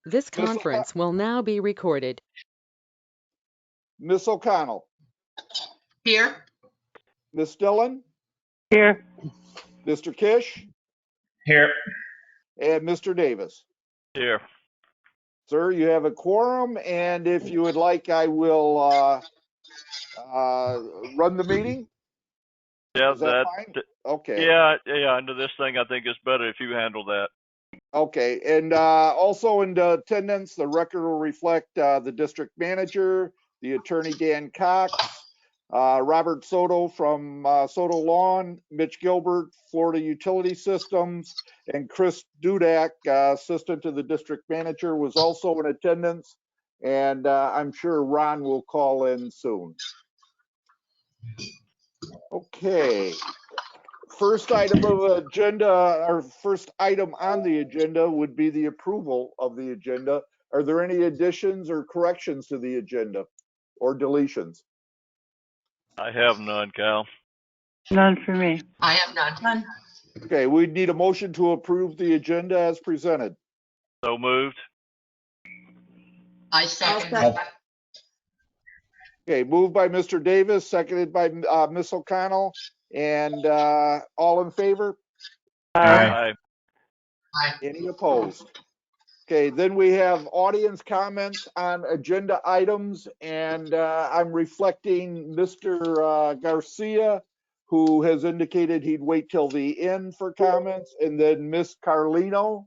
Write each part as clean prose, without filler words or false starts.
This Miss O'Con- conference will now be recorded. Miss O'Connell, Here. Miss Dillon, Here. Mr. Kish, Here. and Mr. Davis. Here. Sir, you have a quorum, and if you would like, I will run the meeting. Yeah, Is that fine? Okay. Yeah, under this thing, I think it's better if you handle that. Okay, and also in the attendance, the record will reflect the district manager, the attorney Dan Cox, Robert Soto from Soto Lawn, Mitch Gilbert, Florida Utility Systems, and Chris Dudak, assistant to the district manager, was also in attendance, and I'm sure Ron will call in soon. Okay. First item of agenda, or first item on the agenda would be the approval of the agenda. Are there any additions or corrections to the agenda or deletions? I have none, Cal. None for me. I have none. Okay, we need a motion to approve the agenda as presented. So moved. I second. Okay, moved by Mr. Davis, seconded by Ms. O'Connell, and all in favor? Aye. Aye. Any opposed? Okay, then we have audience comments on agenda items, and I'm reflecting Mr. Garcia, who has indicated he'd wait till the end for comments, and then Miss Carlino.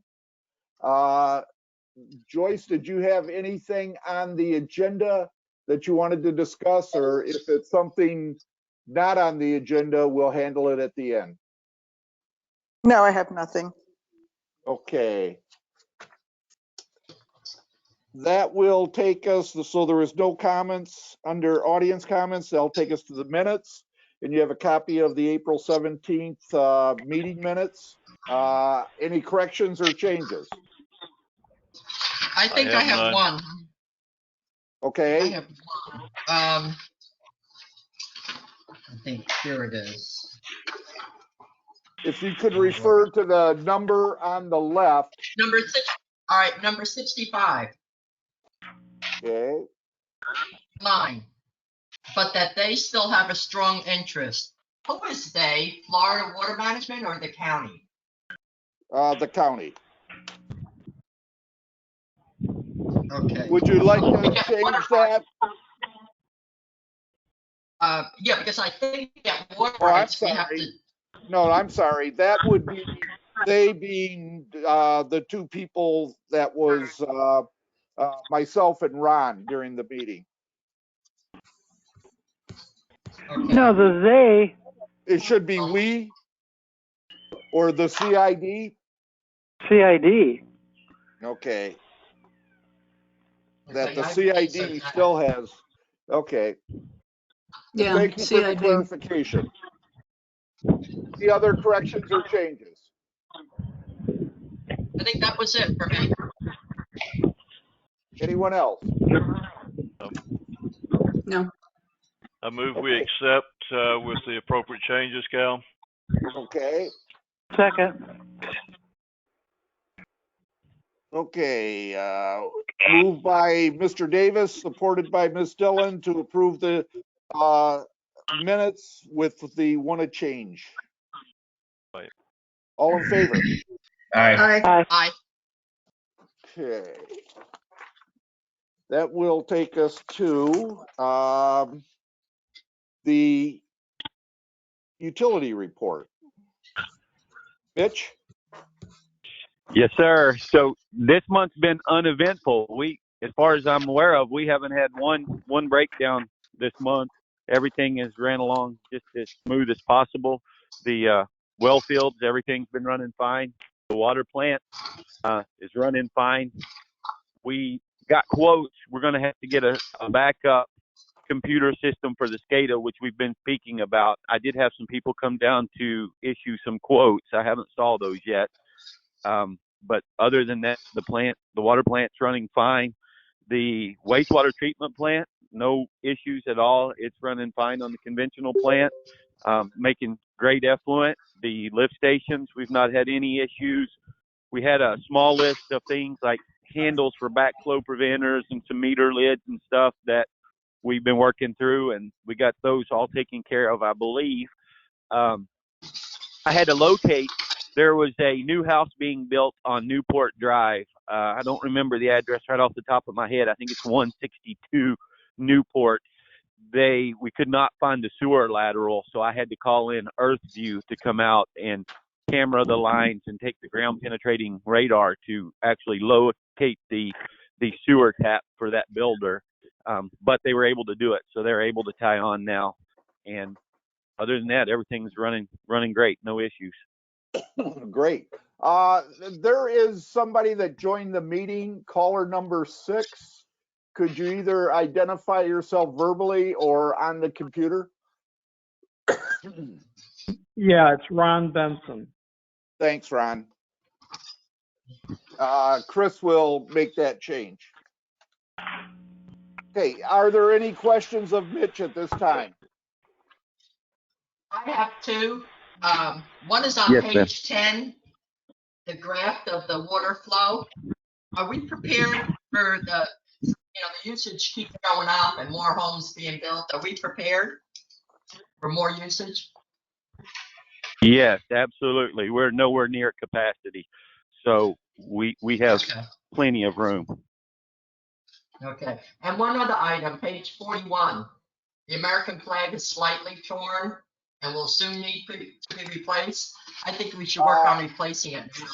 Joyce, did you have anything on the agenda that you wanted to discuss, or if it's something not on the agenda, we'll handle it at the end? No, I have nothing. Okay. That will take us, so there is no comments under audience comments. That'll take us to the minutes. And you have a copy of the April 17th meeting minutes. Any corrections or changes? I think I have none. one. I Okay, have one. I think here it is. if you could refer to the number on the left. Number 6. All right, number 65. Okay, Mine. But that they still have a strong interest. Who is they? Florida Water Management or the county? the county. Okay. Would you like to change that? Yeah, because I think that water Oh, I'm rights we have sorry. to. No, I'm sorry. That would be they being the two people that was myself and Ron during the meeting. Okay. No, the they. It should be we or the CID. CID. Okay, Okay, that the I CID said that. still has. Okay, Yeah, thank you for the CID. clarification. Any other corrections or changes? I think that was it for me. Anyone else? No. I move we Okay. accept with the appropriate changes, Cal. Okay. Second. Okay, moved by Mr. Davis, supported by Ms. Dillon to approve the minutes with the one change. Right. All in favor? Aye. Aye. Aye. Okay. That will take us to the utility report. Mitch? Yes, sir. So this month's been uneventful. As far as I'm aware of, we haven't had one breakdown this month. Everything has ran along just as smooth as possible. The well fields, everything's been running fine. The water plant is running fine. We got quotes. We're going to have to get a backup computer system for the SCADA, which we've been speaking about. I did have some people come down to issue some quotes. I haven't saw those yet. But other than that, the water plant's running fine. The wastewater treatment plant, no issues at all. It's running fine on the conventional plant, making great effluent. The lift stations, we've not had any issues. We had a small list of things like handles for backflow preventers and some meter lids and stuff that we've been working through, and we got those all taken care of, I believe. I had to locate. There was a new house being built on Newport Drive. I don't remember the address right off the top of my head. I think it's 162 Newport. We could not find the sewer lateral, so I had to call in Earthview to come out and camera the lines and take the ground penetrating radar to actually locate the sewer tap for that builder. But they were able to do it, so they're able to tie on now. And other than that, everything's running great, no issues. Great. There is somebody that joined the meeting, caller number 6. Could you either identify yourself verbally or on the computer? Yeah, it's Ron Benson. Thanks, Ron. Chris will make that change. Okay, are there any questions of Mitch at this time? I have two. One is on Yes, page 10, the graph of the water flow. Are we prepared for the usage keeps going up and more homes being built? Are we prepared for more usage? Yes, absolutely. We're nowhere near capacity, so we have plenty of room. Okay. And one other item, page 41. The American flag is slightly torn and will soon need to be replaced. I think we should work on replacing it now.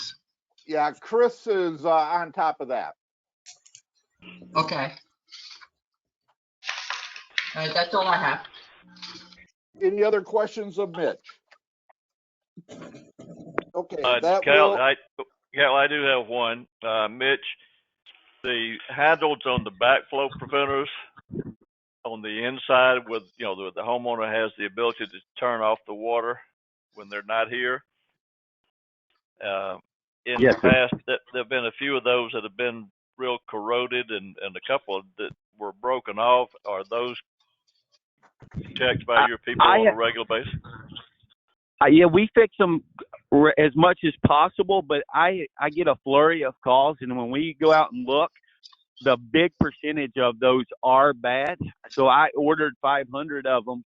Yeah, Chris is on top of that. Okay. All right, that's all I have. Any other questions of Mitch? Okay, Cal, I do have one. Mitch, the handles on the backflow preventers on the inside with, the homeowner has the ability to turn off the water when they're not here. In the past, there have been a few of those that have been real corroded and a couple that were broken off. Are those checked by your people on a regular basis? Yeah, we fix them as much as possible, but I get a flurry of calls, and when we go out and look, the big percentage of those are bad. So I ordered 500 of them.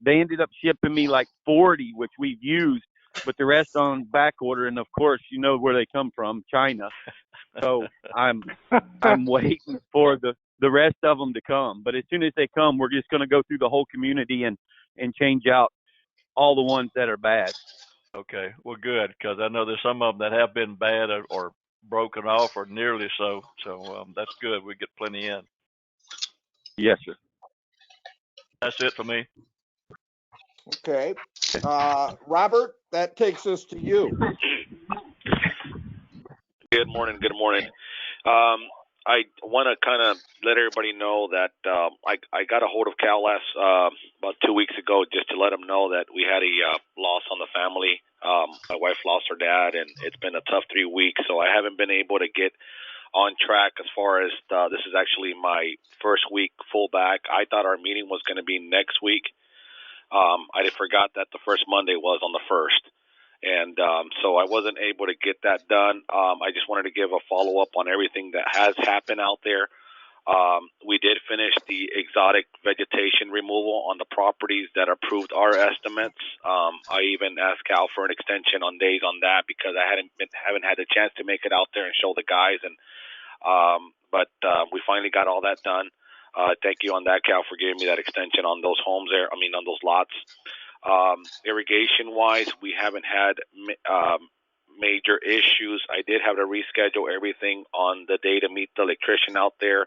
They ended up shipping me like 40, which we've used, but the rest on back order. And of course, you know where they come from, China. So I'm waiting for the rest of them to come. But as soon as they come, we're just going to go through the whole community and change out all the ones that are bad. Okay, well, good, because I know there's some of them that have been bad or broken off or nearly so. So that's good. We get plenty in. Yes, sir. That's it for me. Okay. Robert, that takes us to you. Good morning. I want to kind of let everybody know that I got a hold of Cal about 2 weeks ago just to let him know that we had a loss on the family. My wife lost her dad, and it's been a tough 3 weeks, so I haven't been able to get on track as far as this is actually my first week full back. I thought our meeting was going to be next week. I forgot that the first Monday was on the 1st. And so I wasn't able to get that done. I just wanted to give a follow-up on everything that has happened out there. We did finish the exotic vegetation removal on the properties that approved our estimates. I even asked Cal for an extension on days on that because I haven't had the chance to make it out there and show the guys. But we finally got all that done. Thank you on that, Cal, for giving me that extension on those homes there. On those lots. Irrigation wise, we haven't had major issues. I did have to reschedule everything on the day to meet the electrician out there.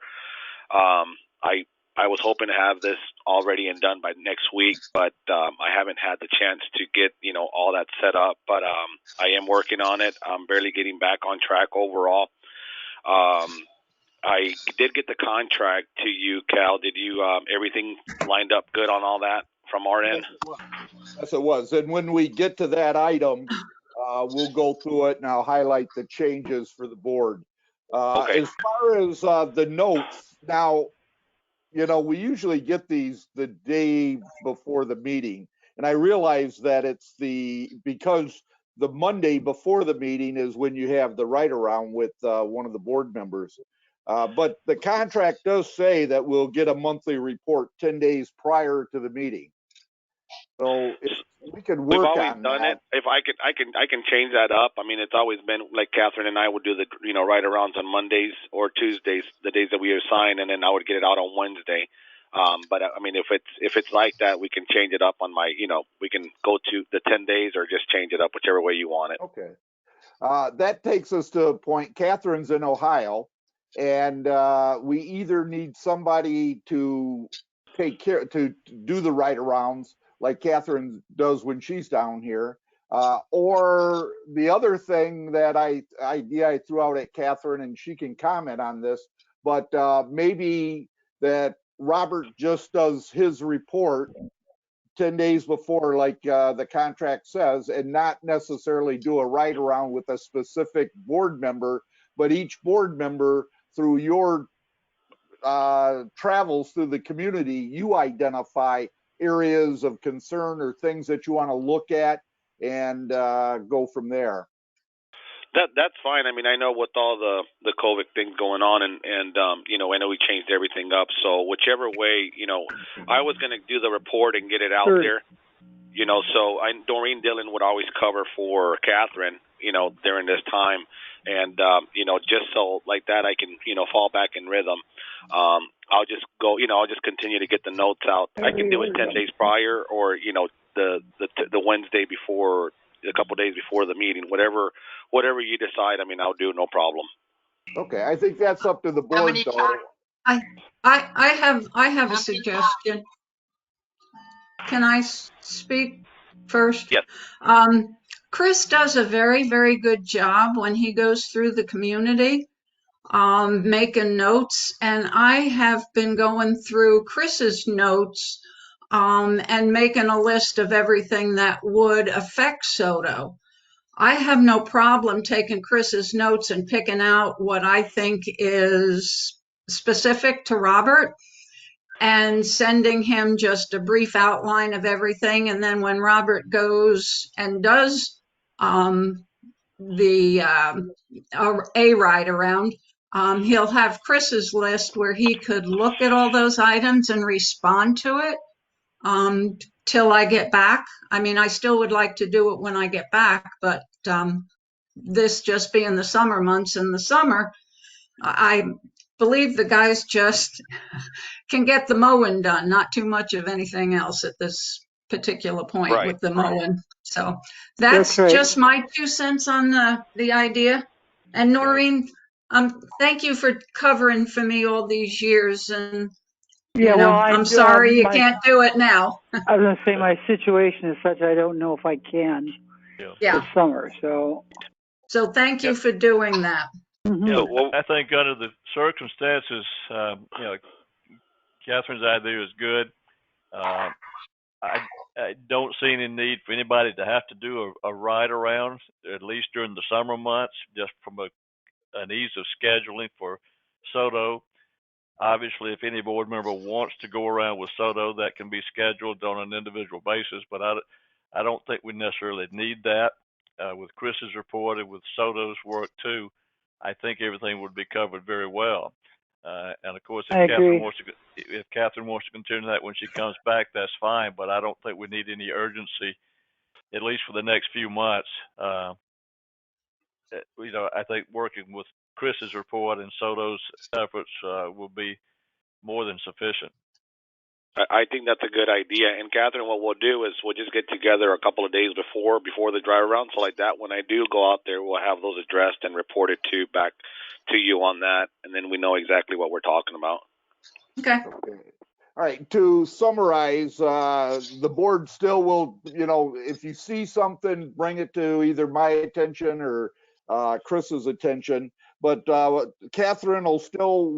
I was hoping to have this already and done by next week, but I haven't had the chance to get all that set up. But I am working on it. I'm barely getting back on track overall. I did get the contract to you, Cal. Did you everything lined up good on all that from our end? Yes, it was. And when we get to that item, we'll go through it and I'll highlight the changes for the board. Okay. As far as the notes, now, we usually get these the day before the meeting. And I realize that it's because the Monday before the meeting is when you have the write around with one of the board members. But the contract does say that we'll get a monthly report 10 days prior to the meeting. So if we could We've work always on done that. it. If I can change that up. I mean, it's always been like Catherine and I would do the write-arounds on Mondays or Tuesdays, the days that we assign, and then I would get it out on Wednesday. But I mean, if it's like that, we can change it up on my, we can go to the 10 days or just change it up, whichever way you want it. Okay. That takes us to a point. Catherine's in Ohio, and we either need somebody to take care to do the write-arounds like Catherine does when she's down here, or the other thing that idea I threw out at Catherine, and she can comment on this, but maybe that Robert just does his report 10 days before, like the contract says, and not necessarily do a write around with a specific board member, but each board member, through your travels through the community, you identify areas of concern or things that you want to look at and go from there. That's fine. I mean, I know with all the COVID things going on, and I know we changed everything up. So whichever way, I was going to do the report and get it out there. So Doreen Dillon would always cover for Catherine, during this time, and just so like that I can fall back in rhythm. I'll just go, I'll just continue to get the notes out. I can do it 10 days prior, or the Wednesday before, a couple days before the meeting, whatever you decide. I mean, I'll do, no problem. Okay, I think that's up to the How board many though. I have a suggestion. Can I speak first? Yes. Chris does a very, very good job when he goes through the community, making notes. And I have been going through Chris's notes, and making a list of everything that would affect Soto. I have no problem taking Chris's notes and picking out what I think is specific to Robert and sending him just a brief outline of everything. And then when Robert goes and does a ride around, he'll have Chris's list where he could look at all those items and respond to it till I get back. I mean, I still would like to do it when I get back, but this just being the summer months, in the summer, I believe the guys just can get the mowing done, not too much of anything else at this particular point with the mowing. So that's just my 2 cents on the idea. And Noreen, thank you for covering for me all these years. And I'm sorry you can't do it now. I was going to say my situation is such I don't know if I can this summer. So thank you for doing that. I think under the circumstances, Catherine's idea is good. I don't see any need for anybody to have to do a ride around, at least during the summer months, just from an ease of scheduling for Soto. Obviously, if any board member wants to go around with Soto, that can be scheduled on an individual basis, but I don't think we necessarily need that. With Chris's report and with Soto's work too, I think everything would be covered very well. And of course, if Catherine wants to continue that when she comes back, that's fine. But I don't think we need any urgency, at least for the next few months. I think working with Chris's report and Soto's efforts will be more than sufficient. I think that's a good idea. And Catherine, what we'll do is we'll just get together a couple of days before the drive around. So like that, when I do go out there, we'll have those addressed and reported back to you on that. And then we know exactly what we're talking about. Okay. All right, to summarize, the board still will, if you see something, bring it to either my attention or Chris's attention. But Catherine will still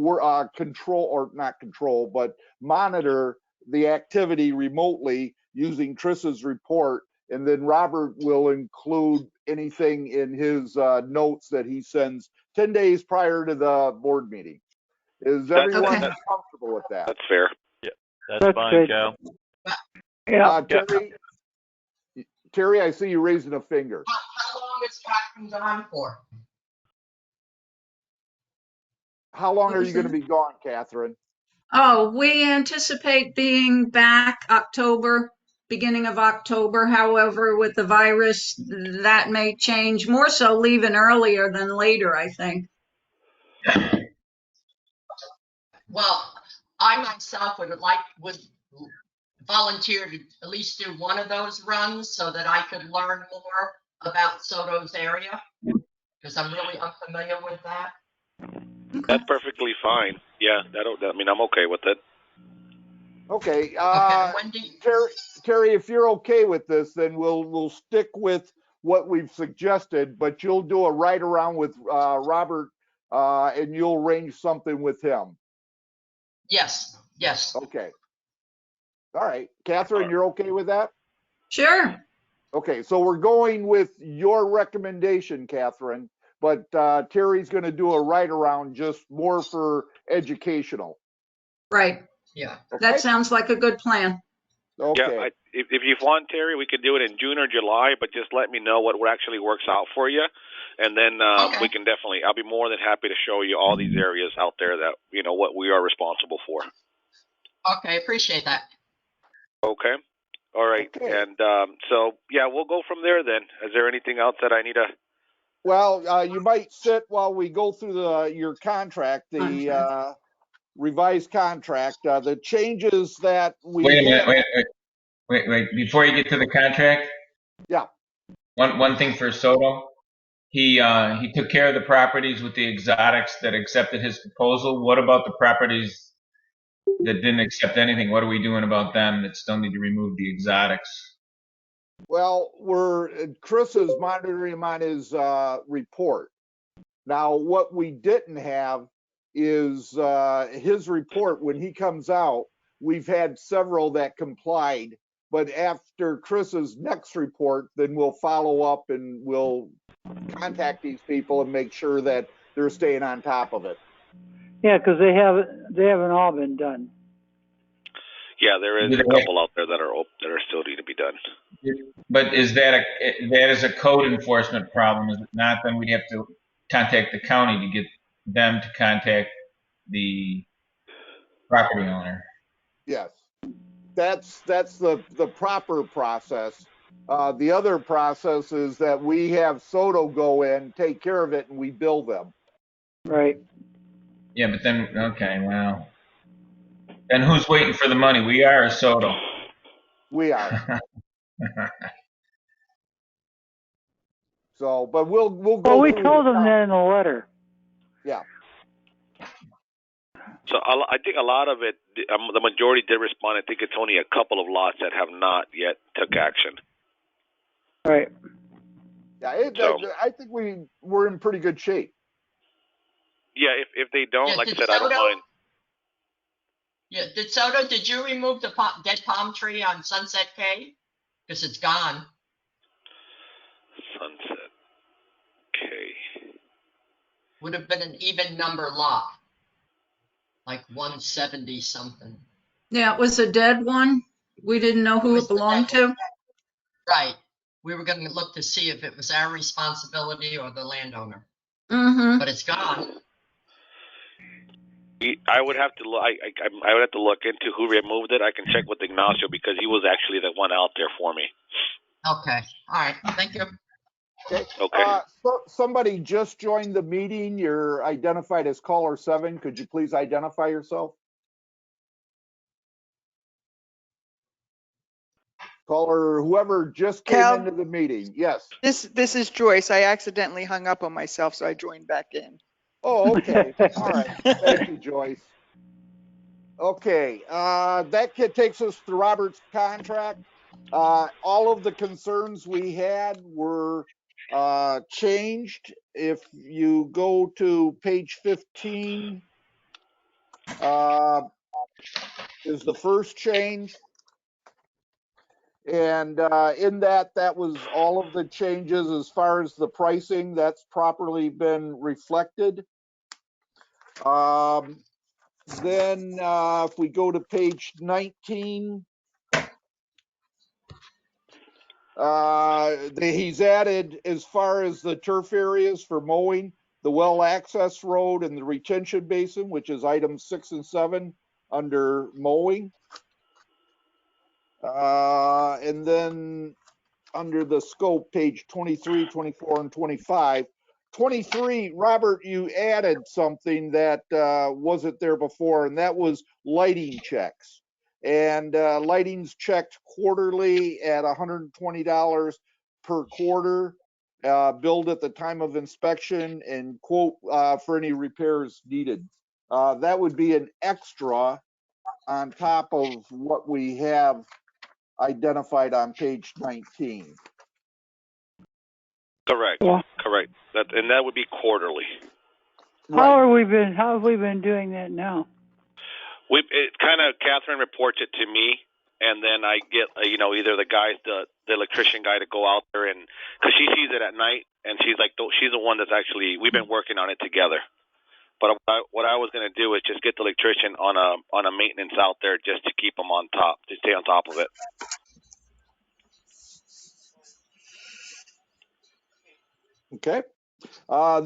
monitor the activity remotely using Chris's report. And then Robert will include anything in his notes that he sends 10 days prior to the board meeting. Is everyone comfortable with that? That's fair. Yeah, that's fine, good. Cal. Yeah, Terry, I see you raising a finger. How long is Scott been gone for? How long What are was you going to that? be gone, Catherine? Oh, we anticipate being back October, beginning of October. However, with the virus, that may change. More so leaving earlier than later, I think. Well, I myself would volunteer to at least do one of those runs so that I could learn more about Soto's area, because I'm really unfamiliar with that. That's perfectly fine. Yeah, I mean, I'm okay with it. Okay. Okay, Wendy. Terry, if you're okay with this, then we'll stick with what we've suggested, but you'll do a ride around with Robert, and you'll arrange something with him. Yes, yes. Okay. All right. Catherine, you're okay with that? Sure. Okay, so we're going with your recommendation, Catherine, but Terry's going to do a ride around just more for educational. Right. Yeah. Okay. That sounds like a good plan. Okay. Yeah, if you want, Terry, we could do it in June or July, but just let me know what actually works out for you, and then Okay. we can definitely. I'll be more than happy to show you all these areas out there that what we are responsible for. Okay, appreciate that. Okay. All right. Okay. And so yeah, we'll go from there then. Is there anything else that I need to? Well, you might sit while we go through your contract, the revised contract, the changes that we Wait a minute, had. wait. Before you get to the contract, Yeah. one thing for Soto, he took care of the properties with the exotics that accepted his proposal. What about the properties that didn't accept anything? What are we doing about them that still need to remove the exotics? Well, Chris is monitoring him on his report. Now, what we didn't have is his report. When he comes out, we've had several that complied, but after Chris's next report, then we'll follow up and we'll contact these people and make sure that they're staying on top of it. Yeah, because they haven't all been done. Yeah, there is a couple out there that are still need to be done. But is that a code enforcement problem? Is it not? Then we'd have to contact the county to get them to contact the property owner. Yes, that's the proper process. The other process is that we have Soto go in, take care of it, and we bill them. Right. Yeah, but then okay, well, then who's waiting for the money? We are or Soto? We are. So, but we'll go. Well, we through told the them that in the letter. Yeah. So I think a lot of it, the majority did respond. I think it's only a couple of lots that have not yet took action. Right. Yeah, I think we're in pretty good shape. Yeah, if they don't, Yeah, like I did said, I don't Soto- mind. Yeah, did you remove the dead palm tree on Sunset K? Because it's gone. Sunset K. Would have been an even number lot, like 170 something. Yeah, it was a dead one. We didn't know who it belonged to. Right. We were going to look to see if it was our responsibility or the landowner, Mm-hmm. but it's gone. I would have to look. I would have to look into who removed it. I can check with Ignacio because he was actually the one out there for me. Okay. All right. Thank you. Okay. So somebody just joined the meeting. You're identified as caller 7. Could you please identify yourself? Caller, whoever just came into the meeting. Yes. This is Joyce. I accidentally hung up on myself, so I joined back in. Oh, okay. All right. Thank you, Joyce. Okay. That takes us to Robert's contract. All of the concerns we had were changed. If you go to page 15, is the first change. And in that was all of the changes as far as the pricing. That's properly been reflected. Then if we go to page 19, He's added, as far as the turf areas for mowing, the well access road and the retention basin, which is items 6 and 7 under mowing. And then under the scope, page 23, 24, and 25. 23, Robert, you added something that wasn't there before, and that was lighting checks. And lighting's checked quarterly at $120 per quarter, billed at the time of inspection, and quote for any repairs needed. That would be an extra on top of what we have identified on page 19. Correct. Well, Correct. And that would be quarterly. how have we been doing that now? Catherine reports it to me, and then I get, either the electrician guy to go out there, and because she sees it at night, and she's the one that's actually, we've been working on it together. But what I was going to do is just get the electrician on a maintenance out there just to keep them on top, to stay on top of it. Okay.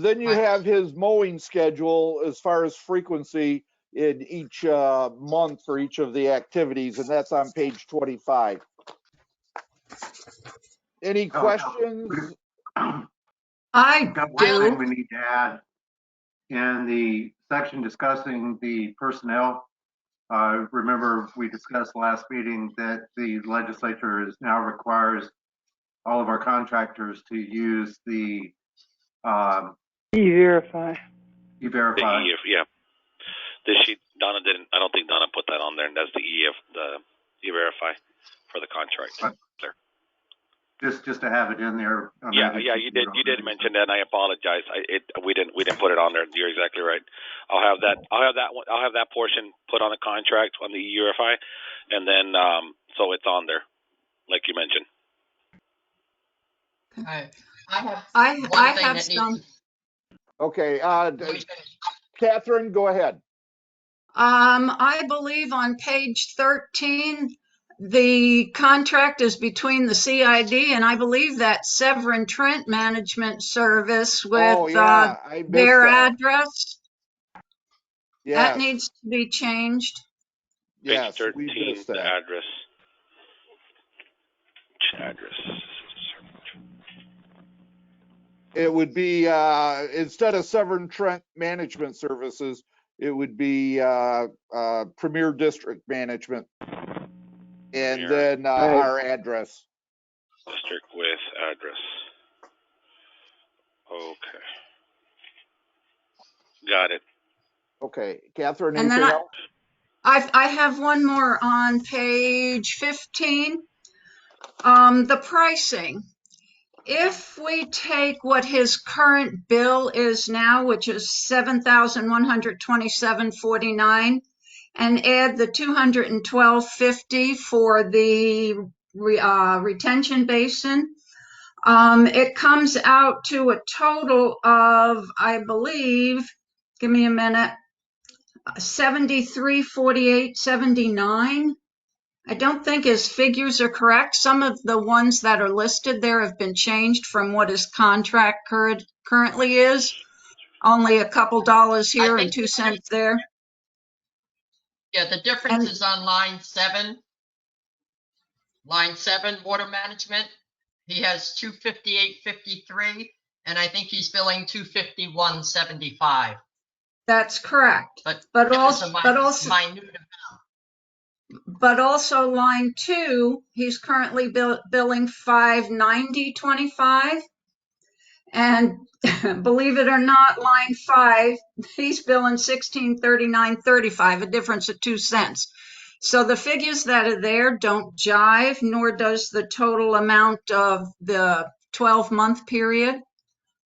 Then you have his mowing schedule as far as frequency in each month for each of the activities, and that's on page 25. Any questions? I Got one thing do. we need to add. In the section discussing the personnel, remember we discussed last meeting that the legislature now requires all of our contractors to use the E-Verify. E-Verify. Yeah. Donna didn't, I don't think Donna put that on there, and that's the E-Verify for the contract. Just to have it in there. Yeah, you did mention that, and I apologize. We didn't put it on there. You're exactly right. I'll have that portion put on the contract on the E-Verify, and then so it's on there, like you mentioned. I have some. Okay, Catherine, go ahead. I believe on page 13, the contract is between the CID and I believe that Severin Trent Management Service with their address. Yes. That needs to be changed. Yes, page 13, we missed that. The address. It would be, instead of Severin Trent Management Services, it would be Premier District Management. And then our address. District with address. Okay. Got it. Okay. Catherine, anything else? I have one more on page 15. The pricing. If we take what his current bill is now, which is $7,127.49, and add the $212.50 for the retention basin, it comes out to a total of, I believe, give me a minute, $73.48.79. I don't think his figures are correct. Some of the ones that are listed there have been changed from what his contract currently is. Only a couple dollars here and 2 cents there. Yeah, the difference is on line 7. Line 7, water management. He has $258.53, and I think he's billing $251.75. That's correct. But also line 2, he's currently billing $590.25, and believe it or not, line 5, he's billing $1639.35, a difference of 2 cents. So the figures that are there don't jive, nor does the total amount of the 12-month period.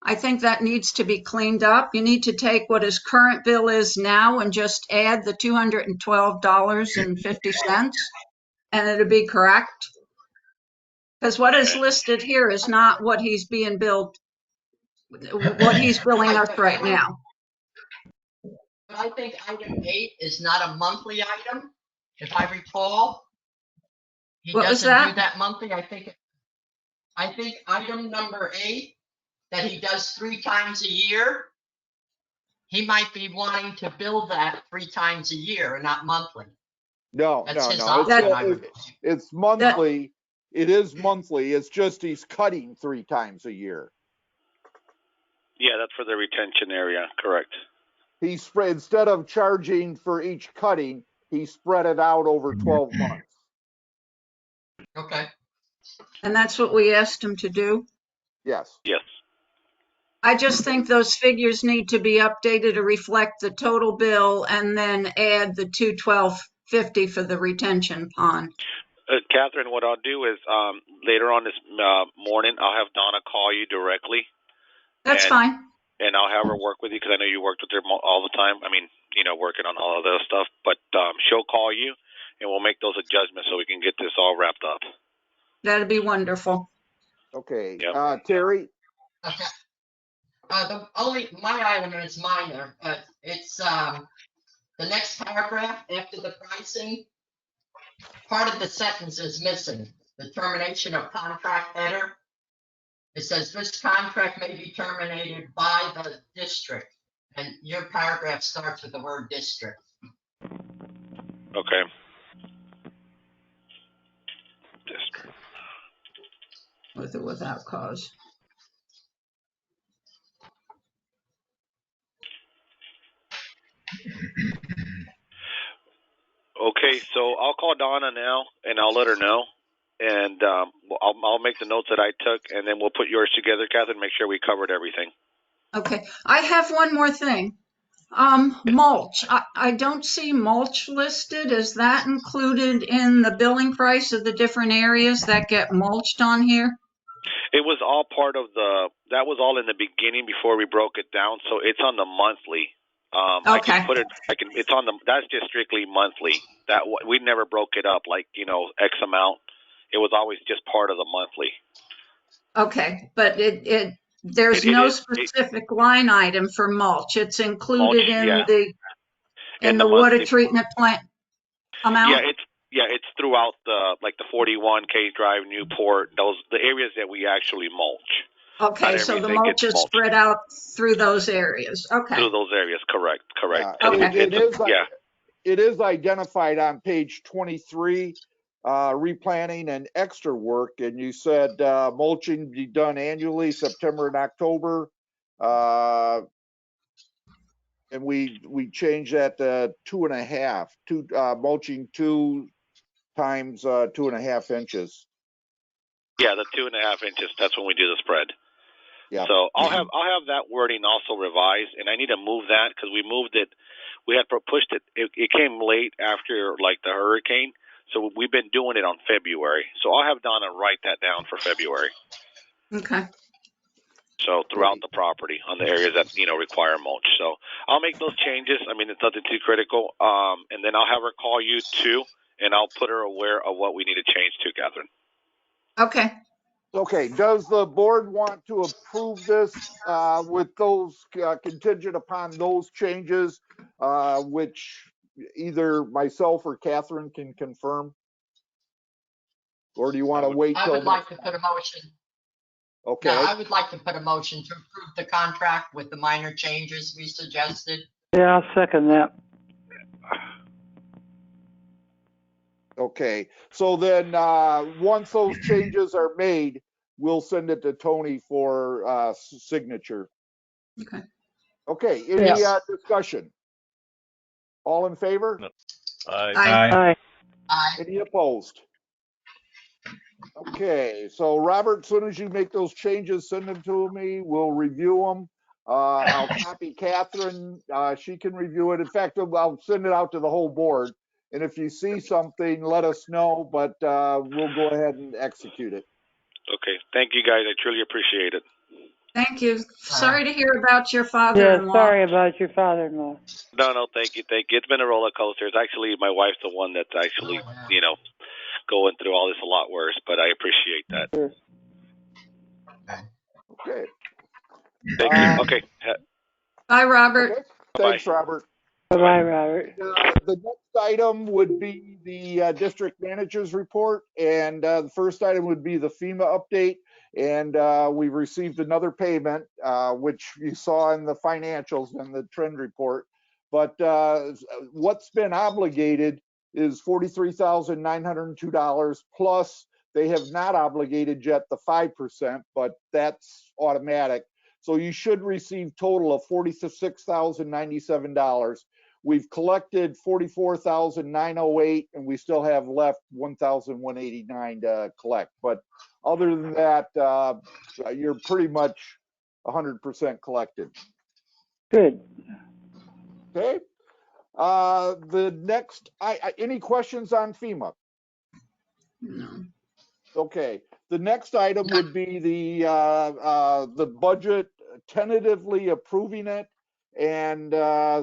I think that needs to be cleaned up. You need to take what his current bill is now and just add the $212.50, and it'll be correct. Because what is listed here is not what he's being billed, what he's billing us right now. But I think item 8 is not a monthly item, if I recall. He doesn't do that monthly. I think I think item number 8, that he does 3 times a year, he might be wanting to bill that 3 times a year and not monthly. No, That's no, his no. option, I would. It's monthly. It is monthly. It's just he's cutting 3 times a year. Yeah, that's for the retention area, correct. He spread, instead of charging for each cutting, he spread it out over 12 months. Okay. And that's what we asked him to do. Yes. Yes. I just think those figures need to be updated to reflect the total bill and then add the $212.50 for the retention pond. Catherine, what I'll do is later on this morning, I'll have Donna call you directly. That's fine. And I'll have her work with you because I know you worked with her all the time. I mean, you know, working on all of this stuff. But she'll call you, and we'll make those adjustments so we can get this all wrapped up. That'd be wonderful. Okay. Yep. Terry? Okay. My item is minor, but it's the next paragraph after the pricing. Part of the sentence is missing. The termination of contract header. It says this contract may be terminated by the district, and your paragraph starts with the word district. Okay. District. With or without cause. Okay, so I'll call Donna now, and I'll let her know. And I'll make the notes that I took, and then we'll put yours together, Catherine, make sure we covered everything. Okay. I have one more thing. Mulch. I don't see mulch listed. Is that included in the billing price of the different areas that get mulched on here? It was all part of that was all in the beginning before we broke it down. So it's on the monthly. Okay. It's on that's just strictly monthly. That we never broke it up like, you know, X amount. It was always just part of the monthly. Okay. But there's no specific line item for mulch. It's included in the water treatment plant amount? It's throughout the 41K Drive, Newport, the areas that we actually mulch. Okay, so the mulch is spread out through those areas. Okay. Through those areas, correct. Okay. It is identified on page 23, replanting and extra work, and you said mulching be done annually, September and October. And we changed that to 2.5, mulching 2 times 2.5 inches. Yeah, the 2.5 inches. That's when we do the spread. Yeah. So I'll have that wording also revised, and I need to move that because we moved it. We had pushed it. It came late after like the hurricane, so we've been doing it on February. So I'll have Donna write that down for February. Okay. So throughout the property on the areas that, you know, require mulch. So I'll make those changes. I mean, it's nothing too critical. And then I'll have her call you too, and I'll put her aware of what we need to change to, Catherine. Okay. Okay. Does the board want to approve this with those contingent upon those changes, which either myself or Catherine can confirm? Or do you want to wait till? I would like to put a motion. Okay. No, I would like to put a motion to approve the contract with the minor changes we suggested. Yeah, I'll second that. Okay, so then once those changes are made, we'll send it to Tony for signature. Okay. Okay, any discussion? All in favor? No. Aye. Any opposed? Okay, so Robert, as soon as you make those changes, send them to me. We'll review them. I'll copy Catherine. She can review it. In fact, I'll send it out to the whole board. And if you see something, let us know, but we'll go ahead and execute it. Okay. Thank you, guys. I truly appreciate it. Thank you. Sorry to hear about your Yeah, father-in-law. sorry about your father-in-law. No, thank you. It's been a roller coaster. It's actually my wife's the one that's actually, you know, going through all this a lot worse, but I appreciate that. Okay. Thank you. Okay. Bye, Robert. Okay. Thanks, Robert. Bye-bye, Robert. The next item would be the district manager's report, and the first item would be the FEMA update. And we received another payment, which you saw in the financials and the trend report. But what's been obligated is $43,902 plus they have not obligated yet the 5%, but that's automatic. So you should receive total of $46,097. We've collected $44,908, and we still have left $1,189 to collect. But other than that, you're pretty much 100% collected. Good. Okay. The next, any questions on FEMA? No. Okay. The next item would be the budget, tentatively approving it and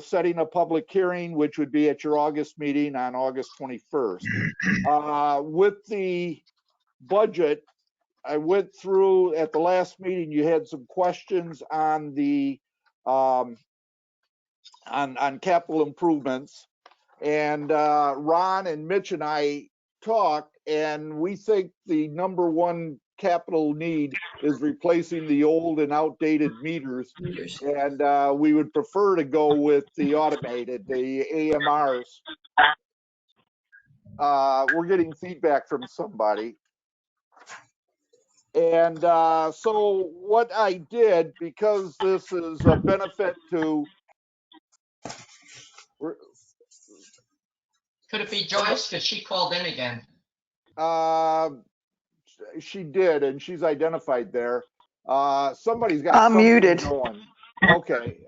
setting a public hearing, which would be at your August meeting on August 21st. With the budget, I went through at the last meeting, you had some questions on the on capital improvements, and Ron and Mitch and I talked, and we think the number one capital need is replacing the old and outdated meters, and we would prefer to go with the automated, the AMRs. We're getting feedback from somebody. And so what I did, because this is a benefit to... Could it be Joyce? Because she called in again. She did, and she's identified there. Somebody's got I'm something muted. going. Okay,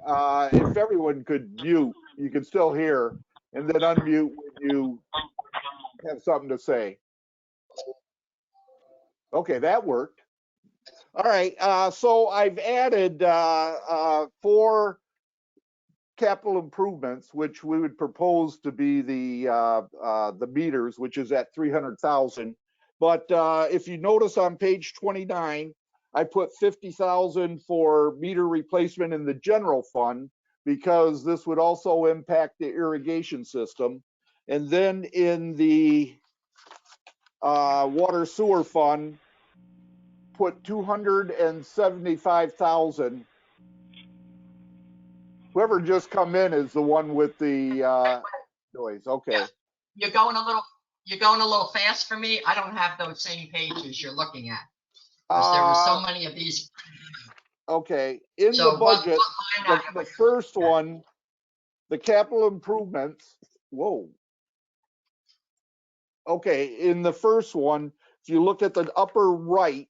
if everyone could mute, you can still hear, and then unmute when you have something to say. Okay, that worked. All right, so I've added 4 capital improvements, which we would propose to be the meters, which is at 300,000. But if you notice on page 29, I put 50,000 for meter replacement in the general fund, because this would also impact the irrigation system. And then in the water sewer fund, put 275,000. Whoever just come in is the one with the noise. Okay. Yeah. You're going a little fast for me. I don't have those same pages you're looking at. Because there were so many of these. Okay. In So the budget, what line item the are you first looking at? one, the capital improvements. Whoa. Okay. In the first one, if you look at the upper right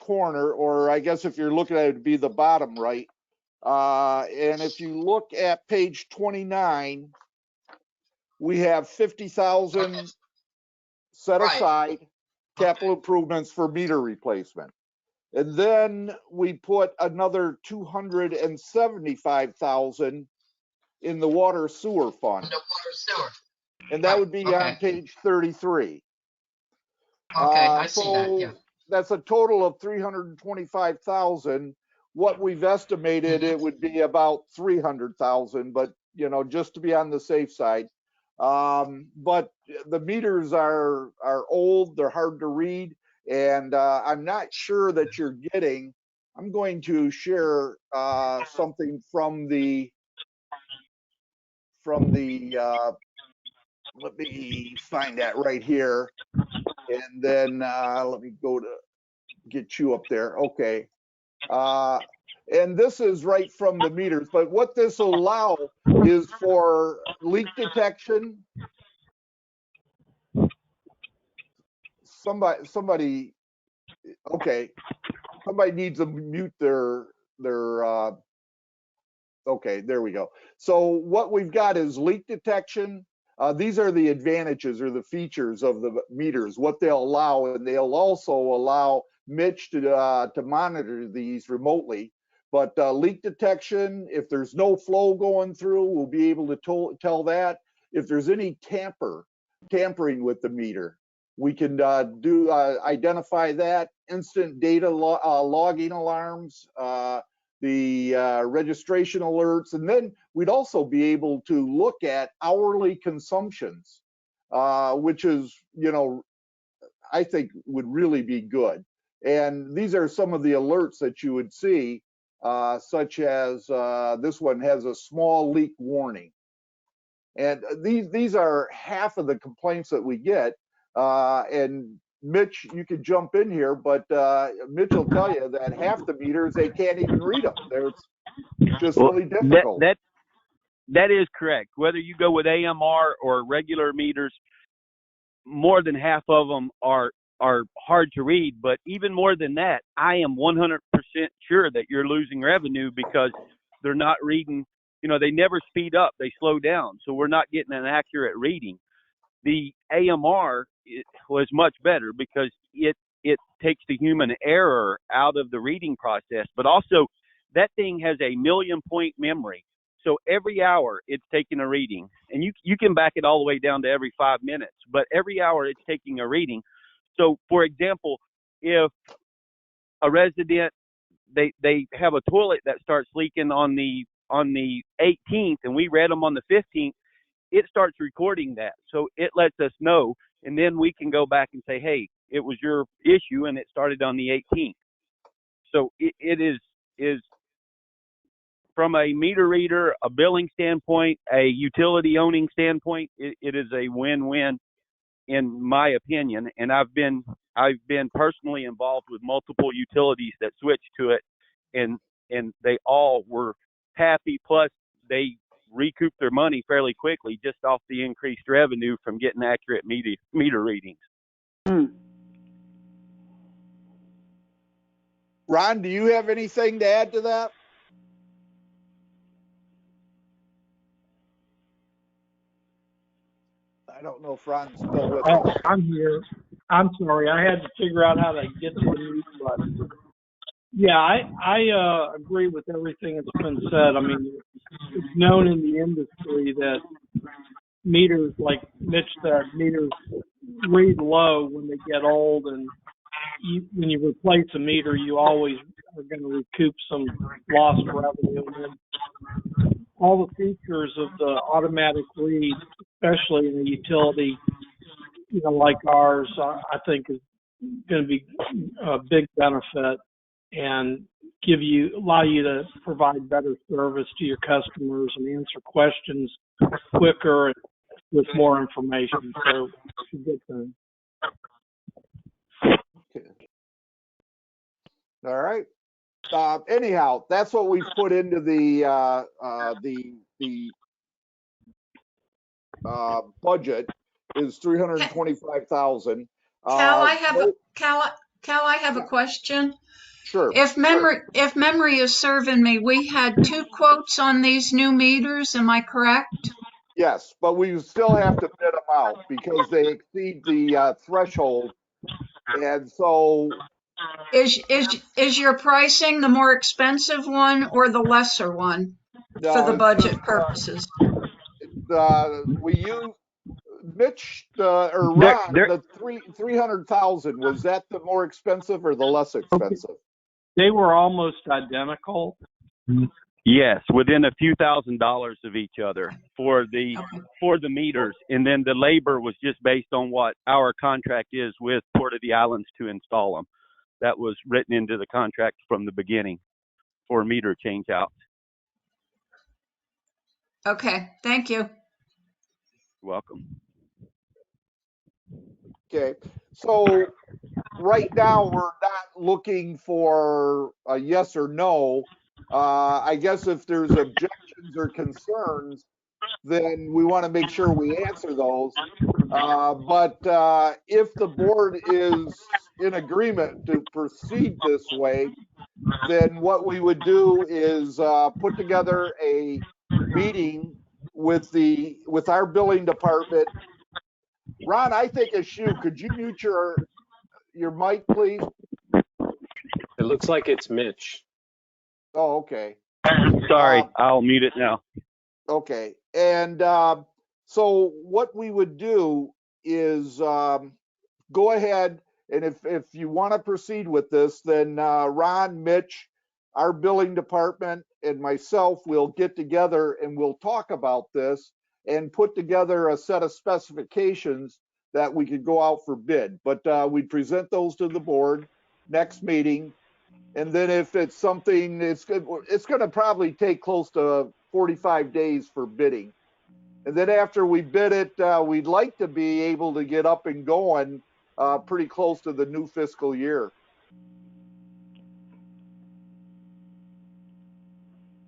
corner, or I guess if you're looking at it, it'd be the bottom right. And if you look at page 29, we have 50,000 set aside, capital improvements for meter replacement. And then we put another 275,000 in the water sewer fund. The water sewer. And that would be on page 33. Okay, I see that, yeah. That's a total of 325,000. What we've estimated, it would be about 300,000, but you know, just to be on the safe side. But the meters are old, they're hard to read, and I'm not sure that you're getting. I'm going to share something from the let me find that right here, and then let me go to get you up there. Okay. And this is right from the meters, but what this will allow is for leak detection. Somebody, okay, somebody needs to mute their okay, there we go. So what we've got is leak detection. These are the advantages or the features of the meters, what they'll allow, and they'll also allow Mitch to monitor these remotely. But leak detection, if there's no flow going through, we'll be able to tell that. If there's any tampering with the meter, we can identify that. Instant data logging alarms, the registration alerts, and then we'd also be able to look at hourly consumptions, which is, you know, I think would really be good. And these are some of the alerts that you would see, such as this one has a small leak warning. And these are half of the complaints that we get. And Mitch, you could jump in here, but Mitch will tell you that half the meters, they can't even read them. They're just really difficult. That is correct. Whether you go with AMR or regular meters, more than half of them are hard to read. But even more than that, I am 100% sure that you're losing revenue because they're not reading. You know, they never speed up; they slow down. So we're not getting an accurate reading. The AMR was much better because it takes the human error out of the reading process. But also, that thing has a 1,000,000-point memory. So every hour it's taking a reading, and you can back it all the way down to every 5 minutes, but every hour it's taking a reading. So for example, if a resident, they have a toilet that starts leaking on the 18th and we read them on the 15th, it starts recording that. So it lets us know, and then we can go back and say, hey, it was your issue and it started on the 18th. So it is from a meter reader, a billing standpoint, a utility owning standpoint, it is a win-win in my opinion. And I've been personally involved with multiple utilities that switched to it, and they all were happy. Plus they recouped their money fairly quickly just off the increased revenue from getting accurate meter readings. Ron, do you have anything to add to that? I don't know if Ron's still with us. I'm here. I'm sorry. I had to figure out how to get to the mute button. Yeah, I agree with everything that's been said. I mean, it's known in the industry that meters, like Mitch said, meters read low when they get old, and when you replace a meter, you always are going to recoup some lost revenue. And then all the features of the automatic read, especially in a utility, you know, like ours, I think is going to be a big benefit and allow you to provide better service to your customers and answer questions quicker and with more information. So it's a good thing. Okay. All right. Anyhow, that's what we've put into the budget is $325,000. Cal, I have a question. Sure. If memory is serving me, we had 2 quotes on these new meters. Am I correct? Yes, but we still have to bid them out because they exceed the threshold, and so Is your pricing the more expensive one or the lesser one for the budget purposes? We use Mitch or Ron, the 300,000, was that the more expensive or the less expensive? They were almost identical. Yes, within a few $1,000s of each other for the meters, and then the labor was just based on what our contract is with Port of the Islands to install them. That was written into the contract from the beginning for meter change out. Okay, thank you. Welcome. Okay, so right now we're not looking for a yes or no. I guess if there's objections or concerns, then we want to make sure we answer those. But if the board is in agreement to proceed this way, then what we would do is put together a meeting with our billing department. Ron, I think a shoe. Could you mute your mic, please? It looks like it's Mitch. Oh, okay. Sorry, I'll mute it now. Okay. And so what we would do is go ahead, and if you want to proceed with this, then Ron, Mitch, our billing department, and myself will get together and we'll talk about this and put together a set of specifications that we could go out for bid. But we'd present those to the board, next meeting. And then if it's something, it's going to probably take close to 45 days for bidding. And then after we bid it, we'd like to be able to get up and going pretty close to the new fiscal year.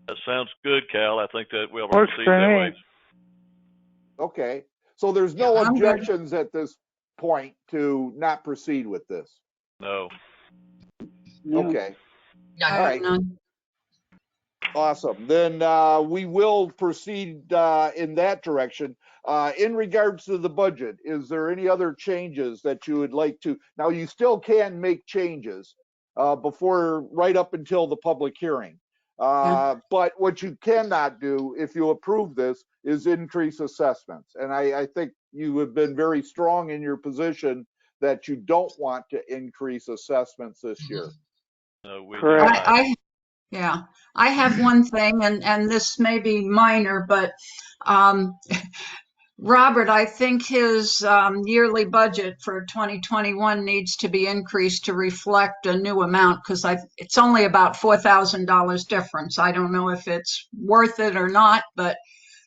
That sounds good, Cal. I think that we'll Works proceed for that me. way. Okay. So there's no Yeah, I'm good. objections at this point to not proceed with this. No. No. Okay. Yeah, I All have right. none. Awesome. Then we will proceed in that direction. In regards to the budget, is there any other changes that you would like to? Now, you still can make changes before, right up until the public hearing. But what you cannot do, if you approve this, is increase assessments. And I think you have been very strong in your position that you don't want to increase assessments this year. No, we do Correct. not. Yeah, I have one thing, and this may be minor, but Robert, I think his yearly budget for 2021 needs to be increased to reflect a new amount because it's only about $4,000 difference. I don't know if it's worth it or not, but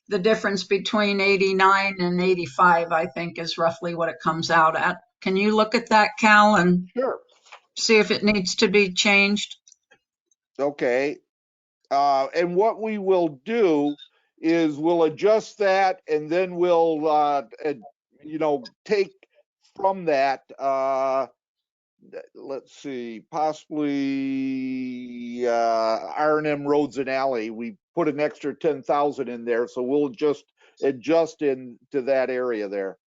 the difference between 89 and 85, I think, is roughly what it comes out at. Can you look at that, Cal, and Sure. see if it needs to be changed? Okay. And what we will do is we'll adjust that and then we'll, take from that, let's see, possibly R&M Roads and Alley. We put an extra 10,000 in there, so we'll just adjust into that area there.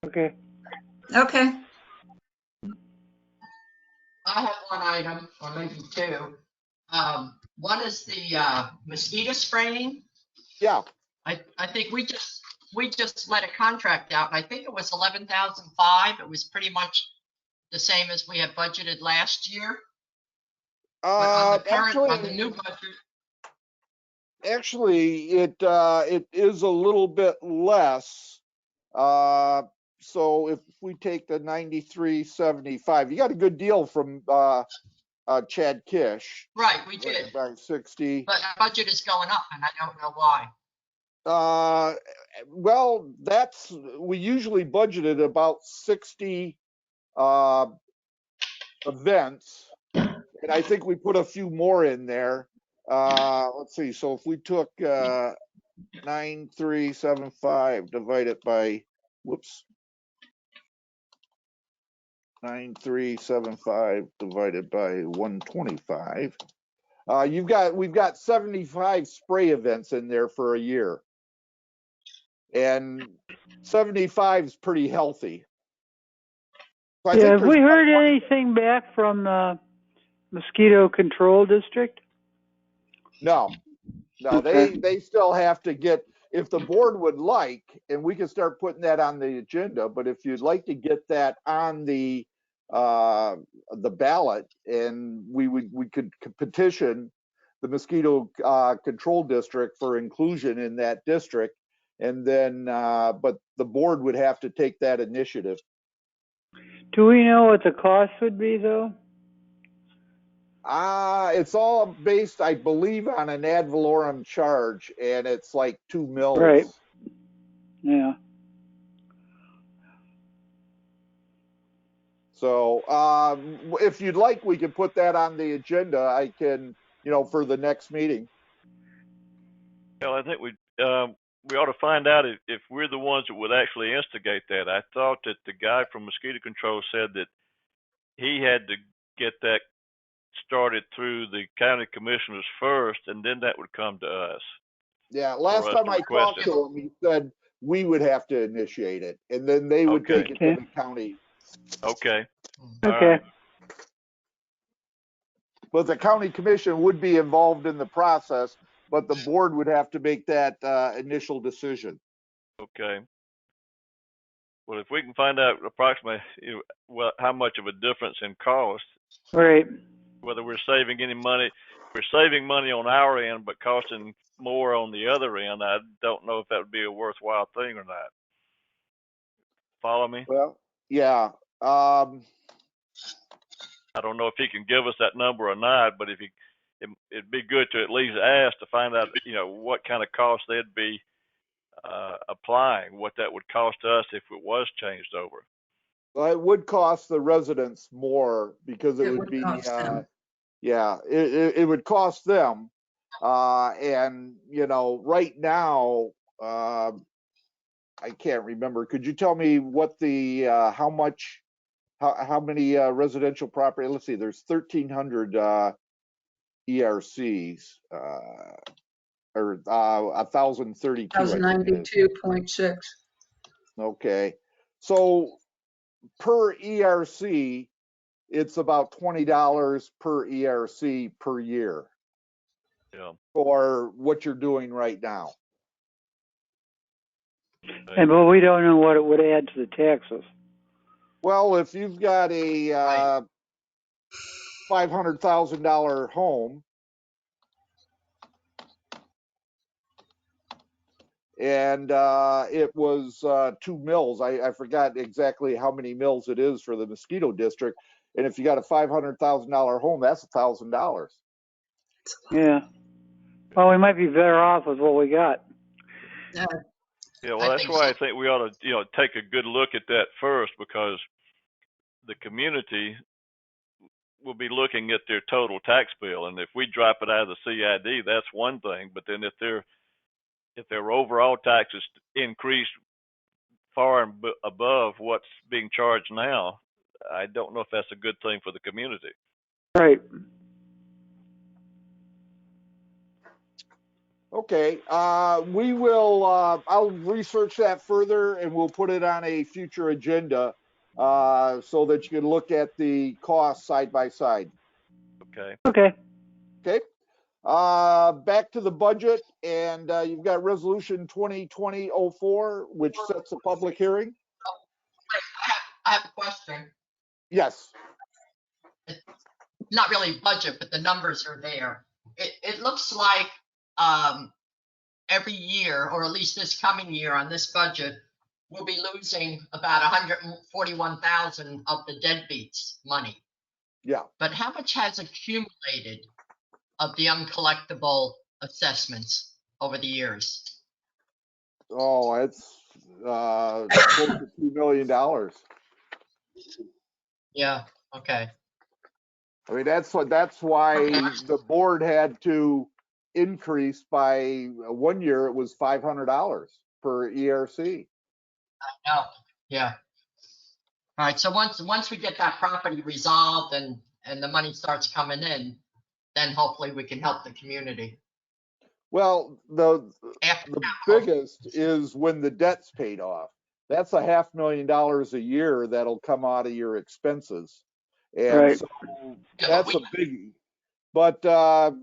Okay. Okay. I have one item, or maybe two. One is the mosquito spraying. Yeah. I think we just let a contract out, and I think it was 11,500. It was pretty much the same as we had budgeted last year. But on the current, on the new budget, actually, it is a little bit less. So if we take the 93.75, you got a good deal from Chad Kish. right, we did. By 60. But our budget is going up, and I don't know why. Well, we usually budgeted about 60 events, and I think we put a few more in there. Let's see. So if we took 9375 divided by, 9375 divided by 125. We've got 75 spray events in there for a year. And 75 is pretty healthy. So Yeah, have we heard anything back from the Mosquito Control District? No, Okay. they still have to get, if the board would like, and we can start putting that on the agenda, but if you'd like to get that on the ballot, and we could petition the Mosquito Control District for inclusion in that district, and then, but the board would have to take that initiative. Do we know what the cost would be, though? It's all based, I believe, on an ad valorem charge, and it's like 2 mils. Right. Yeah. So if you'd like, we can put that on the agenda. I can, for the next meeting. Well, I think we ought to find out if we're the ones that would actually instigate that. I thought that the guy from Mosquito Control said that he had to get that started through the county commissioners first, and then that would come to us. Yeah, last time I talked to him, he said we would have to initiate it, and then they would take it to the county. Okay. Okay. But the county commission would be involved in the process, but the board would have to make that initial decision. Okay. Well, if we can find out approximately how much of a difference in cost, Right. whether we're saving any money, we're saving money on our end, but costing more on the other end, I don't know if that would be a worthwhile thing or not. Follow me? Well, yeah. I don't know if he can give us that number or not, but if he, it'd be good to at least ask to find out, what kind of cost they'd be applying, what that would cost us if it was changed over. Well, it would cost the residents more because it would be, cost them. yeah, it would cost them. And, right now, I can't remember. Could you tell me what the, how many residential property? Let's see, there's 1,300 ERCs, or 1,032. I think it is. 1,092.6. Okay, so per ERC, it's about $20 per ERC per year Yeah. for what you're doing right now. But we don't know what it would add to the taxes. Well, if you've got a $500,000 home, and it was 2 mills. I forgot exactly how many mills it is for the Mosquito District. And if you got a $500,000 home, that's $1,000. Yeah. Well, we might be better off with what we got. Yeah, well, that's why I think we ought to, take a good look at that first, because the community will be looking at their total tax bill, and if we drop it out of the CID, that's one thing. But then if their overall taxes increase far and above what's being charged now, I don't know if that's a good thing for the community. Right. Okay, we will, I'll research that further and we'll put it on a future agenda so that you can look at the costs side by side. Okay. Okay. Okay. Back to the budget, and you've got resolution 2020-04, which sets a public hearing. I have a question. Yes. Not really budget, but the numbers are there. It looks like every year, or at least this coming year on this budget, we'll be losing about 141,000 of the deadbeats money. Yeah. But how much has accumulated of the uncollectible assessments over the years? Oh, it's close to $2 million. Yeah. Okay. I mean, that's why the board had to increase by 1 year. It was $500 per ERC. No. Yeah. All right. So once we get that property resolved and the money starts coming in, then hopefully we can help the community. Well, the biggest is when the debt's paid off. That's $500,000 a year that'll come out of your expenses. And Right. so that's a biggie. But the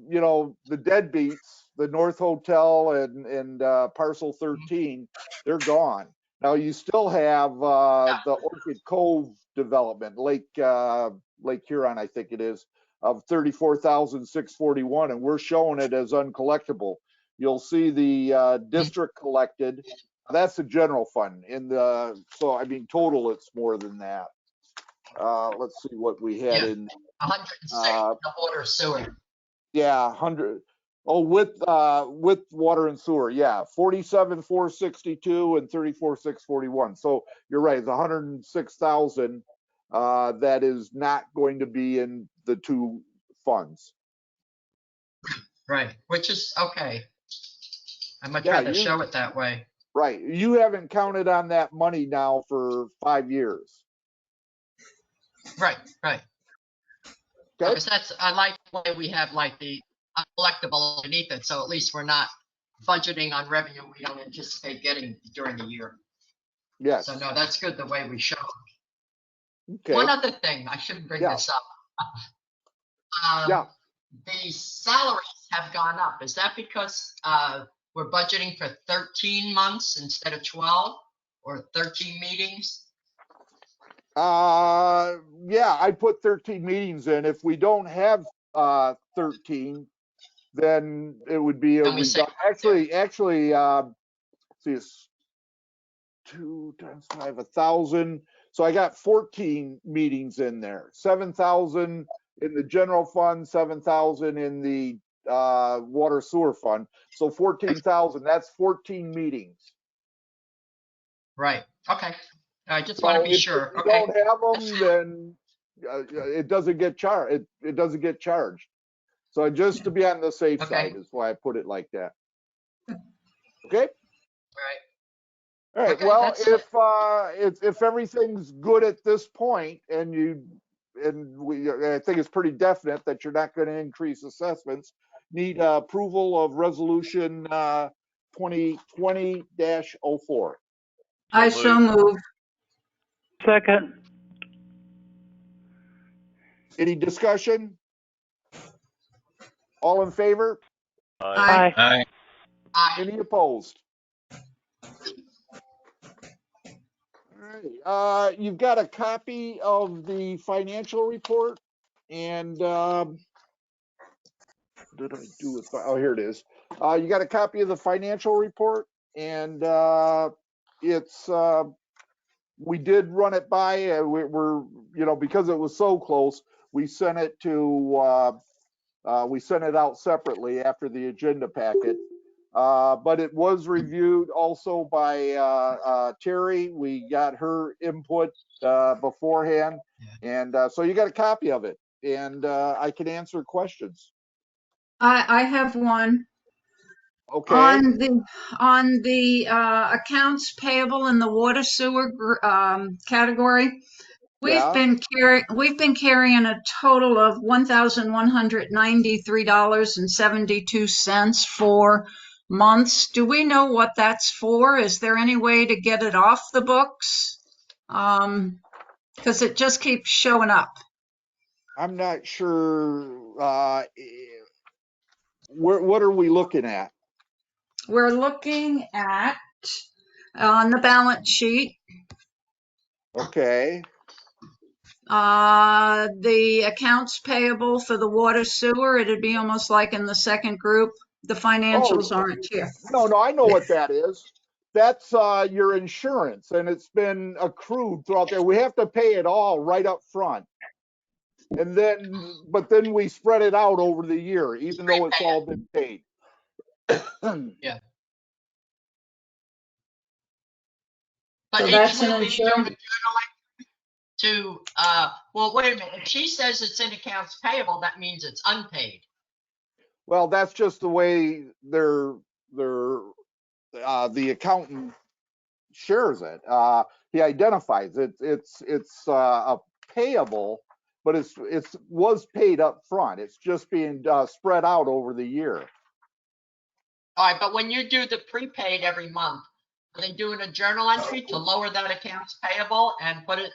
deadbeats, the North Hotel and Parcel 13, they're gone. Now you still have the Orchid Cove development, Lake Huron, I think it is, of 34,641, and we're showing it as uncollectible. You'll see the district collected. That's the general fund. So I mean, total it's more than that. Let's see what we had in 106 the water sewer. Yeah, 100. Oh, with water and sewer, yeah, 47,462 and 34,641. So you're right, it's 106,000 that is not going to be in the two funds. Right, which is okay. I'd much rather show it that way. Right, you haven't counted on that money now for 5 years. Right. Okay. Because I like the way we have like the uncollectible underneath it, so at least we're not budgeting on revenue we don't anticipate getting during the year. Yes. So no, that's good the way we show. Okay. One other thing, I shouldn't bring this up. The salaries have gone up. Is that because we're budgeting for 13 months instead of 12 or 13 meetings? Yeah, I put 13 meetings in. If we don't have 13, then it would be actually see, it's 2 times 5, 1,000. So I got 14 meetings in there, 7,000 in the general fund, 7,000 in the water sewer fund. So 14,000, that's 14 meetings. Right. Okay. I just want to So be if sure. you Okay. don't have That's them, fine. then it doesn't get charged. It doesn't get charged. So just to be on the safe Okay. side is why I put it like that. Okay. Right. All right. Okay, Well, that's it. if everything's good at this point, and I think it's pretty definite that you're not going to increase assessments, need approval of resolution 2020-04. I So so moved. move. Second. Any discussion? All in favor? Aye. Aye. Aye. Aye. Any opposed? All right. You've got a copy of the financial report, and what did I do with oh, here it is. You got a copy of the financial report, and it's we did run it by. We're because it was so close, we sent it out separately after the agenda packet. But it was reviewed also by Terry. We got her input beforehand, and so you got a copy of it, and I can answer questions. I have one. Okay. On the accounts payable in the water sewer category, we've Yeah. been carrying a total of $1,193.72 for months. Do we know what that's for? Is there any way to get it off the books? Because it just keeps showing up. I'm not sure. What are we looking at? We're looking at on the balance sheet. Okay. The accounts payable for the water sewer, it'd be almost like in the second group. The financials aren't here. No, I know what that is. That's your insurance, and it's been accrued throughout there. We have to pay it all right up front. And but then we spread it out over the year, even though it's all been paid. Yeah. But So each that's week an we do a insurance. journal well, wait a minute. If she says it's in accounts payable, that means it's unpaid. Well, that's just the way the accountant shares it. He identifies it. It's a payable, but it was paid up front. It's just being spread out over the year. All right, but when you do the prepaid every month, are they doing a journal entry to lower that accounts payable and put it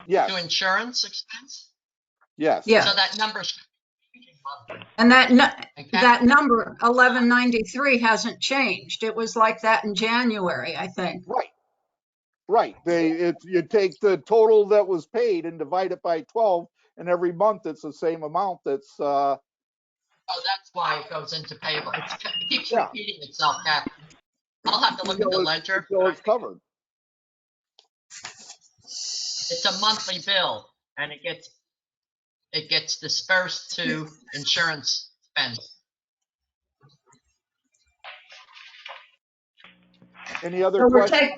Yes. to insurance expense? Yes. Yeah. So that number's And that number 1193 hasn't changed. It was like that in January, I think. Right. You take the total that was paid and divide it by 12, and every month it's the same amount. That's oh, that's why it goes into payable. It keeps repeating itself. I'll have to look at the ledger. Until it's covered. It's a monthly bill, and it gets dispersed to insurance expense. Any other So questions?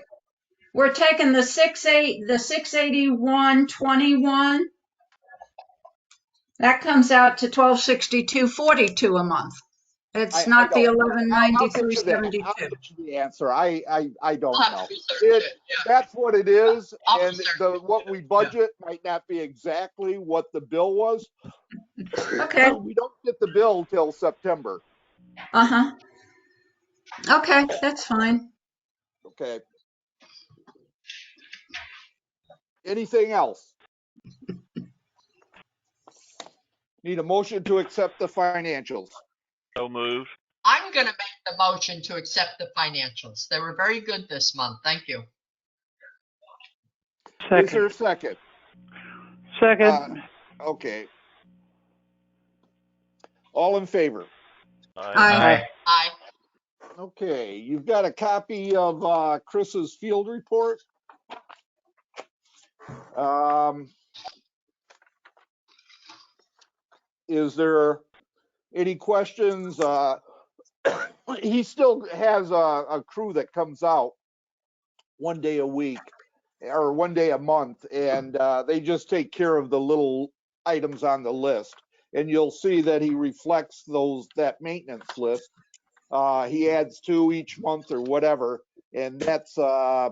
we're taking the 681.21. That comes out to 1262.42 a month. It's not the 1193.72. I'll get you the answer. I don't I'll have know. to research it. That's what it is, I'll and what we budget might not be exactly what the bill was. Okay. We don't get the bill till September. Uh-huh. Okay, that's fine. Okay. Anything else? Need a motion to accept the financials. So moved. I'm going to make the motion to accept the financials. They were very good this month. Thank you. Second. Is there a second? Second. Okay. All in favor? Aye. Aye. Okay, you've got a copy of Chris's field report. Is there any questions? He still has a crew that comes out one day a week or one day a month, and they just take care of the little items on the list. And you'll see that he reflects that maintenance list. He adds 2 each month or whatever, and that's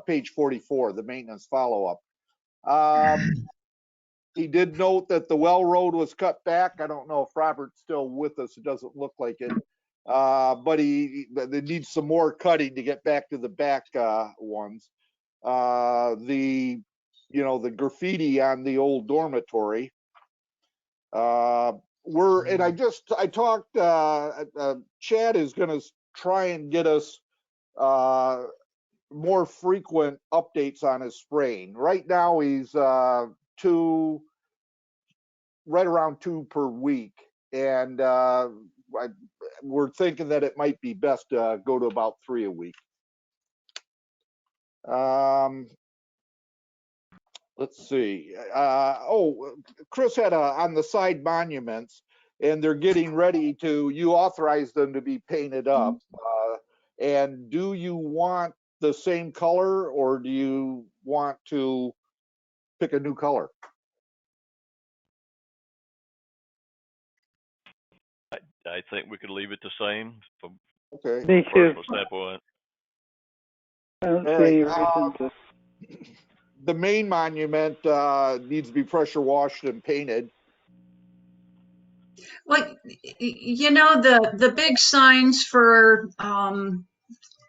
page 44, the maintenance follow-up. He did note that the well road was cut back. I don't know if Robert's still with us. It doesn't look like it. But they need some more cutting to get back to the back ones. The graffiti on the old dormitory. I talked, Chad is going to try and get us more frequent updates on his spraying. Right now he's right around 2 per week, and we're thinking that it might be best to go to about 3 a week. Let's see. Chris had on the side monuments, and they're getting ready to, you authorized them to be painted up. And do you want the same color, or do you want to pick a new color? I think we could leave it the same from Okay. Me too. personal standpoint. I don't All see any right, reason to. the main monument needs to be pressure washed and painted. Like, the big signs for, on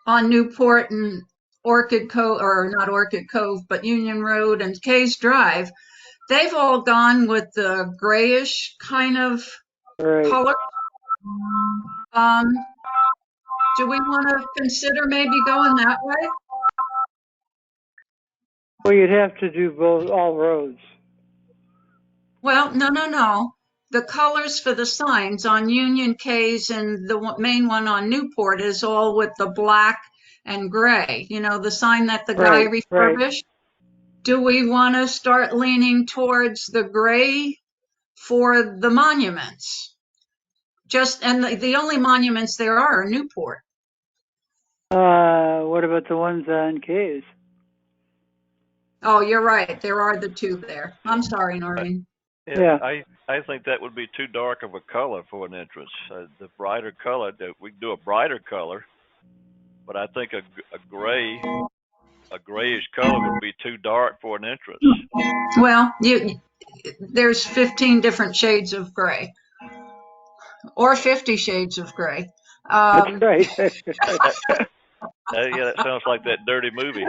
Newport and Orchid Cove, or not Orchid Cove, but Union Road and Case Drive, they've all gone with the grayish kind of Right. color. Do we want to consider maybe going that way? Well, you'd have to do all roads. Well, no. The colors for the signs on Union Case and the main one on Newport is all with the black and gray. The sign that the guy Right. refurbished. Do we want to start leaning towards the gray for the monuments? And the only monuments there are Newport. What about the ones on K's? Oh, you're right. There are the 2 there. I'm sorry, Noreen. Yeah. I think that would be too dark of a color for an entrance. The brighter color, we can do a brighter color, but I think a grayish color would be too dark for an entrance. Well, there's 15 different shades of gray, or 50 shades of gray. That's right. Yeah, that sounds like that dirty movie.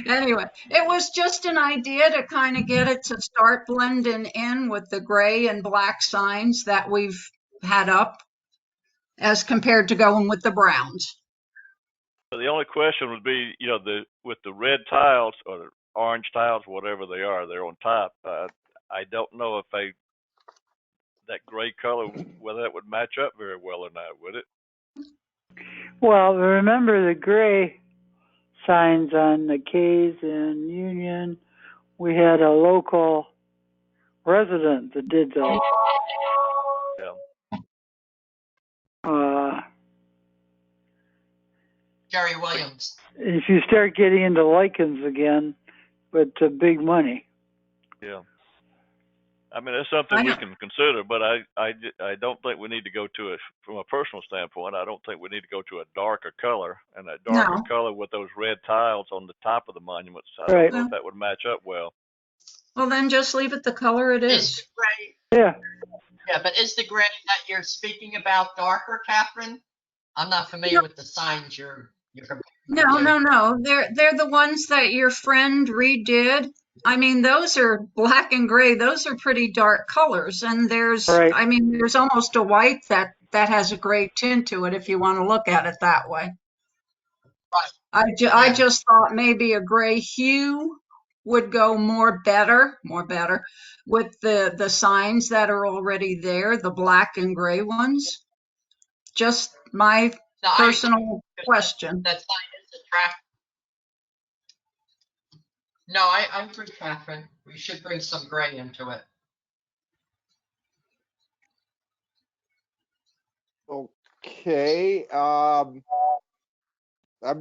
Anyway, it was just an idea to kind of get it to start blending in with the gray and black signs that we've had up, as compared to going with the browns. So the only question would be, with the red tiles or the orange tiles, whatever they are, they're on top. I don't know if that gray color, whether that would match up very well or not, would it? Well, remember the gray signs on the K's and Union. We had a local resident that did those. Yeah. Jerry Williams. If you start getting into lichens again, but big money. Yeah. I mean, that's something we can consider, but I don't think we need to go to it from a personal standpoint. I don't think we need to go to a darker color, and a darker color with those red tiles on the top of the monuments. I don't know if that would match up well. Well, then just leave it the color it is. Gray. Yeah. Yeah, but is the gray that you're speaking about darker, Catherine? I'm not familiar with the signs you're comparing. No. They're the ones that your friend redid. I mean, those are black and gray. Those are pretty dark colors. And there's almost a white that has a gray tint to it, if you want to look at it that way. Right. I just thought maybe a gray hue would go more better with the signs that are already there, the black and gray ones. Just my personal question. That sign is attractive. No, I agree, Catherine. We should bring some gray into it. Okay, I'm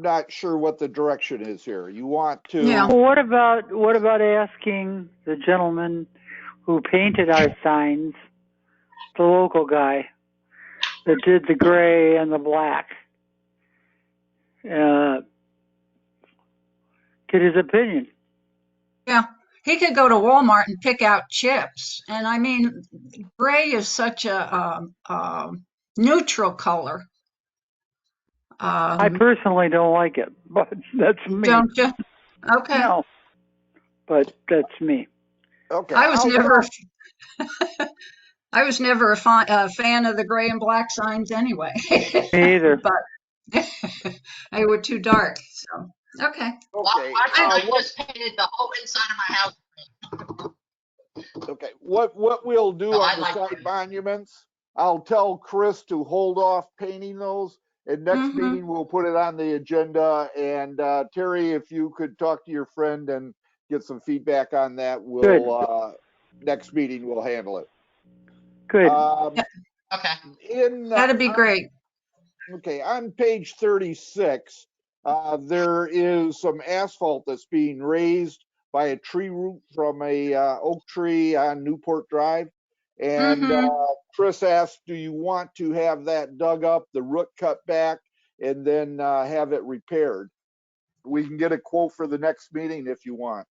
not sure what the direction is here. You want to? Yeah. Well, what about asking the gentleman who painted our signs, the local guy that did the gray and the black, get his opinion? Yeah. He could go to Walmart and pick out chips. And I mean, gray is such a neutral color. I personally don't like it, but that's me. Don't you? Okay. No, but that's me. Okay. I was never a fan of the gray and black signs anyway. Me either. But they were too dark. So okay. Okay. I just painted the whole inside of my house. Okay. What we'll do No, on I the like side green. monuments, I'll tell Chris to hold off painting those. And next meeting, we'll put it on the agenda. And Terry, if you could talk to your friend and get some feedback on that, we'll next meeting we'll handle it. Good. Okay. That'd be great. Okay, on page 36, there is some asphalt that's being raised by a tree root from a oak tree on Newport Drive. And Chris asked, do you want to have that dug up, the root cut back, and then have it repaired? We can get a quote for the next meeting if you want.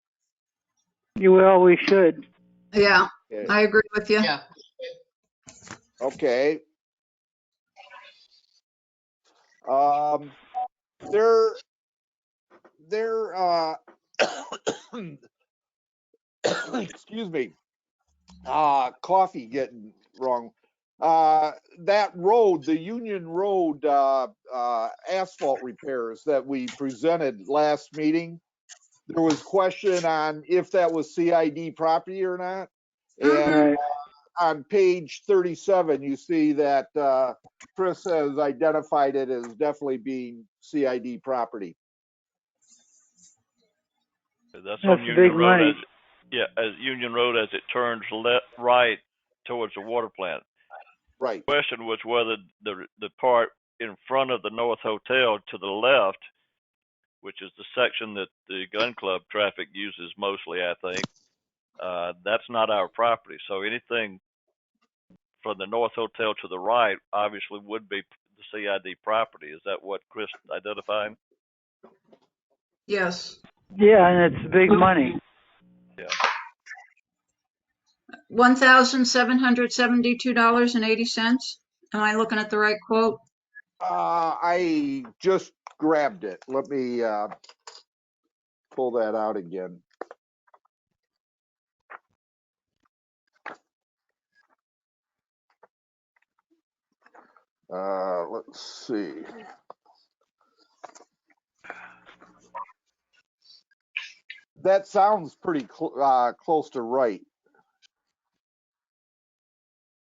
Well, we should. Yeah, Okay. I agree with you. Yeah. Okay. Excuse me, coffee getting wrong. That road, the Union Road asphalt repairs that we presented last meeting, there was question on if that was CID property or not. And on page 37, you see that Chris has identified it as definitely being CID property. That's on big Union Road. money. As Union Road as it turns right towards the water plant. Right. The question was whether the part in front of the North Hotel to the left, which is the section that the gun club traffic uses mostly, I think, that's not our property. So anything from the North Hotel to the right obviously would be the CID property. Is that what Chris identified? Yes. Yeah, and it's big money. Yeah. $1,772.80. Am I looking at the right quote? I just grabbed it. Let me pull that out again. Let's see. That sounds pretty close to right.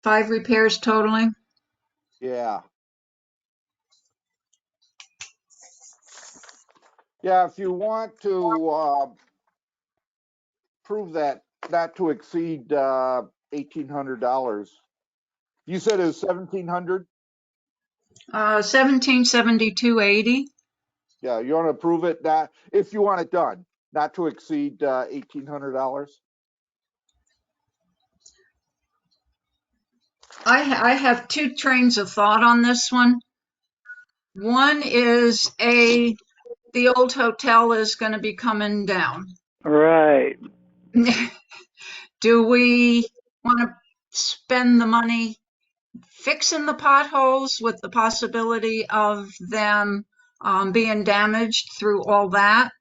5 repairs totaling. Yeah. Yeah, if you want to prove that not to exceed $1,800. You said it was 1,700? 1772.80. Yeah, you want to prove it that if you want it done, not to exceed $1,800. I have 2 trains of thought on this one. One is the old hotel is going to be coming down. Right. Do we want to spend the money fixing the potholes with the possibility of them being damaged through all that?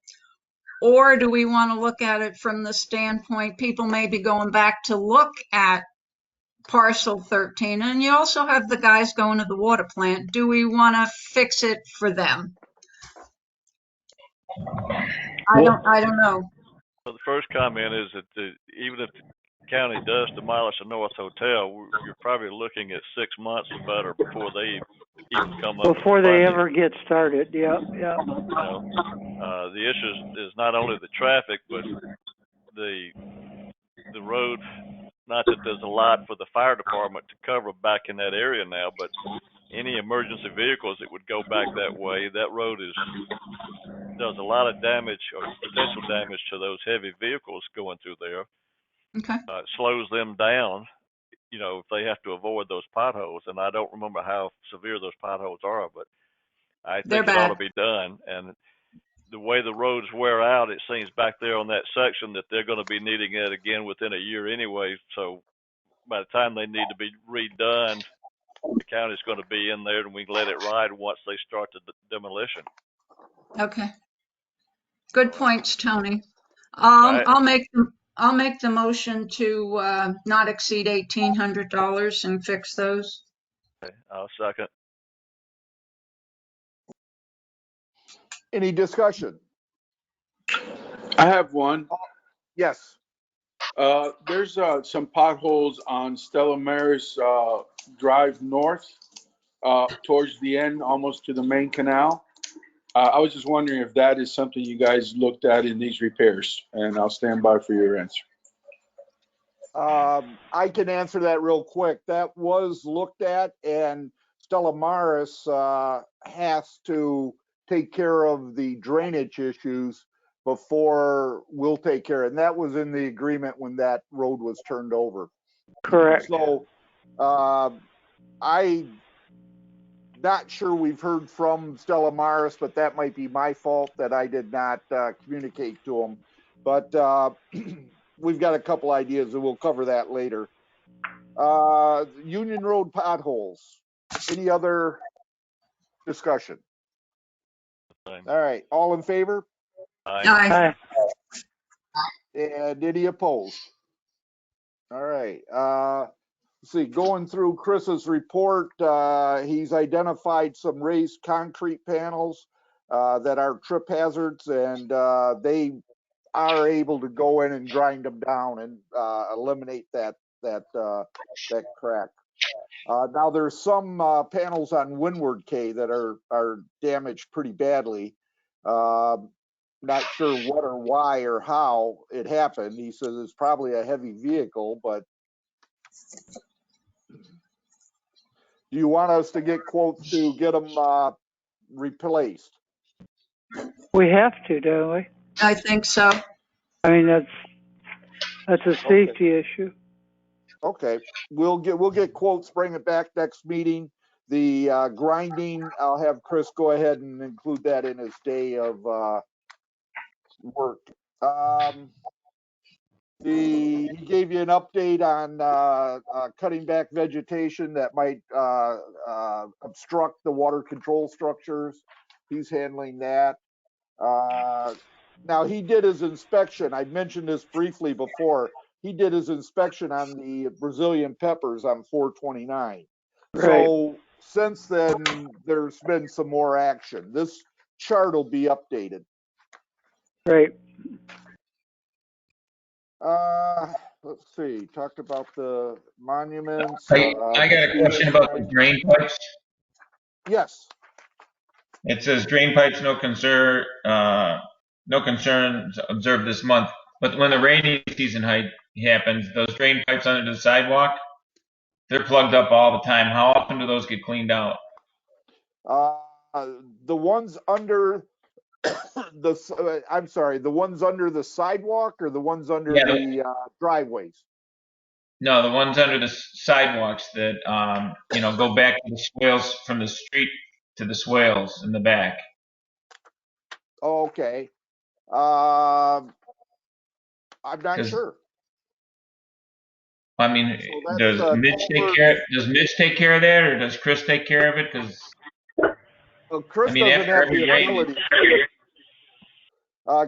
Or do we want to look at it from the standpoint people may be going back to look at parcel 13, and you also have the guys going to the water plant. Do we want to fix it for them? I don't know. Well, the first comment is that even if the county does demolish a North Hotel, you're probably looking at 6 months or better before they even come up. Before with they funding. ever get started. Yeah, yeah. The issue is not only the traffic, but the road. Not that there's a lot for the fire department to cover back in that area now, but any emergency vehicles that would go back that way, that road does a lot of damage or potential damage to those heavy vehicles going through there. Okay. It slows them down, if they have to avoid those potholes. And I don't remember how severe those potholes are, but I They're think it ought to bad. be done. And the way the roads wear out, it seems back there on that section that they're going to be needing it again within a year anyway. So by the time they need to be redone, the county's going to be in there, and we can let it ride once they start the demolition. Okay. Good points, Tony. Right. I'll make the motion to not exceed $1,800 and fix those. Okay, I'll second. Any discussion? I have one. Yes. There's some potholes on Stella Maris Drive North towards the end, almost to the main canal. I was just wondering if that is something you guys looked at in these repairs, and I'll stand by for your answer. I can answer that real quick. That was looked at, and Stella Maris has to take care of the drainage issues before we'll take care of it. And that was in the agreement when that road was turned over. Correct. So I'm not sure we've heard from Stella Maris, but that might be my fault that I did not communicate to them. But we've got a couple ideas, and we'll cover that later. Union Road potholes. Any other discussion? Fine. All right, all in favor? Aye. Aye. And any opposed? All right. Let's see, going through Chris's report, he's identified some raised concrete panels that are trip hazards, and they are able to go in and grind them down and eliminate that crack. Now there's some panels on Windward K that are damaged pretty badly. Not sure what or why or how it happened. He says it's probably a heavy vehicle, but do you want us to get quotes to get them replaced? We have to, don't we? I think so. I mean, that's a safety issue. Okay, we'll get quotes, bring it back next meeting. The grinding, I'll have Chris go ahead and include that in his day of work. He gave you an update on cutting back vegetation that might obstruct the water control structures. He's handling that. Now he did his inspection. I mentioned this briefly before. He did his inspection on the Brazilian peppers on 429. Right. So since then, there's been some more action. This chart will be updated. Right. Let's see. Talked about the monuments. I got a question about the drain pipes. Yes. It says drain pipes, no concerns observed this month. But when the rainy season happens, those drain pipes under the sidewalk, they're plugged up all the time. How often do those get cleaned out? The ones under the ones under the sidewalk or the ones under the driveways? No, the ones under the sidewalks that go back to the swales from the street to the swales in the back. Okay. I'm not sure. I mean, So does Mitch take care of that, or does Chris take care of it? Because Chris doesn't have the ability.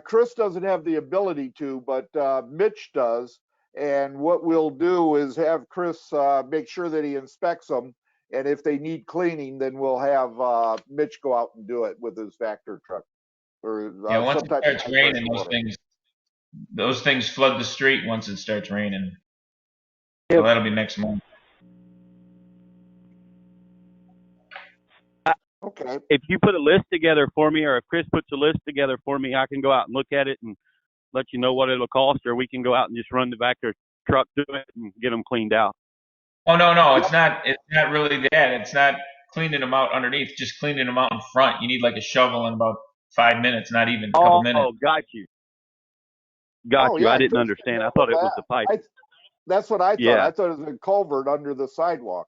Chris doesn't have the ability to, but Mitch does. And what we'll do is have Chris make sure that he inspects them. And if they need cleaning, then we'll have Mitch go out and do it with his Vector truck. Or once it starts raining, those things flood the street once it starts raining. So that'll be next month. Okay. If you put a list together for me, or if Chris puts a list together for me, I can go out and look at it and let you know what it'll cost, or we can go out and just run the back of the truck to it and get them cleaned out. Oh, no, it's not really that. It's not cleaning them out underneath, just cleaning them out in front. You need like a shovel in about 5 minutes, not even a couple minutes. Oh, got you. Got Oh, you. yeah, I didn't Chris understand. can I thought it handle was the that. pipe. That's what I thought. Yeah. I thought it was a culvert under the sidewalk.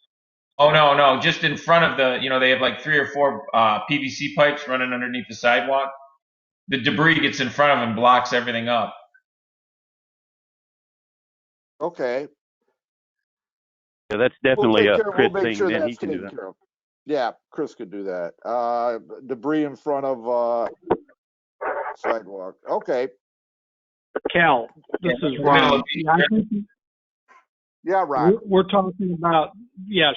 Oh, no, just in front of they have like 3 or 4 PVC pipes running underneath the sidewalk. The debris gets in front of them and blocks everything up. Okay. Yeah, that's definitely a Chris we'll make thing. sure Then that's he can do taken that. care of. Yeah, Chris could do that. Debris in front of sidewalk. Okay. Cal, this is In the middle Ron. of the Yeah, I think Yeah, Ron. we're talking about,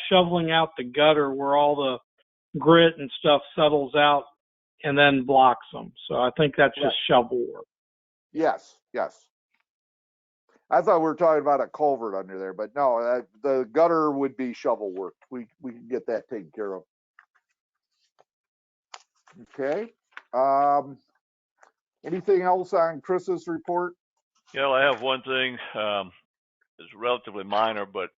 shoveling out the gutter where all the grit and stuff settles out and then blocks them. So I think that's just shovel work. Yes. I thought we were talking about a culvert under there, but no, the gutter would be shovel work. We can get that taken care of. Okay. Anything else on Chris's report? Yeah, I have one thing. It's relatively minor, but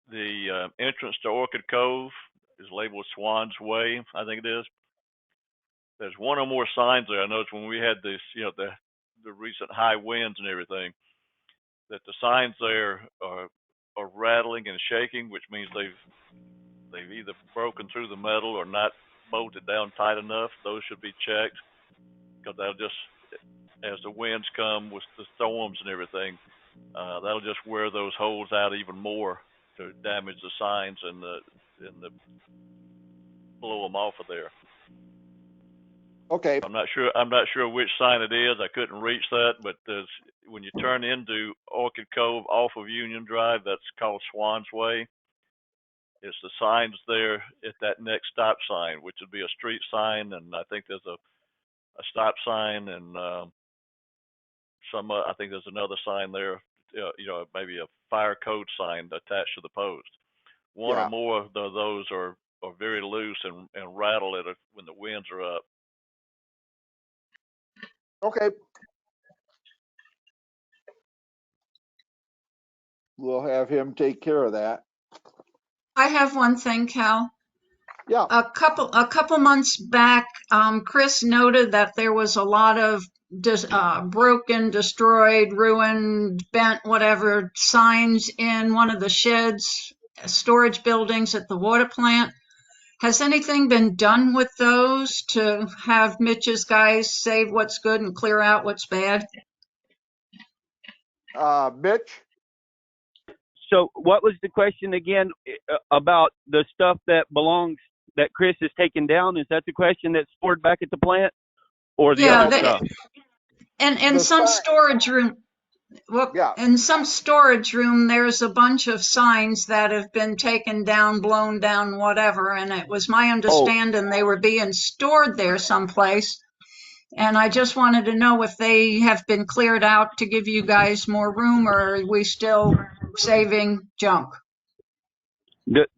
the entrance to Orchid Cove is labeled Swan's Way, I think it is. There's one or more signs there. I noticed when we had this, the recent high winds and everything, that the signs there are rattling and shaking, which means they've either broken through the metal or not bolted down tight enough. Those should be checked, because that'll just, as the winds come with the storms and everything, that'll just wear those holes out even more to damage the signs and blow them off of there. Okay. I'm not sure which sign it is. I couldn't reach that, but when you turn into Orchid Cove off of Union Drive, that's called Swan's Way. It's the signs there at that next stop sign, which would be a street sign, and I think there's a stop sign, and I think there's another sign there, maybe a fire code sign attached to the post. One or more of those are very loose and rattle when the winds are up. Okay. We'll have him take care of that. I have one thing, Cal. Yeah. A couple months back, Chris noted that there was a lot of broken, destroyed, ruined, bent, whatever signs in one of the sheds, storage buildings at the water plant. Has anything been done with those to have Mitch's guys save what's good and clear out what's bad? Mitch? So what was the question again about the stuff that Chris has taken down? Is that the question that's stored back at the plant, or the other stuff? And in some storage room, in some storage room, there's a bunch of signs that have been taken down, blown down, whatever. And it was my understanding they were being stored there someplace. And I just wanted to know if they have been cleared out to give you guys more room, or are we still saving junk?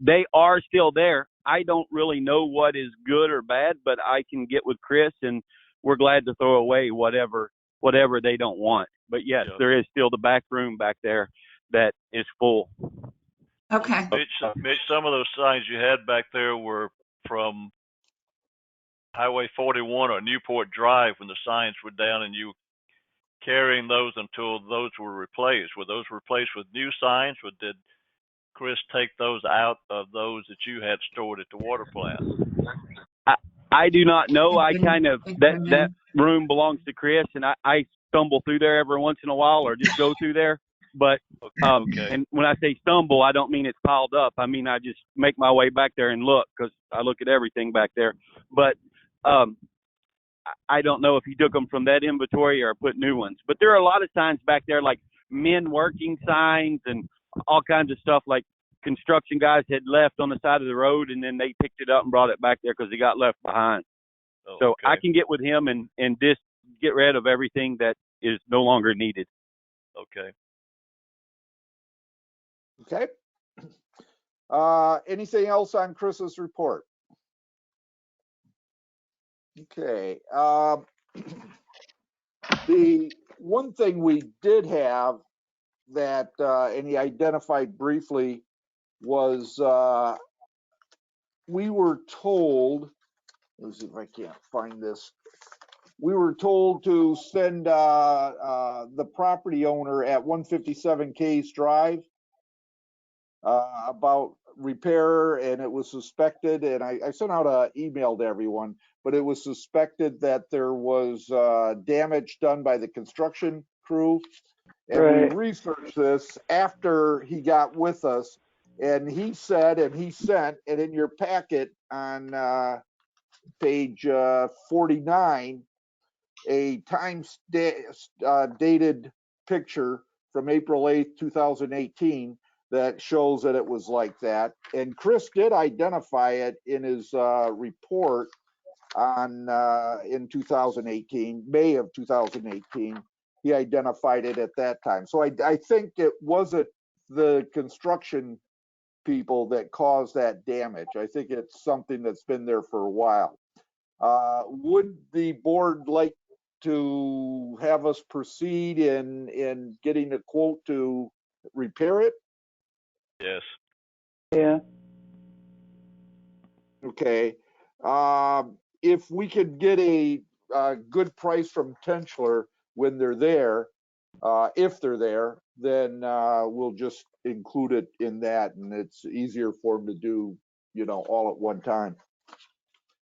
They are still there. I don't really know what is good or bad, but I can get with Chris, and we're glad to throw away whatever they don't want. But yes, there is still the back room back there that is full. Okay. Mitch, some of those signs you had back there were from Highway 41 or Newport Drive when the signs were down, and you carrying those until those were replaced. Were those replaced with new signs, or did Chris take those out of those that you had stored at the water plant? I do not know. I kind of that room belongs to Chris, and I stumble through there every once in a while, or just go through there. But and when I say stumble, I don't mean it's piled up. I mean I just make my way back there and look, because I look at everything back there. But I don't know if he took them from that inventory or put new ones. But there are a lot of signs back there, like men working signs and all kinds of stuff, like construction guys had left on the side of the road, and then they picked it up and brought it back there because they got left behind. So I can get with him and just get rid of everything that is no longer needed. Okay. Okay. Anything else on Chris's report? Okay. The one thing we did have that, and he identified briefly, was we were told, let's see if I can't find this. We were told to send the property owner at 157 Case Drive about repair, and it was suspected, and I sent out an email to everyone, but it was suspected that there was damage done by the construction crew. And Right. we researched this after he got with us, and he said, and he sent, and in your packet on page 49, a dated picture from April 8th, 2018 that shows that it was like that. And Chris did identify it in his report on in 2018, May of 2018. He identified it at that time. So I think it wasn't the construction people that caused that damage. I think it's something that's been there for a while. Would the board like to have us proceed in getting a quote to repair it? Yes. Yeah. Okay. If we could get a good price from Tenchler when they're there, if they're there, then we'll just include it in that, and it's easier for them to do, you know, all at one time,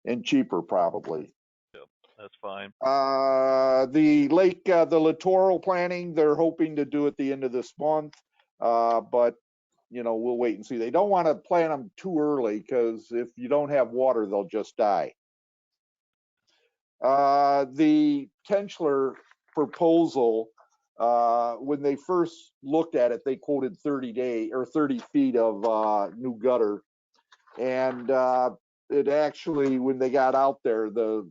and cheaper probably. Yep, that's fine. The lake, the littoral planning, they're hoping to do at the end of this month, but you know, we'll wait and see. They don't want to plant them too early because if you don't have water, they'll just die. The Tenchler proposal, when they first looked at it, they quoted 30 feet of new gutter, and it actually, when they got out there, the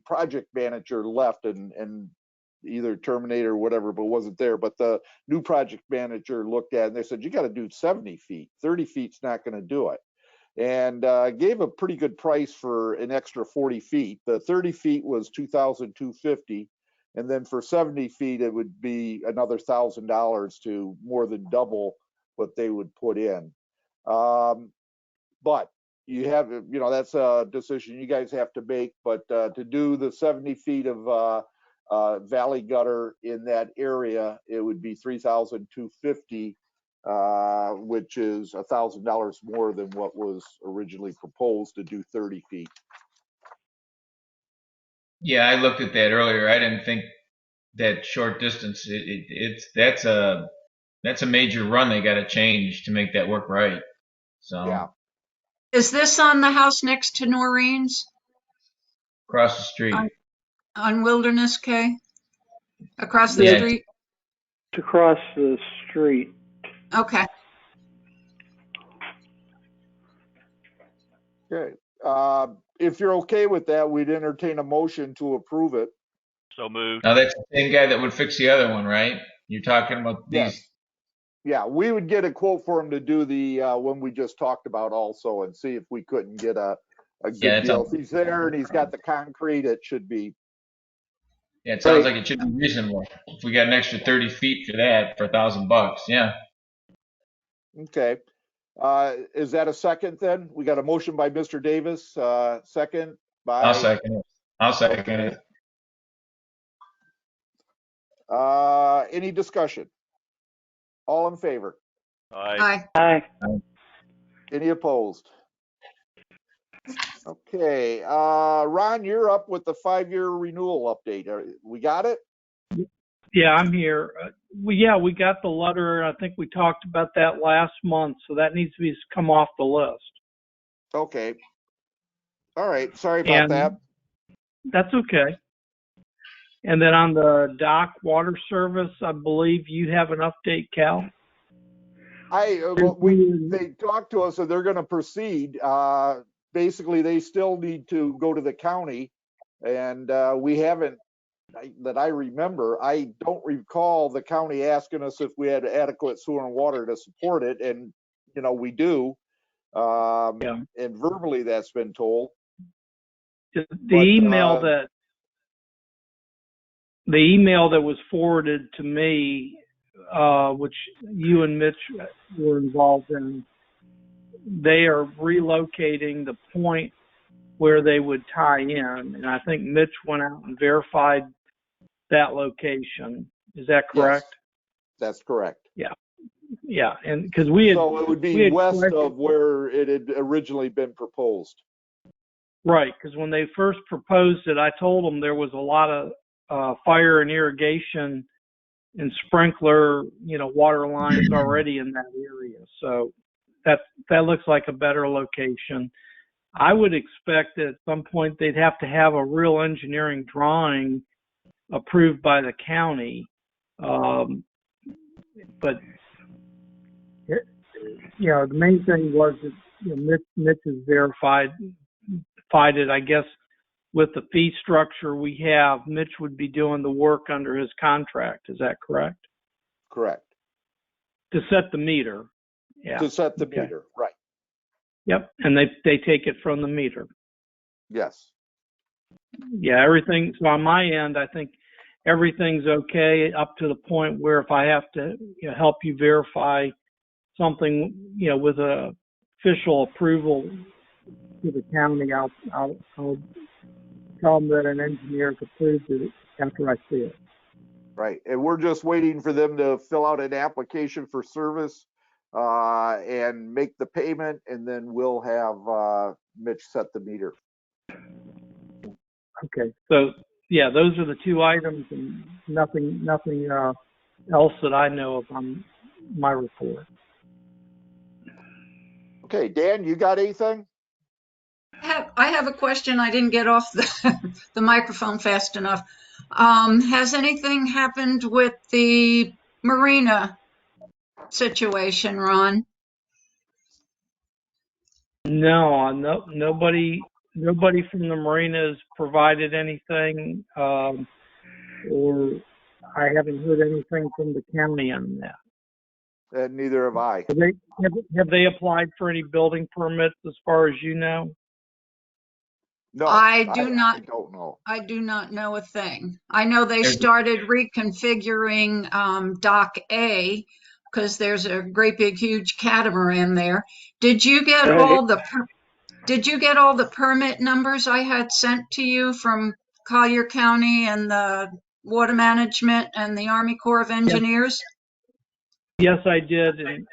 project manager left and either terminated or whatever, but wasn't there. But the new project manager looked at it and they said, you got to do 70 feet. 30 feet's not going to do it. And gave a pretty good price for an extra 40 feet. The 30 feet was $2,250. And then for 70 feet, it would be another $1,000 to more than double what they would put in. But you have, you know, that's a decision you guys have to make. But to do the 70 feet of valley gutter in that area, it would be $3,250, which is $1,000 more than what was originally proposed to do 30 feet. Yeah, I looked at that earlier. I didn't think that short distance. That's a major run they got to change to make that work right. So Yeah. Is this on the house next to Noreen's across the street. on Wilderness K? Across the Yeah. street? To cross the street. Okay. Okay. If you're okay with that, we'd entertain a motion to approve it. So moved. Now that's the same guy that would fix the other one, right? You're talking about these. Yes. Yeah, we would get a quote for him to do the one we just talked about also, and see if we couldn't get a good deal. If he's there and he's got the concrete, it should be. Yeah, it sounds like it should be reasonable. If we got an extra 30 feet for that for $1,000, yeah. Okay. Is that a second then? We got a motion by Mr. Davis, second by. I'll second it. I'll second it. Any discussion? All in favor? Aye. Aye. Any opposed? Okay, Ron, you're up with the 5-year renewal update. We got it? Yeah, I'm here. We got the letter. I think we talked about that last month, so that needs to come off the list. Okay. All right, sorry about that. That's okay. And then on the dock water service, I believe you have an update, Cal? They talked to us and they're going to proceed. Basically, they still need to go to the county, and we haven't that I remember. I don't recall the county asking us if we had adequate sewer and water to support it, and we do. Yeah. And verbally that's been told. The But, email that was forwarded to me, which you and Mitch were involved in, they are relocating the point where they would tie in, and I think Mitch went out and verified that location. Is that correct? Yes, that's correct. Yeah, and because we had, so it would be west of where it had originally been proposed. Right, because when they first proposed it, I told them there was a lot of fire and irrigation and sprinkler, water lines already in that area. So that looks like a better location. I would expect that at some point they'd have to have a real engineering drawing approved by the county. But the main thing was that Mitch has verified it. I guess with the fee structure we have, Mitch would be doing the work under his contract. Is that correct? Correct. To set the meter. Yeah. To set the meter, right. Yep, and they take it from the meter. Yes. Yeah, everything. So on my end, I think everything's okay up to the point where if I have to help you verify something, with a official approval to the county, I'll tell them that an engineer has approved it after I see it. Right, and we're just waiting for them to fill out an application for service and make the payment, and then we'll have Mitch set the meter. Okay, so yeah, those are the two items, and nothing else that I know of on my report. Okay, Dan, you got anything? I have a question. I didn't get off the microphone fast enough. Has anything happened with the marina situation, Ron? No, nobody from the marina has provided anything, or I haven't heard anything from the county on that. And neither have I. Have they applied for any building permits as far as you know? No, I don't know. I do not know a thing. I know they started reconfiguring Dock A because there's a great big huge catamaran there. Did you get all the permit numbers I had sent to you from Collier County and the Water Management and the Army Corps of Engineers? Yes, I did. And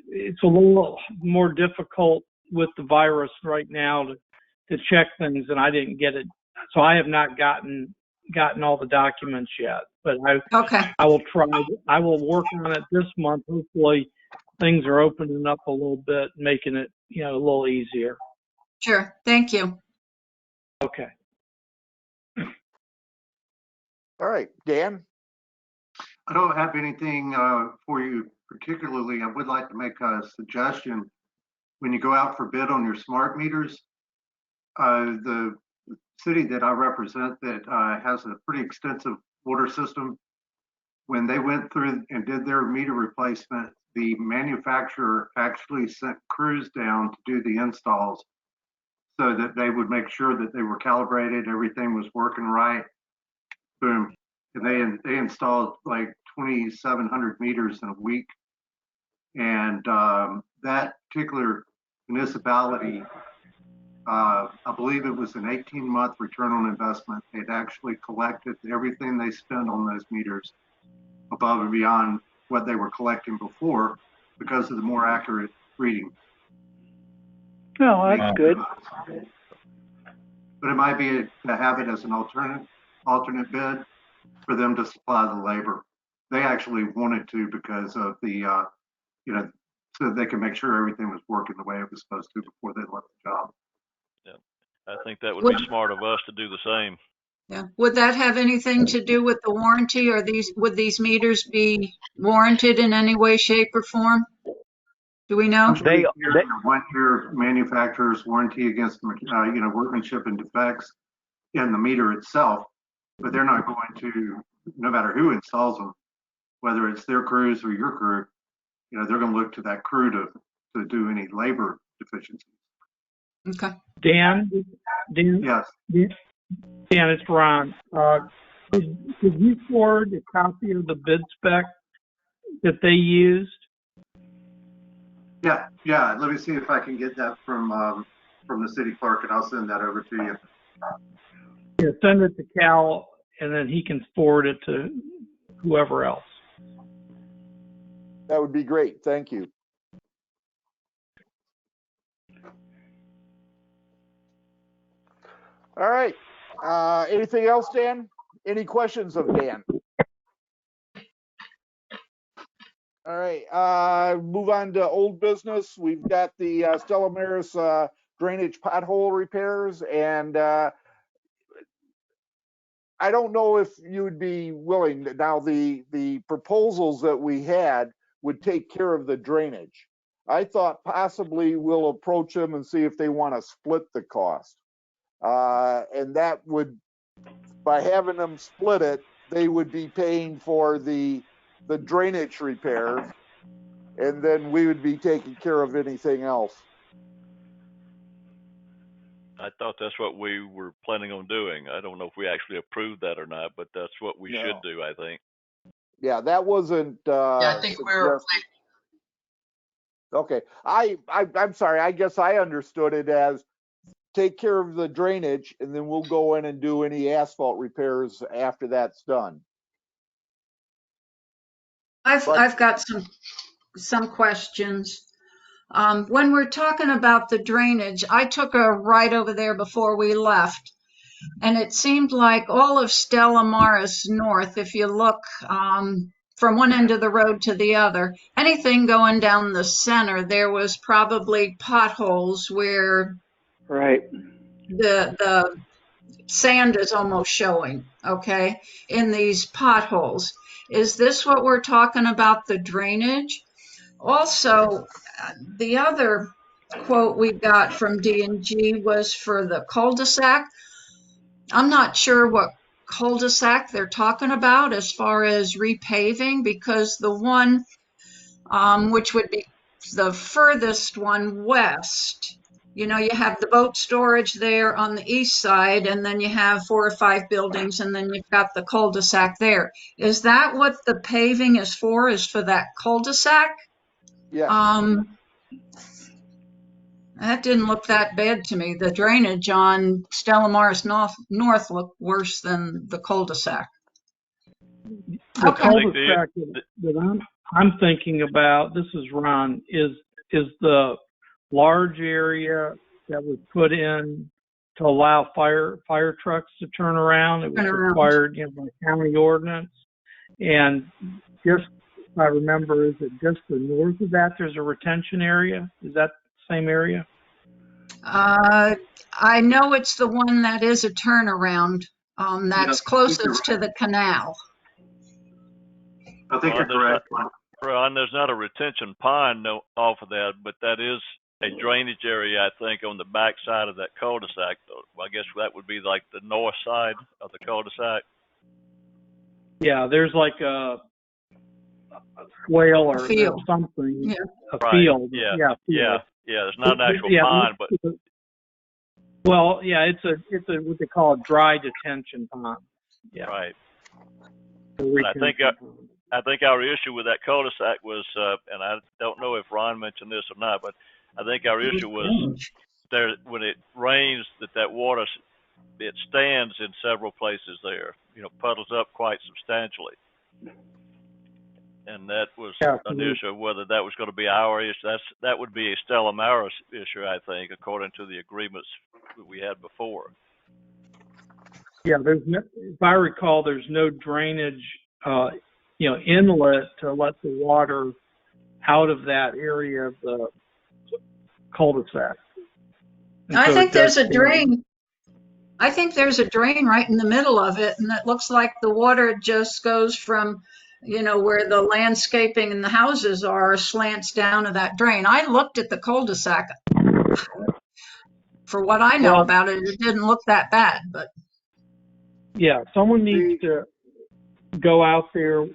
it's a little more difficult with the virus right now to check things, and I didn't get it. So I have not gotten all the documents yet, but I will try. I will work on it this month. Hopefully things are opening up a little bit, making it, a little easier. Sure. Thank you. Okay. All right, Dan? I don't have anything for you particularly. I would like to make a suggestion. When you go out for bid on your smart meters, the city that I represent that has a pretty extensive water system, when they went through and did their meter replacement, the manufacturer actually sent crews down to do the installs so that they would make sure that they were calibrated, everything was working right. Boom. And they installed like 2,700 meters in a week. And that particular municipality, I believe it was an 18-month return on investment. They'd actually collected everything they spent on those meters above and beyond what they were collecting before because of the more accurate reading. Oh, that's good. But it might be to have it as an alternate bid for them to supply the labor. They actually wanted to because of the, so that they can make sure everything was working the way it was supposed to before they left the job. Yeah, I think that would be smart of us to do the same. Yeah. Would that have anything to do with the warranty, or would these meters be warranted in any way, shape, or form? Do we know? They 1-year manufacturer's warranty against, workmanship and defects in the meter itself. but they're not going to, no matter who installs them, whether it's their crews or your crew, they're going to look to that crew to do any labor deficiencies. Okay. Dan, Yes. Dan, it's Ron. Could you forward a copy of the bid spec that they used? Yeah. Let me see if I can get that from the city clerk, and I'll send that over to you. Yeah, send it to Cal, and then he can forward it to whoever else. That would be great. Thank you. All right. Anything else, Dan? Any questions of Dan? All right. Move on to old business. We've got the Stella Maris drainage pothole repairs, and I don't know if you would be willing. Now, the proposals that we had would take care of the drainage. I thought possibly we'll approach them and see if they want to split the cost. And that would, by having them split it, they would be paying for the drainage repairs, and then we would be taking care of anything else. I thought that's what we were planning on doing. I don't know if we actually approved that or not, but that's what we should do, I think. Yeah, that wasn't Yeah, I think we're. Okay. I'm sorry. I guess I understood it as take care of the drainage, and then we'll go in and do any asphalt repairs after that's done. I've got some questions. When we're talking about the drainage, I took a ride over there before we left, and it seemed like all of Stella Maris North, if you look from one end of the road to the other, anything going down the center, there was probably potholes where Right. the sand is almost showing, okay, in these potholes. Is this what we're talking about, the drainage? Also, the other quote we got from D&G was for the cul-de-sac. I'm not sure what cul-de-sac they're talking about as far as repaving, because the one which would be the furthest one west, you have the boat storage there on the east side, and then you have 4 or 5 buildings, and then you've got the cul-de-sac there. Is that what the paving is for that cul-de-sac? Yeah. That didn't look that bad to me. The drainage on Stella Maris North looked worse than the cul-de-sac. The Okay. cul-de-sac that I'm thinking about, this is Ron, is the large area that was put in to allow fire trucks to turn around. It was required, by county ordinance. And just, if I remember, is it just the north of that there's a retention area? Is that the same area? I know it's the one that is a turnaround. That's closest to the canal. I think you're correct. Ron, there's not a retention pond off of that, but that is a drainage area, I think, on the back side of that cul-de-sac. I guess that would be like the north side of the cul-de-sac. Yeah, there's like a swale or something. Yeah. A field. Yeah. There's not an actual pond, but well, yeah, it's a what they call a dry detention pond. Yeah. Right. I think our issue with that cul-de-sac was, and I don't know if Ron mentioned this or not, but I think our issue was there when it rains that water, it stands in several places there, puddles up quite substantially. And that was an issue, whether that was going to be our issue. That would be a Stella Maris issue, I think, according to the agreements that we had before. Yeah, if I recall, there's no drainage, inlet to let the water out of that area of the cul-de-sac. I think there's a drain. I think there's a drain right in the middle of it, and it looks like the water just goes from, where the landscaping and the houses are, slants down to that drain. I looked at the cul-de-sac. For what I know about it, it didn't look that bad, but. Yeah, someone needs to go out there.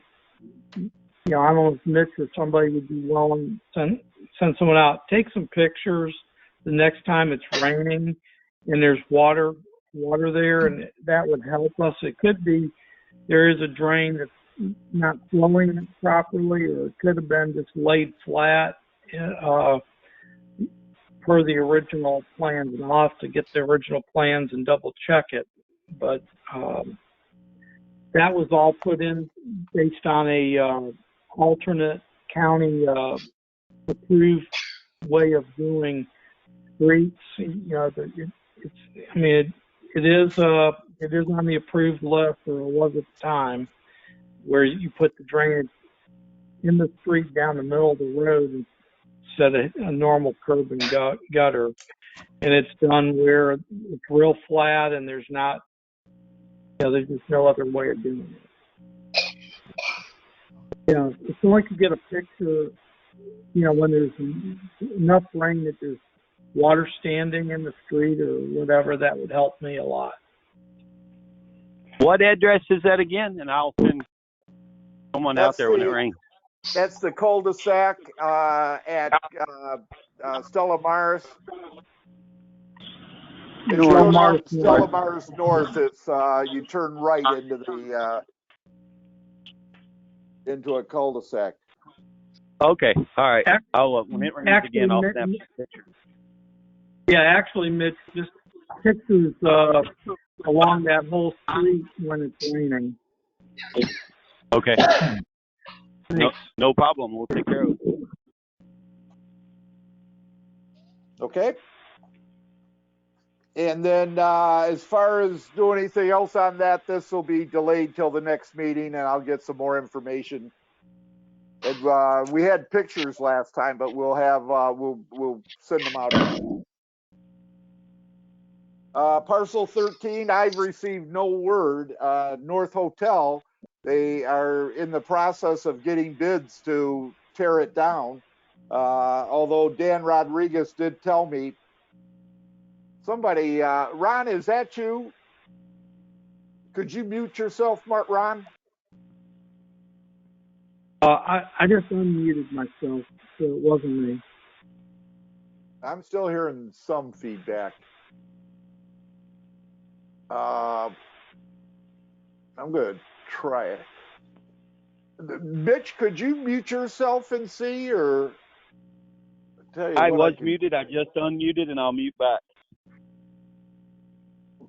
You know, I don't know if Mitch or somebody would be willing to send someone out, take some pictures the next time it's raining and there's water there, and that would help us. It could be there is a drain that's not flowing properly, or it could have been just laid flat per the original plans. And I'll have to get the original plans and double check it. But that was all put in based on a alternate county approved way of doing streets. You know, it is on the approved list, or it was at the time, where you put the drainage in the street down the middle of the road instead of a normal curb and gutter. And it's done where it's real flat and there's not, you know, there's just no other way of doing it. You know, if someone could get a picture, you know, when there's enough rain that there's water standing in the street or whatever, that would help me a lot. What address is that again? And I'll send someone out there when it rains. That's the cul-de-sac at Stella Maris. If you go down Stella Maris North, it's you turn right into the into a cul-de-sac. Okay, all right. I'll when it rains again, I'll snap a picture. Yeah, actually, Mitch, just pictures along that whole street when it's raining. Okay. No problem. We'll take care of it. Okay. And then as far as doing anything else on that, this will be delayed till the next meeting, and I'll get some more information. And we had pictures last time, but we'll have we'll send them out again. Parcel 13, I've received no word. North Hotel, they are in the process of getting bids to tear it down. Although Dan Rodriguez did tell me, somebody, Ron, is that you? Could you mute yourself, Ron? I just unmuted myself, so it wasn't me. I'm still hearing some feedback. I'm going to try it. Mitch, could you mute yourself and see, or? I was muted. I just unmuted, and I'll mute back.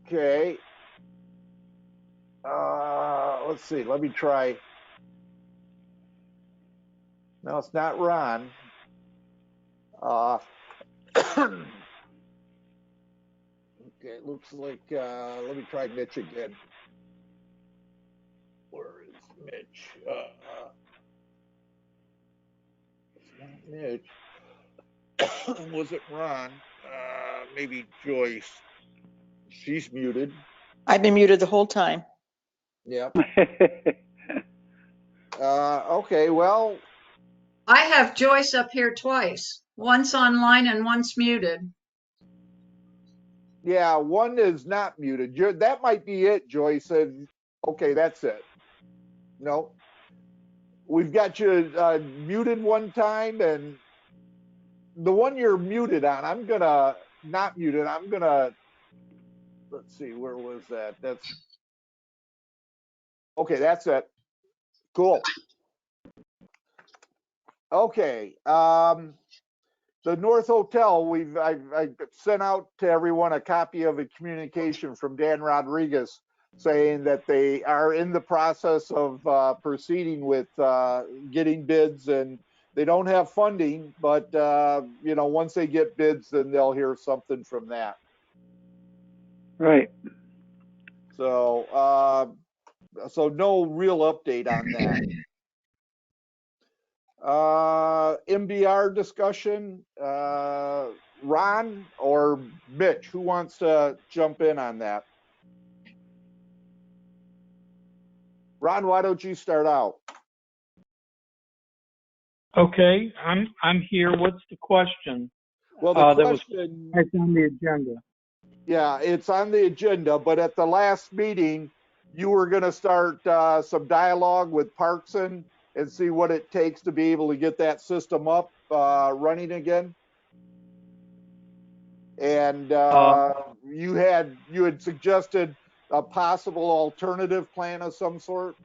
Okay. Let's see. Let me try. No, it's not Ron. Okay, it looks like, let me try Mitch again. Where is Mitch? It's not Mitch. Was it Ron? Maybe Joyce. She's muted. I've been muted the whole time. Yep. Okay, well. I have Joyce up here twice. Once online and once muted. Yeah, one is not muted. That might be it, Joyce. Okay, that's it. No. We've got you muted one time, and the one you're muted on, I'm going to not mute it. I'm going to, let's see, where was that? Okay, that's it. Cool. Okay. The North Hotel, I sent out to everyone a copy of a communication from Dan Rodriguez saying that they are in the process of proceeding with getting bids, and they don't have funding, but you know, once they get bids, then they'll hear something from that. Right. So so no real update on that. MBR discussion, Ron or Mitch, who wants to jump in on that? Ron, why don't you start out? Okay, I'm here. What's the question? Well, the question, it's on the agenda. Yeah, it's on the agenda, but at the last meeting, you were going to start some dialogue with Parkson and see what it takes to be able to get that system up running again. And you had suggested a possible alternative plan of some sort.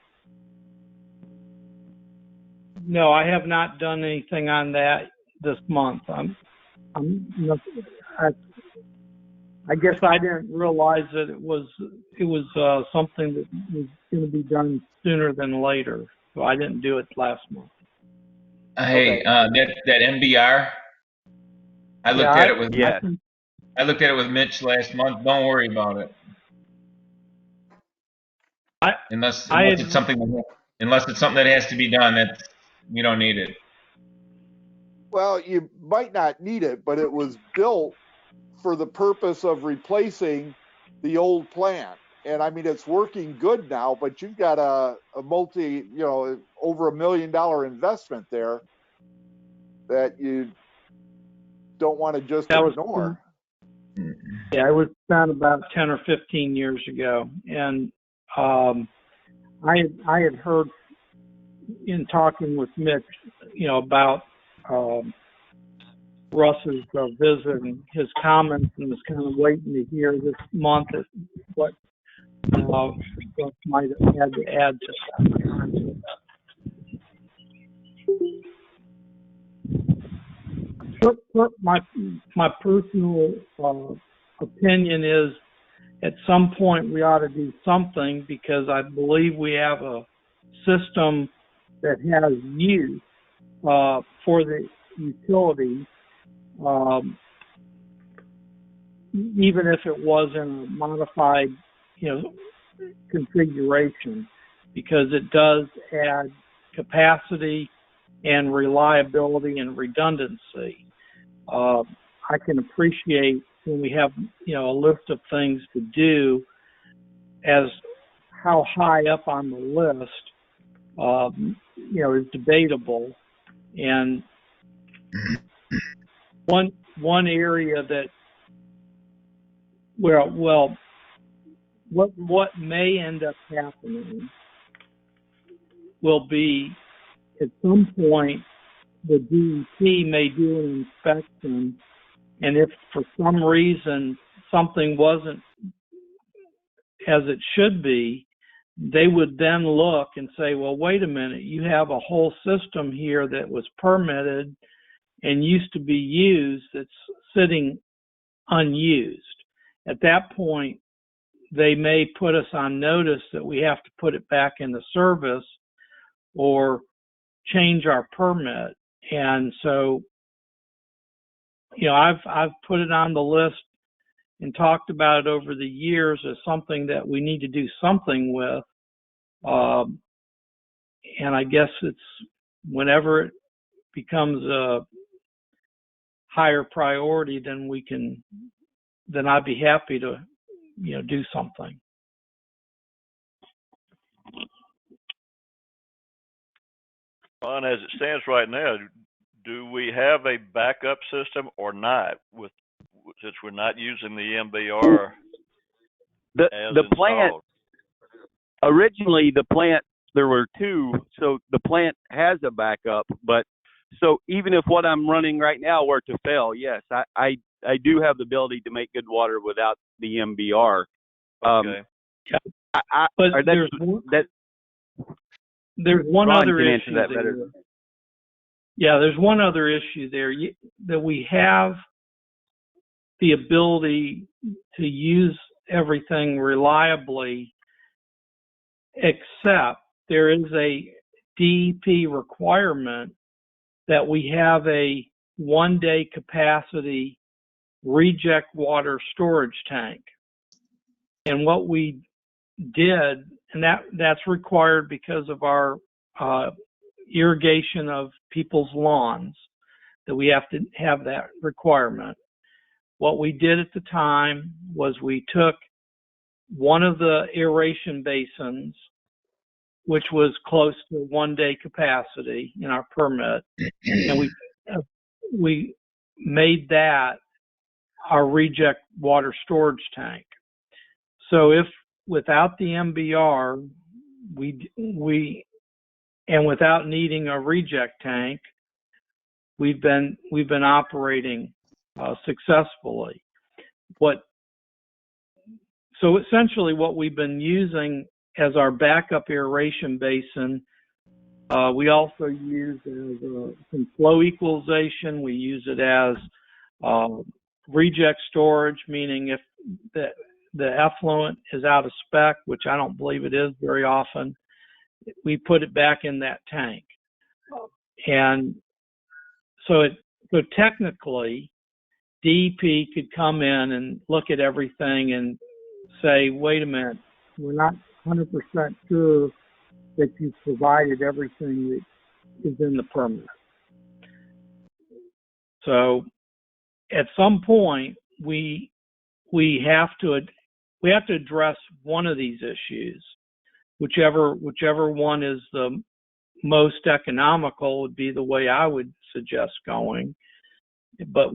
No, I have not done anything on that this month. I guess I didn't realize that it was something that was going to be done sooner than later, so I didn't do it last month. Hey, that MBR, I looked at it with I looked at it with Mitch last month. Don't worry about it. Unless it's something that has to be done, that we don't need it. Well, you might not need it, but it was built for the purpose of replacing the old plant. And I mean, it's working good now, but you've got a multi, over $1 million investment there that you don't want to just ignore. Yeah, it was done about 10 or 15 years ago. And I had heard in talking with Mitch, about Russ's visit and his comments, and was kind of waiting to hear this month what Russ might have had to add to that. My personal opinion is at some point we ought to do something, because I believe we have a system that has use for the utility, even if it was in a modified, configuration, because it does add capacity and reliability and redundancy. I can appreciate when we have, a list of things to do, as how high up on the list, is debatable. And one area that, what may end up happening will be, at some point, the DEP may do an inspection, and if for some reason something wasn't as it should be, they would then look and say, well, wait a minute, you have a whole system here that was permitted and used to be used that's sitting unused. At that point, they may put us on notice that we have to put it back into service or change our permit. And so, I've put it on the list and talked about it over the years as something that we need to do something with. And I guess it's whenever it becomes a higher priority, then I'd be happy to, do something. Ron, as it stands right now, do we have a backup system or not? Since we're not using the MBR, the plant, originally the plant, there were two, so the plant has a backup. But so even if what I'm running right now were to fail, yes, I do have the ability to make good water without the MBR. Okay. But there's one Ron other can issue answer that there. better. Yeah, there's one other issue there, that we have the ability to use everything reliably, except there is a DEP requirement that we have a 1-day capacity reject water storage tank. And what we did, and that's required because of our irrigation of people's lawns, that we have to have that requirement. What we did at the time was we took one of the aeration basins, which was close to 1-day capacity in our permit, and we made that our reject water storage tank. So if without the MBR, and without needing a reject tank, we've been operating successfully. So essentially, what we've been using as our backup aeration basin, we also use as some flow equalization. We use it as reject storage, meaning if the effluent is out of spec, which I don't believe it is very often, we put it back in that tank. And so technically, DEP could come in and look at everything and say, wait a minute, we're not 100% sure that you've provided everything that is in the permit. So at some point, we have to address one of these issues. Whichever one is the most economical would be the way I would suggest going. But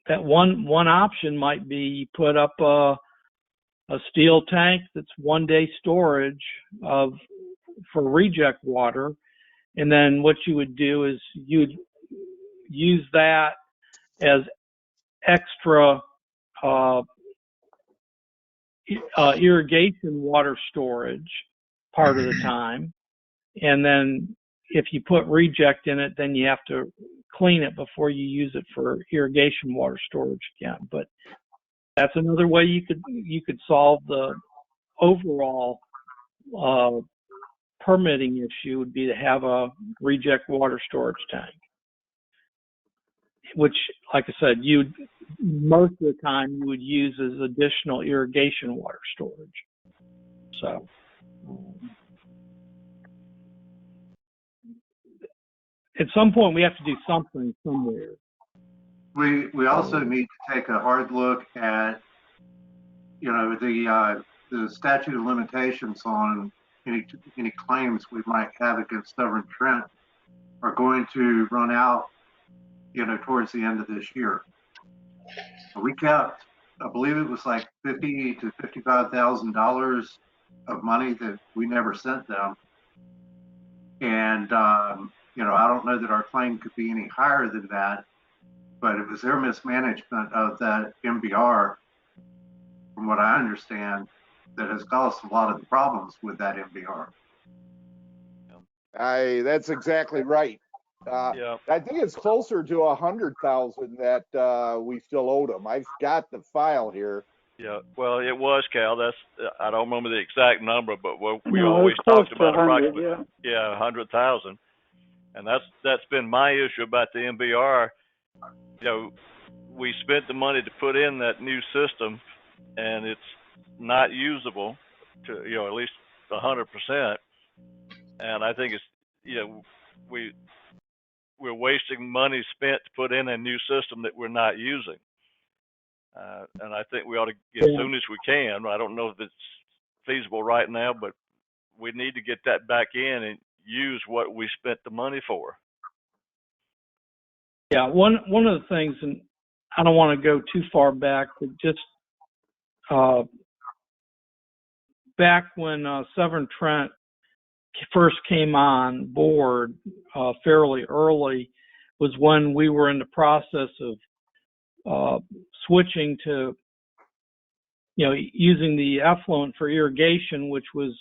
that one option might be you put up a steel tank that's 1 day storage for reject water, and then what you would do is you'd use that as extra irrigation water storage part of the time, and then if you put reject in it, then you have to clean it before you use it for irrigation water storage again. But that's another way you could solve the overall permitting issue, would be to have a reject water storage tank, which, like I said, most of the time you would use as additional irrigation water storage. So at some point we have to do something somewhere. We also need to take a hard look at, the statute of limitations on any claims we might have against Severn Trent are going to run out, towards the end of this year. We kept, I believe it was like $50,000 to $55,000 of money that we never sent them. And, I don't know that our claim could be any higher than that, but it was their mismanagement of that MBR, from what I understand, that has caused a lot of the problems with that MBR. That's exactly right. Yeah. I think it's closer to 100,000 that we still owed them. I've got the file here. Yeah, well, it was, Cal. I don't remember the exact number, but we No, always it's close talked to about 100, approximately, yeah. 100,000. And that's been my issue about the MBR. We spent the money to put in that new system, and it's not usable to, at least 100%. And I think it's, we're wasting money spent to put in a new system that we're not using. And I think we ought to get as soon as we can. I don't know if it's feasible right now, but we need to get that back in and use what we spent the money for. Yeah, one of the things, and I don't want to go too far back, but just back when Severn Trent first came on board fairly early was when we were in the process of switching to, using the effluent for irrigation, which was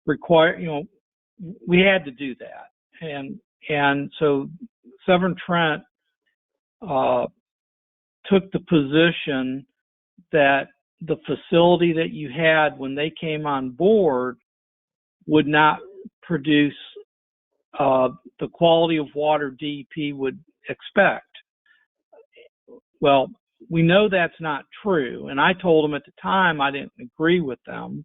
required. We had to do that, and so Severn Trent took the position that the facility that you had when they came on board would not produce the quality of water DEP would expect. Well, we know that's not true, and I told them at the time I didn't agree with them,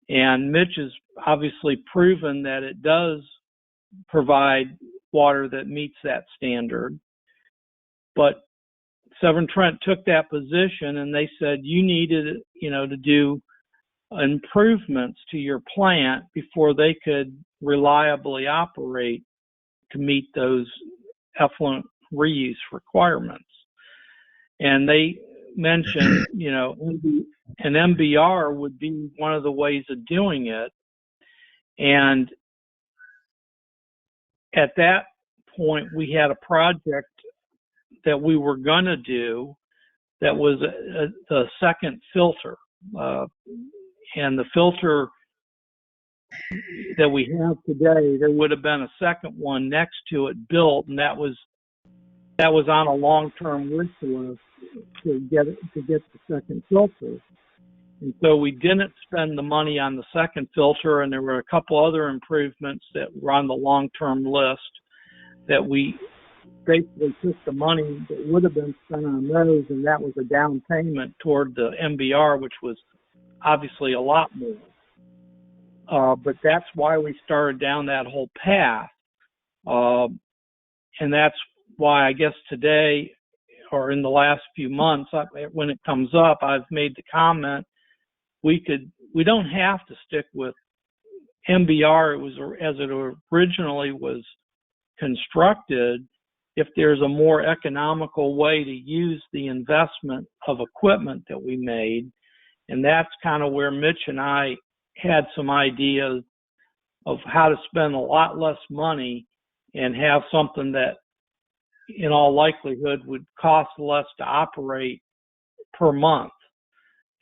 and Mitch has obviously proven that it does provide water that meets that standard. But Severn Trent took that position, and they said you needed, to do improvements to your plant before they could reliably operate to meet those effluent reuse requirements. And they mentioned, an MBR would be one of the ways of doing it. And at that point, we had a project that we were going to do that was a second filter. And the filter that we have today, there would have been a second one next to it built, and that was on a long-term wish list to get the second filter. And so we didn't spend the money on the second filter, and there were a couple other improvements that were on the long-term list that we basically took the money that would have been spent on those, and that was a down payment toward the MBR, which was obviously a lot more. But that's why we started down that whole path. And that's why I guess today, or in the last few months, when it comes up, I've made the comment, we don't have to stick with MBR. It was, as it originally was constructed, if there's a more economical way to use the investment of equipment that we made. And that's kind of where Mitch and I had some ideas of how to spend a lot less money and have something that in all likelihood would cost less to operate per month.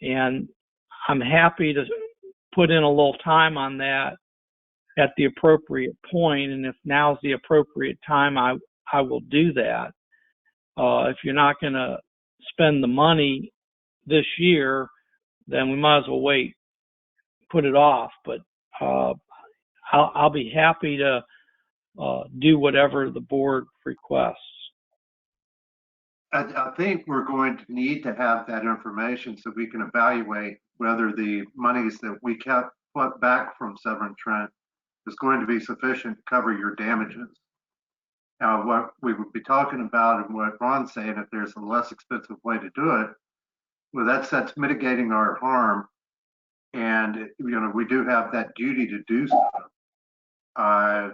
And I'm happy to put in a little time on that at the appropriate point. And if now's the appropriate time, I will do that. If you're not going to spend the money this year, then we might as well wait, put it off. But I'll be happy to do whatever the board requests. I think we're going to need to have that information so we can evaluate whether the monies that we kept put back from Severn Trent is going to be sufficient to cover your damages. Now, what we would be talking about and what Ron's saying, if there's a less expensive way to do it, well, that's mitigating our harm. And, we do have that duty to do so. But,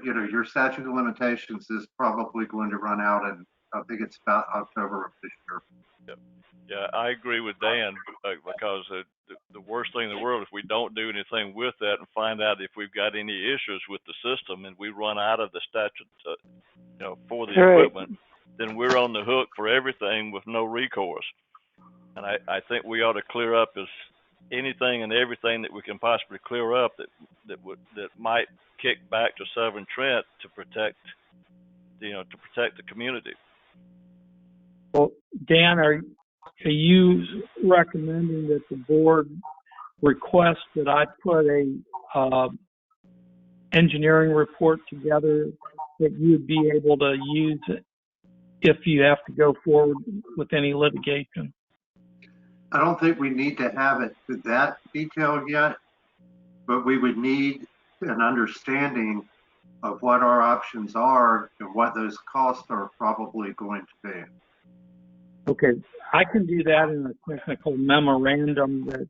your statute of limitations is probably going to run out, and I think it's about October of this year. Yep. Yeah, I agree with Dan, because the worst thing in the world, if we don't do anything with that and find out if we've got any issues with the system and we run out of the statute, for the equipment, then we're on the hook for everything with no recourse. And I think we ought to clear up as anything and everything that we can possibly clear up that might kick back to Severn Trent to protect the community. Well, Dan, are you recommending that the board request that I put a engineering report together that you'd be able to use if you have to go forward with any litigation? I don't think we need to have it to that detail yet, but we would need an understanding of what our options are and what those costs are probably going to be. Okay, I can do that in a technical memorandum that,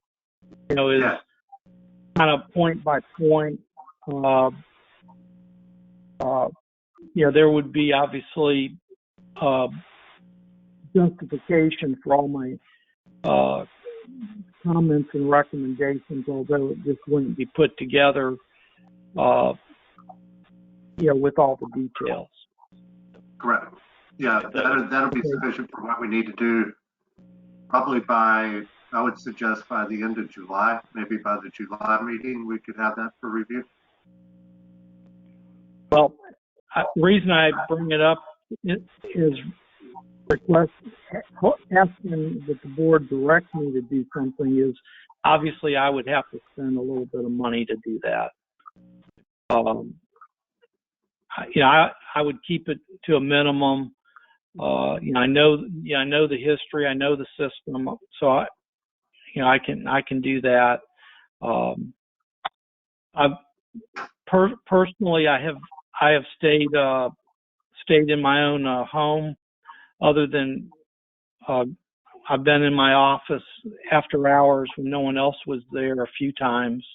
is kind of point by point. There would be obviously justification for all my comments and recommendations, although it just wouldn't be put together, with all the details. Correct. Yeah, that'll be sufficient for what we need to do. Probably I would suggest by the end of July, maybe by the July meeting, we could have that for review. Well, the reason I bring it up is asking that the board direct me to do something is obviously I would have to spend a little bit of money to do that. I would keep it to a minimum. I know the history, I know the system, so I can do that. Personally, I have stayed in my own home, other than I've been in my office after hours when no one else was there a few times,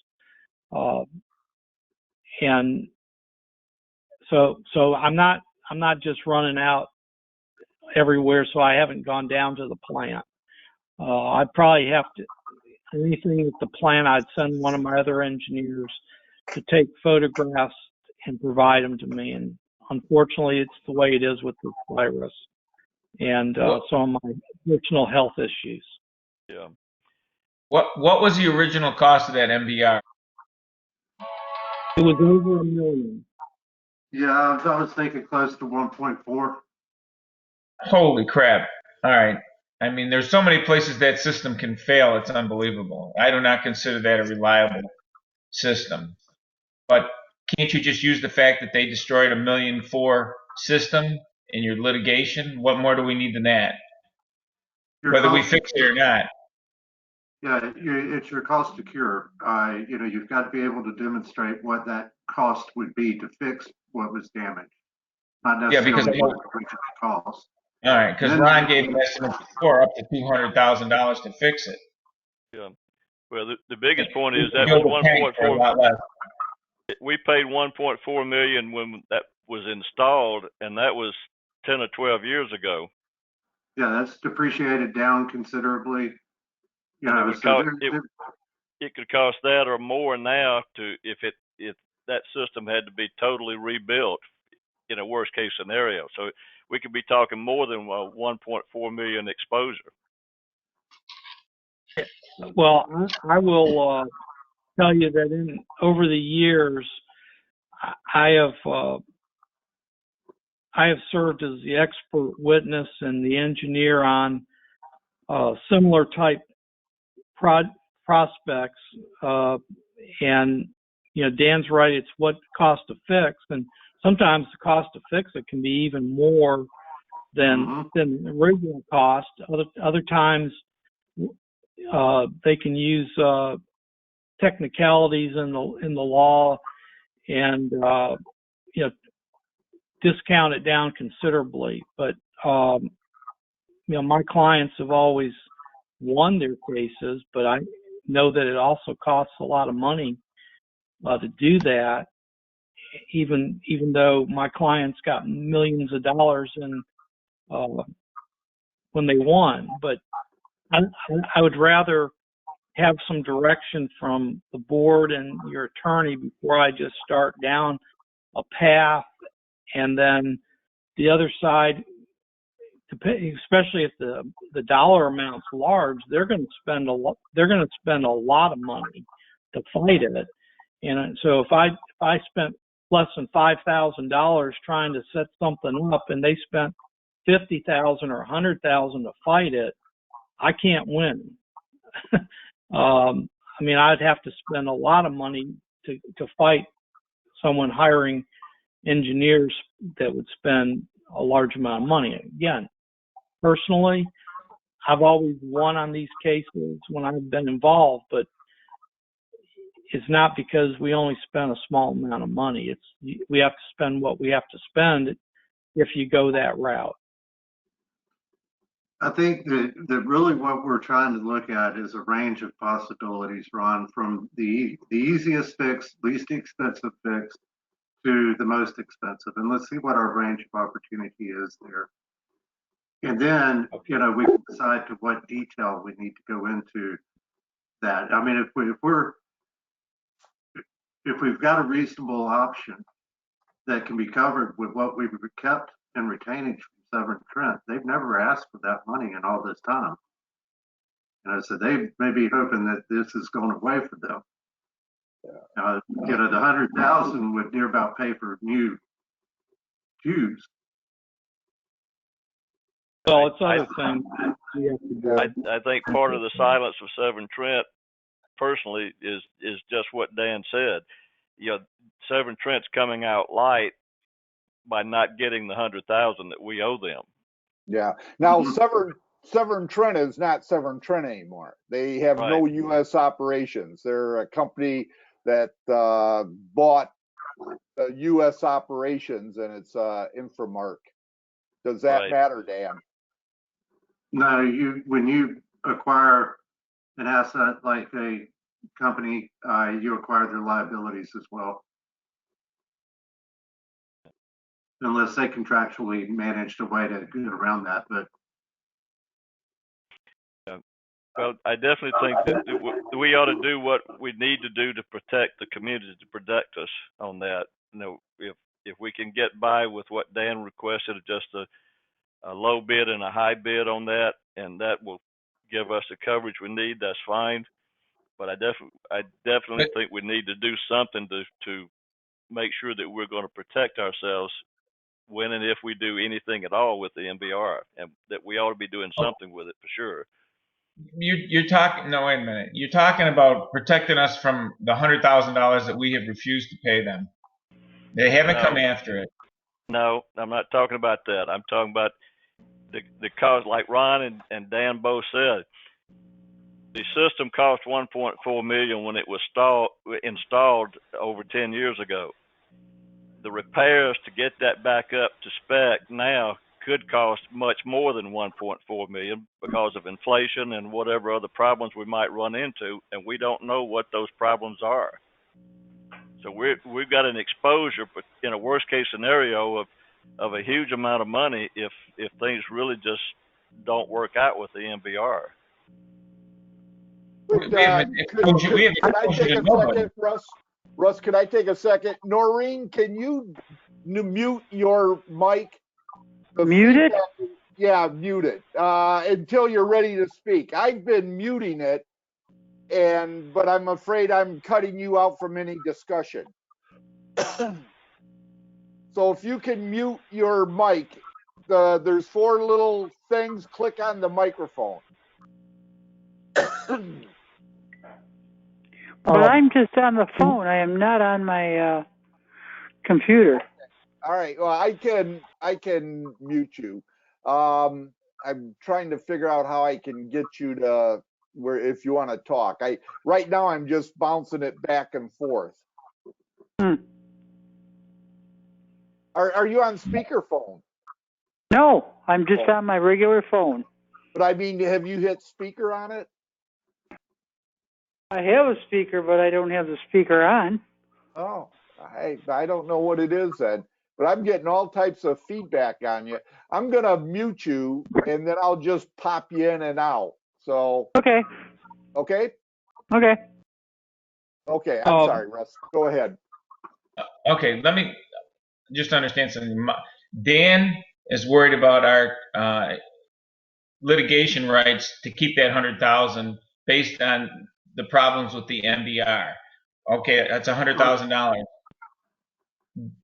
and so I'm not just running out everywhere, so I haven't gone down to the plant. I'd probably have to, anything at the plant, I'd send one of my other engineers to take photographs and provide them to me. And unfortunately, it's the way it is with this virus and some of my personal health issues. Yeah. What was the original cost of that MBR? It was over $1 million. Yeah, I was thinking close to 1.4. Holy crap. All right. I mean, there's so many places that system can fail, it's unbelievable. I do not consider that a reliable system. But can't you just use the fact that they destroyed $1.4 million system in your litigation? What more do we need than that? Whether we fix it or not. Yeah, it's your cost to cure. You've got to be able to demonstrate what that cost would be to fix what was damaged. Not necessarily what the original cost. All right, because Ron gave an estimate before up to $200,000 to fix it. Yeah. Well, the biggest point is that was 1.4. We paid 1.4 million when that was installed, and that was 10 or 12 years ago. Yeah, that's depreciated down considerably. It could cost that or more now if that system had to be totally rebuilt in a worst case scenario. So we could be talking more than 1.4 million exposure. Well, I will tell you that over the years, I have served as the expert witness and the engineer on similar type prospects. And Dan's right; it's what cost to fix, and sometimes the cost to fix it can be even more than the original cost. Other times, they can use technicalities in the law and discount it down considerably. But my clients have always won their cases, but I know that it also costs a lot of money to do that. Even though my clients got millions of dollars in when they won, but I would rather have some direction from the board and your attorney before I just start down a path. And then the other side, especially if the dollar amount's large, they're going to spend a lot. They're going to spend a lot of money to fight it. And so if I spent less than $5,000 trying to set something up, and they spent $50,000 or $100,000 to fight it, I can't win. I'd have to spend a lot of money to fight someone hiring engineers that would spend a large amount of money. Again, personally, I've always won on these cases when I've been involved, but it's not because we only spent a small amount of money. We have to spend what we have to spend if you go that route. I think that really what we're trying to look at is a range of possibilities, Ron, from the easiest fix, least expensive fix, to the most expensive. And let's see what our range of opportunity is there. And then, we can decide to what detail we need to go into that. I mean, if we've got a reasonable option that can be covered with what we've kept in retainage from Severn Trent, they've never asked for that money in all this time. So they may be hoping that this is going away for them. The 100,000 would near about pay for new tubes. Well, it's other things we have to do. I think part of the silence of Severn Trent, personally, is just what Dan said. Severn Trent's coming out light by not getting the 100,000 that we owe them. Yeah. Now Severn Trent is not Severn Trent anymore. They have no U.S. operations. They're a company that bought U.S. operations, and it's Infomark. Does that matter, Dan? No, when you acquire an asset like a company, you acquire their liabilities as well. unless they contractually managed a way to get around that. But Well, I definitely think that we ought to do what we need to do to protect the community, to protect us on that. You know, if we can get by with what Dan requested, just a low bid and a high bid on that, and that will give us the coverage we need, that's fine. But I definitely think we need to do something to make sure that we're going to protect ourselves when and if we do anything at all with the MBR, and that we ought to be doing something with it for sure. You're talking, no, wait a minute. You're talking about protecting us from the $100,000 that we have refused to pay them. They haven't come after it. No, I'm not talking about that. I'm talking about the cost, like Ron and Dan both said. The system cost $1.4 million when it was installed over 10 years ago. The repairs to get that back up to spec now could cost much more than $1.4 million because of inflation and whatever other problems we might run into, and we don't know what those problems are. So we've got an exposure, but in a worst case scenario of a huge amount of money if things really just don't work out with the MBR. Could I take a second, Russ? Russ, could I take a second? Noreen, can you mute your mic? Mute it? Yeah, mute it until you're ready to speak. I've been muting it, but I'm afraid I'm cutting you out from any discussion. So if you can mute your mic, there's 4 little things. Click on the microphone. But I'm just on the phone. I am not on my computer. All right. Well, I can mute you. I'm trying to figure out how I can get you to where if you want to talk. Right now I'm just bouncing it back and forth. Are you on speakerphone? No, I'm just on my regular phone. But I mean, have you hit speaker on it? I have a speaker, but I don't have the speaker on. Oh, I don't know what it is then, but I'm getting all types of feedback on you. I'm going to mute you and then I'll just pop you in and out. So. Okay. Okay? Okay. Okay, I'm sorry, Russ. Go ahead. Okay, let me just understand something. Dan is worried about our litigation rights to keep that $100,000 based on the problems with the MBR. Okay, that's $100,000.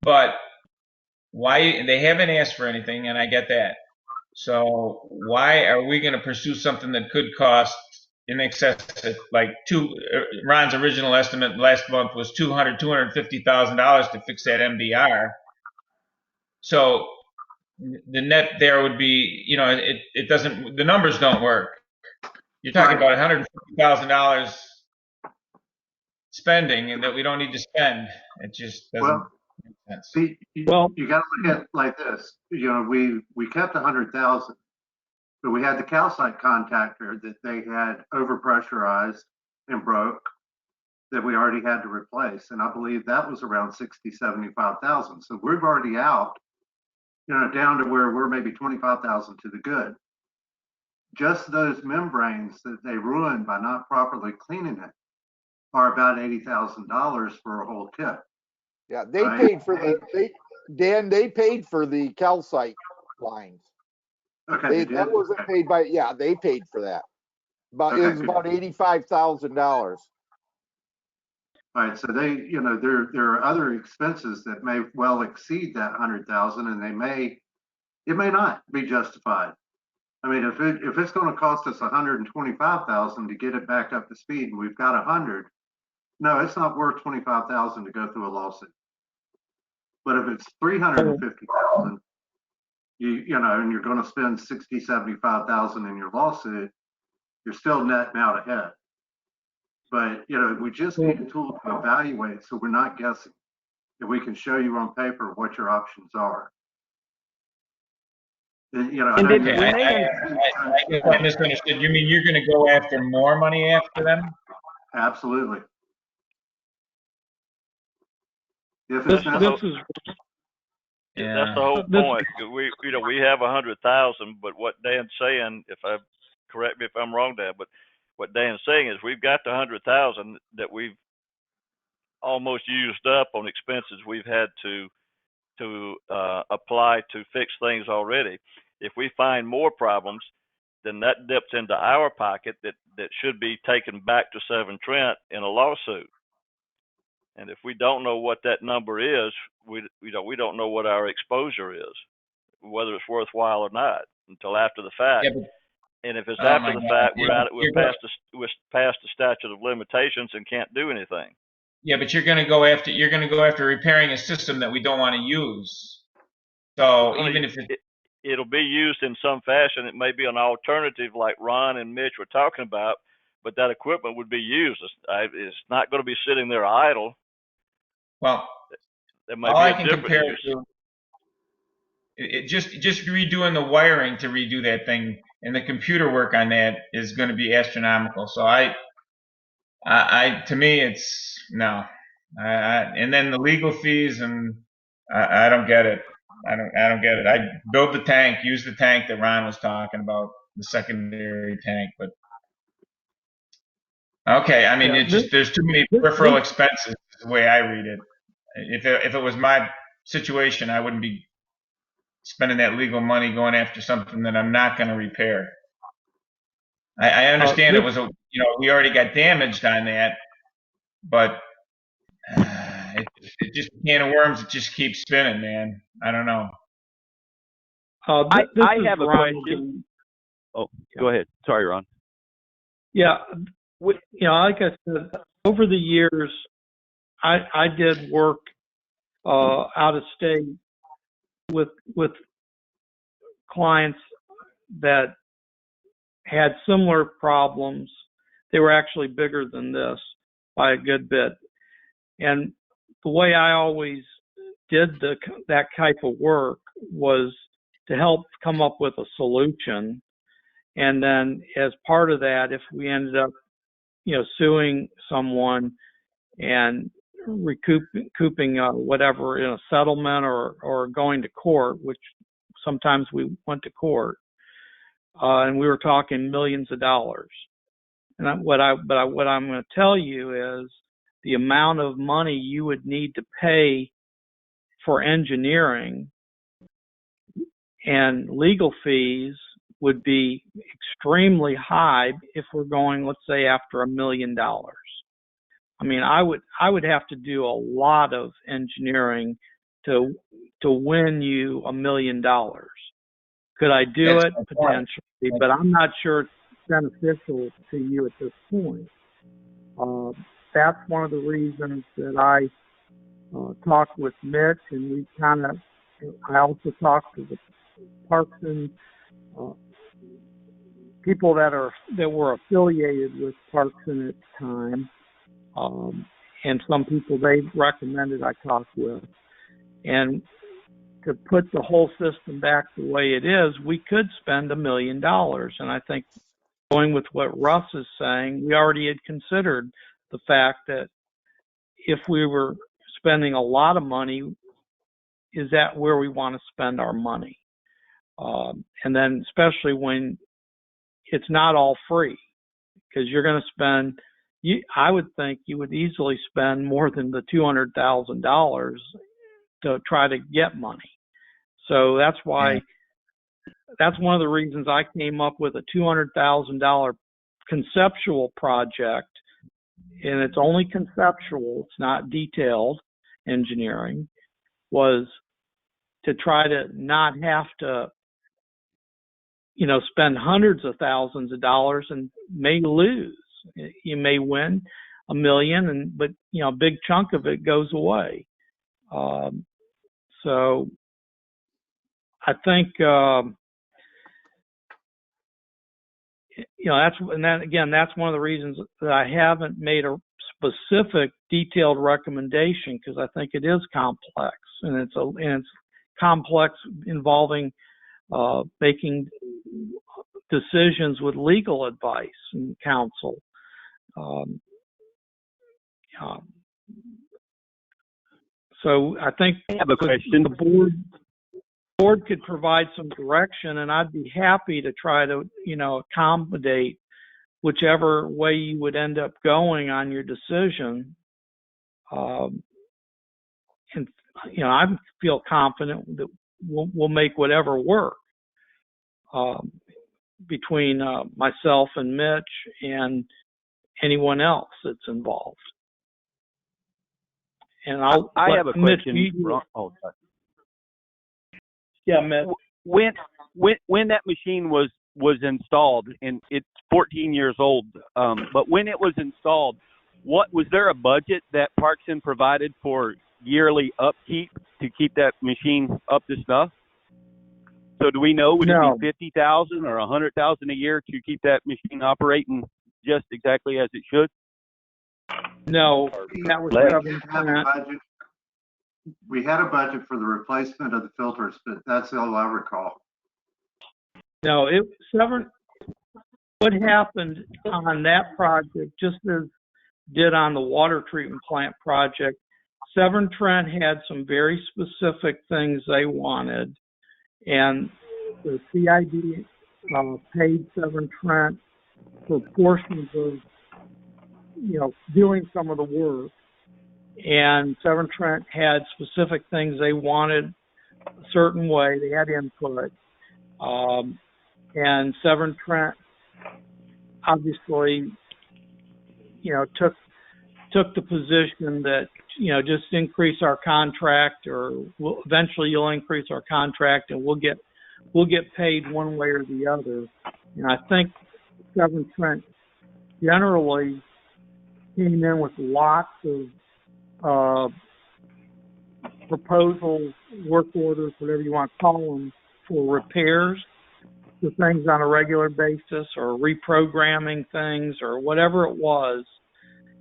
But why they haven't asked for anything, and I get that. So why are we going to pursue something that could cost in excess of like Ron's original estimate last month was $250,000 to fix that MBR. So the net there would be, it doesn't, the numbers don't work. You're talking about $150,000 spending and that we don't need to spend. It just doesn't make sense. See, you got to look at it like this. We kept 100,000, but we had the calcite contactor that they had overpressurized and broke that we already had to replace. And I believe that was around 60, 75,000. So we're already out, down to where we're maybe 25,000 to the good. Just those membranes that they ruined by not properly cleaning it are about $80,000 for a whole kit. Yeah, they paid for they paid for the calcite lines. Okay, that wasn't paid by, they paid for that. But it was about $85,000. All right, so there are other expenses that may well exceed that 100,000, and it may not be justified. I mean, if it's going to cost us 125,000 to get it back up to speed, and we've got 100, no, it's not worth 25,000 to go through a lawsuit. But if it's 350,000, and you're going to spend 60, 75,000 in your lawsuit, you're still netting out ahead. But we just need a tool to evaluate, so we're not guessing. If we can show you on paper what your options are. I misunderstood. You mean you're going to go after more money after them? Absolutely. If This That's the whole point. We have 100,000, but what Dan's saying, correct me if I'm wrong, Dan, but what Dan's saying is we've got the 100,000 that we've almost used up on expenses we've had to apply to fix things already. If we find more problems, then that dips into our pocket that should be taken back to Severn Trent in a lawsuit. And if we don't know what that number is, we don't know what our exposure is, whether it's worthwhile or not, until after the fact. Yeah, and if it's oh after my the God. fact, Yeah, we're past the statute of limitations and can't do anything. yeah, but you're going to go after repairing a system that we don't want to use. So even if it'll be used in some fashion, it may be an alternative like Ron and Mitch were talking about, but that equipment would be used. It's not going to be sitting there idle. Well, there may all be I a can different compare it use. to, just redoing the wiring to redo that thing, and the computer work on that is going to be astronomical. So to me, it's no. And then the legal fees, and I don't get it. I don't get it. I build the tank, use the tank that Ron was talking about, the secondary tank, but okay. I mean, there's too many peripheral expenses, is the way I read it. If it was my situation, I wouldn't be spending that legal money going after something that I'm not going to repair. I understand it was we already got damaged on that, but it just a can of worms. It just keeps spinning, man. I don't know. I have a question. Oh, go ahead. Sorry, Ron. Yeah, like I said, over the years, I did work out of state with clients that had similar problems. They were actually bigger than this by a good bit. And the way I always did that type of work was to help come up with a solution. And then as part of that, if we ended up, suing someone and recouping whatever in a settlement or going to court, which sometimes we went to court, and we were talking millions of dollars. And what I'm going to tell you is the amount of money you would need to pay for engineering and legal fees would be extremely high if we're going, let's say, after $1 million. I mean, I would have to do a lot of engineering to win you $1 million. Could I do it? Potentially, but I'm not sure it's beneficial to you at this point. That's one of the reasons that I talked with Mitch, and I also talked to the Parks and people that were affiliated with Parkson at the time, and some people they recommended I talk with. And to put the whole system back the way it is, we could spend $1 million. And I think going with what Russ is saying, we already had considered the fact that if we were spending a lot of money, is that where we want to spend our money? And then especially when it's not all free, because you're going to spend, I would think you would easily spend more than the $200,000 to try to get money. So that's why, that's one of the reasons I came up with a $200,000 conceptual project, and it's only conceptual, it's not detailed engineering, was to try to not have to, spend hundreds of thousands of dollars and may lose. You may win $1 million, but a big chunk of it goes away. So I think that's one of the reasons that I haven't made a specific detailed recommendation, because I think it is complex, and it's complex involving making decisions with legal advice and counsel. So I think I have a question. The board, board could provide some direction, and I'd be happy to try to, accommodate whichever way you would end up going on your decision. And I feel confident that we'll make whatever work between myself and Mitch and anyone else that's involved. And I have a question. Yeah, Mitch. When that machine was installed, and it's 14 years old, but when it was installed, was there a budget that Parkson provided for yearly upkeep to keep that machine up to snuff? So do we know, would it be $50,000 or $100,000 a year to keep that machine operating just exactly as it should? No, that was we had a budget for the replacement of the filters, but that's all I recall. No, what happened on that project, just as did on the water treatment plant project, Severn Trent had some very specific things they wanted, and the CID paid Severn Trent for portions of, doing some of the work. And Severn Trent had specific things they wanted a certain way. They had input. And Severn Trent obviously, took the position that, just increase our contract, or eventually you'll increase our contract and we'll get paid one way or the other. And I think Severn Trent generally came in with lots of proposals, work orders, whatever you want to call them, for repairs to things on a regular basis, or reprogramming things, or whatever it was.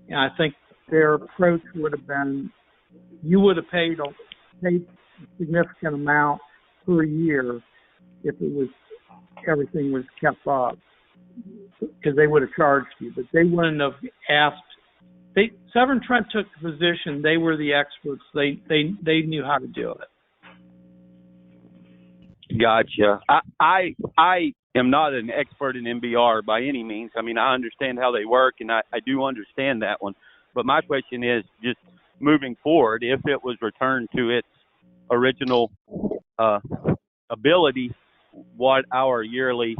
And I think their approach would have been, you would have paid a significant amount per year if everything was kept up, because they would have charged you, but they wouldn't have asked. Severn Trent took the position, they were the experts, they knew how to do it. Gotcha. I am not an expert in MBR by any means. I mean, I understand how they work, and I do understand that one. But my question is, just moving forward, if it was returned to its original ability, what our yearly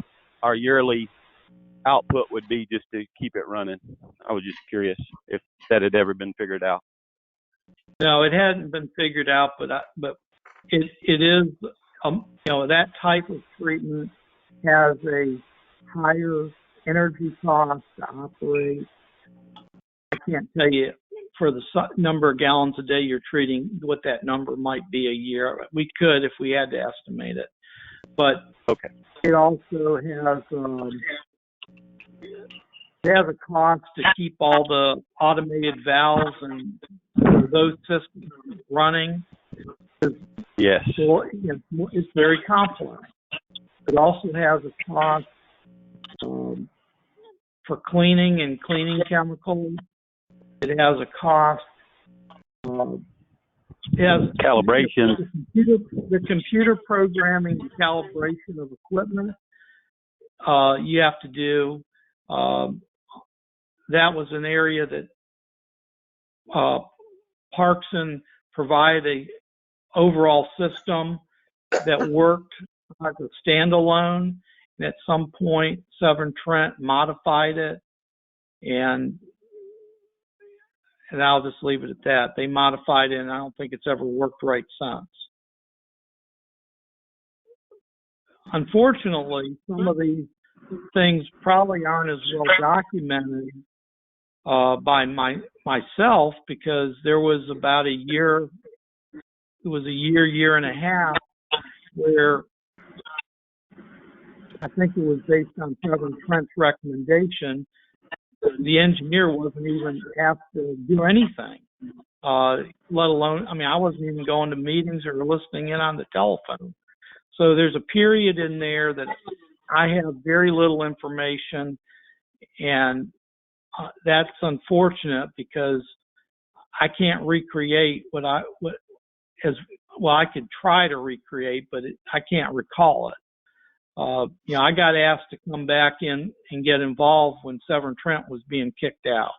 output would be just to keep it running. I was just curious if that had ever been figured out. No, it hadn't been figured out, but it is, that type of treatment has a higher energy cost to operate. I can't tell you for the number of gallons a day you're treating what that number might be a year. We could if we had to estimate it, but okay. It also has a cost to keep all the automated valves and those systems running. Yes. It's very complex. It also has a cost for cleaning and cleaning chemicals. It has a cost. It has calibration. The computer programming and calibration of equipment you have to do. That was an area that Parkson provided a overall system that worked as a standalone. And at some point, Severn Trent modified it, and I'll just leave it at that. They modified it, and I don't think it's ever worked right since. Unfortunately, some of these things probably aren't as well documented by myself, because there was about a year and a half where I think it was based on Severn Trent's recommendation. The engineer wasn't even asked to do anything, let alone, I wasn't even going to meetings or listening in on the telephone. So there's a period in there that I have very little information, and that's unfortunate because I can't recreate what as well, I could try to recreate, but I can't recall it. I got asked to come back in and get involved when Severn Trent was being kicked out.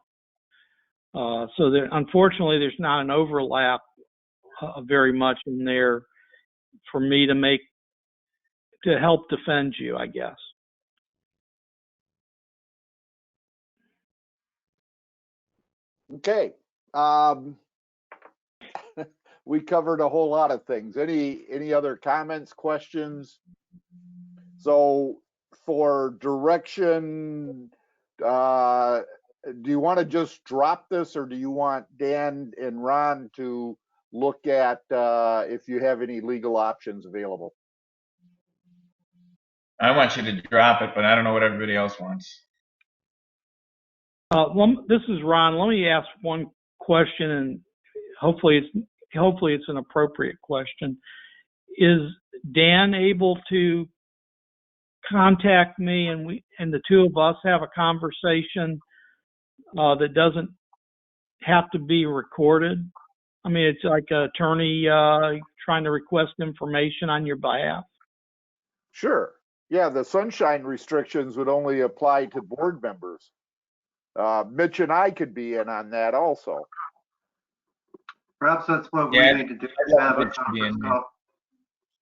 So unfortunately, there's not an overlap very much in there for me to help defend you, I guess. Okay. We covered a whole lot of things. Any other comments, questions? So for direction, do you want to just drop this, or do you want Dan and Ron to look at if you have any legal options available? I want you to drop it, but I don't know what everybody else wants. This is Ron. Let me ask one question, and hopefully it's an appropriate question. Is Dan able to contact me and the two of us have a conversation that doesn't have to be recorded? I mean, it's like an attorney trying to request information on your behalf. Sure. Yeah, the sunshine restrictions would only apply to board members. Mitch and I could be in on that also. Perhaps that's what we need to do, have a conference call.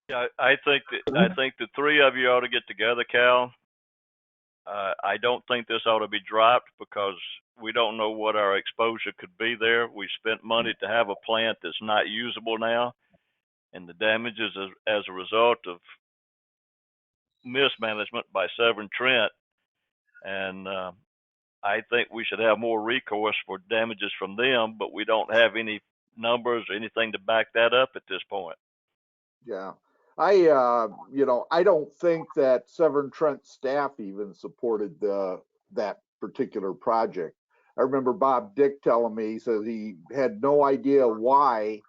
Yeah, I think the three of you ought to get together, Cal. I don't think this ought to be dropped because we don't know what our exposure could be there. We spent money to have a plant that's not usable now, and the damages as a result of mismanagement by Severn Trent. And I think we should have more recourse for damages from them, but we don't have any numbers or anything to back that up at this point. Yeah. I don't think that Severn Trent staff even supported that particular project. I remember Bob Dick telling me, he says he had no idea why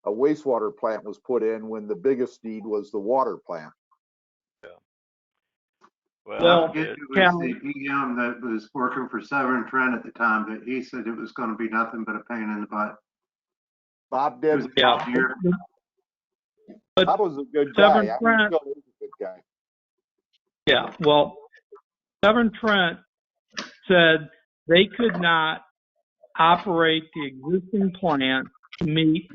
a wastewater plant was put in when the biggest need was the water plant. Yeah. Well, it was the PM that was working for Severn Trent at the time, but he said it was going to be nothing but a pain in the butt. Bob did. Yeah. Bob was a good guy. Severn Trent, he was a good guy. Yeah, well, Severn Trent said they could not operate the existing plant to meet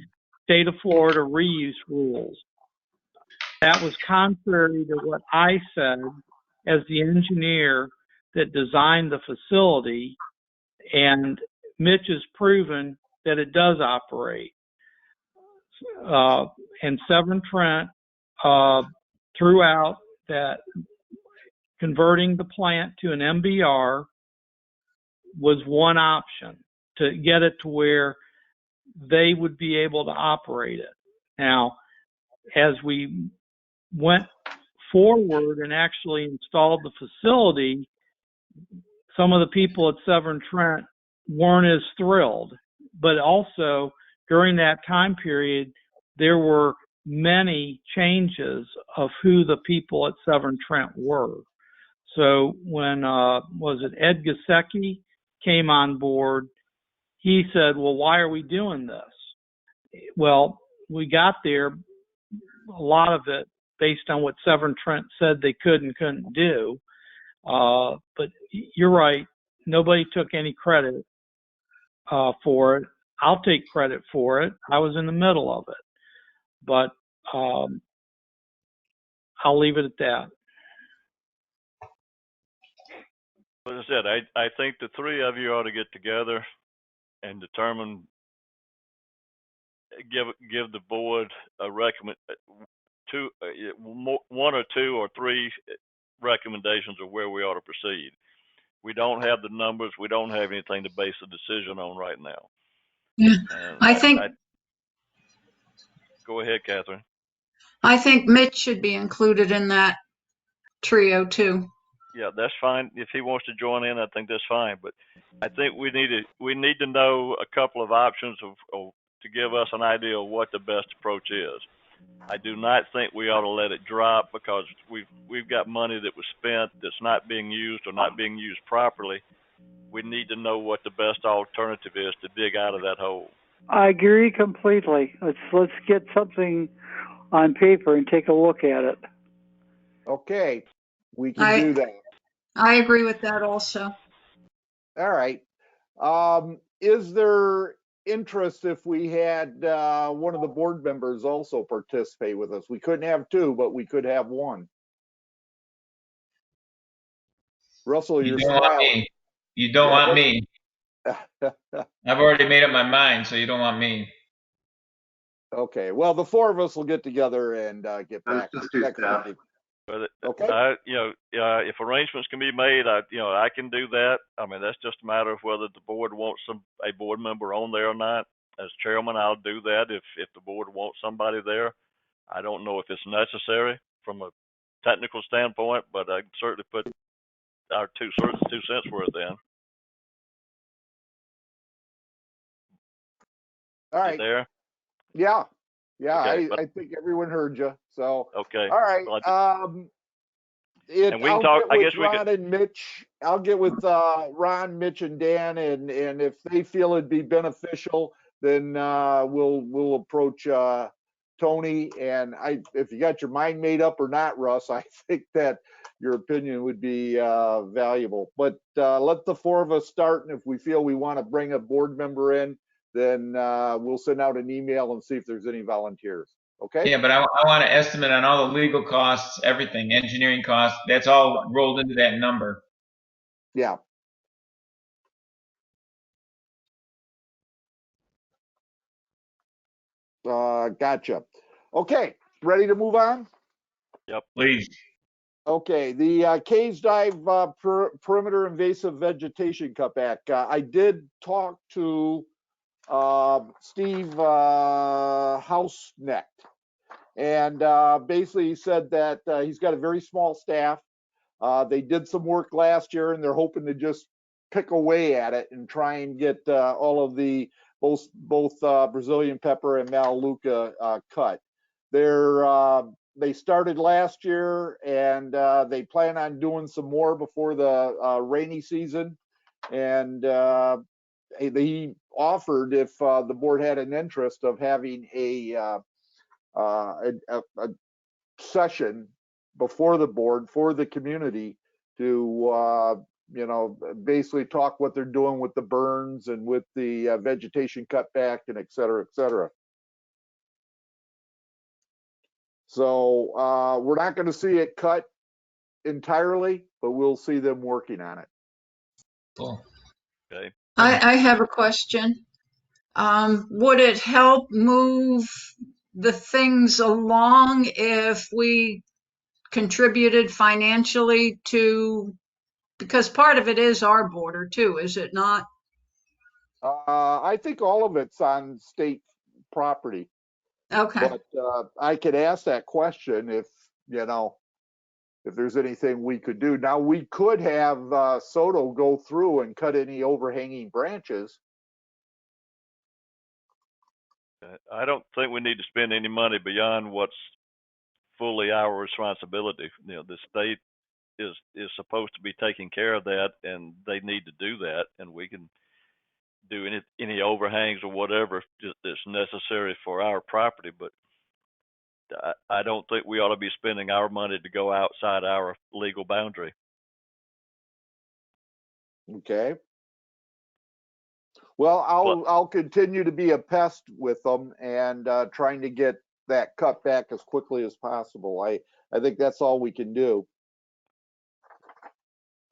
state of Florida reuse rules. That was contrary to what I said as the engineer that designed the facility, and Mitch has proven that it does operate. And Severn Trent threw out that converting the plant to an MBR was one option to get it to where they would be able to operate it. Now, as we went forward and actually installed the facility, some of the people at Severn Trent weren't as thrilled. But also, during that time period, there were many changes of who the people at Severn Trent were. So when, Ed Gasecki came on board, he said, well, why are we doing this? Well, we got there, a lot of it based on what Severn Trent said they could and couldn't do. But you're right, nobody took any credit for it. I'll take credit for it. I was in the middle of it. But I'll leave it at that. As I said, I think the three of you ought to get together and determine, give the board a one or two or three recommendations of where we ought to proceed. We don't have the numbers. We don't have anything to base a decision on right now. Yeah, I think. Go ahead, Catherine. I think Mitch should be included in that trio too. Yeah, that's fine. If he wants to join in, I think that's fine. But I think we need to know a couple of options to give us an idea of what the best approach is. I do not think we ought to let it drop because we've got money that was spent that's not being used or not being used properly. We need to know what the best alternative is to dig out of that hole. I agree completely. Let's get something on paper and take a look at it. Okay, we can do that. I agree with that also. All right. Is there interest if we had one of the board members also participate with us? We couldn't have two, but we could have one. Russell, You you're don't want smiling. me. You don't Yeah, want what- me. I've already made up my mind, so you don't want me. Okay, well, the four of us will get together and get Let's back just do next staff. Monday. But Okay. if arrangements can be made, I can do that. I mean, that's just a matter of whether the board wants a board member on there or not. As chairman, I'll do that if the board wants somebody there. I don't know if it's necessary from a technical standpoint, but I can certainly put our two cents worth in. All right. You there? Yeah. Okay, I think everyone heard you. So, okay. all right. Well, and we can I'll talk. get I with guess we Ron and Mitch. I'll get with Ron, Mitch, and Dan, and if they feel it'd be beneficial, then we'll approach Tony. And if you got your mind made up or not, Russ, I think that your opinion would be valuable. But let the four of us start, and if we feel we want to bring a board member in, then we'll send out an email and see if there's any volunteers. Okay? Yeah, but I want an estimate on all the legal costs, everything, engineering costs. That's all rolled into that number. Yeah. Gotcha. Okay, ready to move on? Yep. Please. Okay, the Caves Dive perimeter invasive vegetation cutback. I did talk to Steve Houseneck, and basically he said that he's got a very small staff. They did some work last year, and they're hoping to just pick away at it and try and get all of the both Brazilian pepper and Melaleuca cut. They started last year, and they plan on doing some more before the rainy season. And he offered if the board had an interest of having a session before the board for the community to basically talk what they're doing with the burns and with the vegetation cutback and et cetera, et cetera. So we're not going to see it cut entirely, but we'll see them working on it. Cool. Okay. I have a question. Would it help move the things along if we contributed financially to, because part of it is our border too, is it not? I think all of it's on state property, Okay. but I could ask that question if there's anything we could do. Now, we could have Soto go through and cut any overhanging branches. I don't think we need to spend any money beyond what's fully our responsibility. The state is supposed to be taking care of that, and they need to do that, and we can do any overhangs or whatever that's necessary for our property. But I don't think we ought to be spending our money to go outside our legal boundary. Okay. Well, I'll continue to be a pest with them and trying to get that cut back as quickly as possible. I think that's all we can do.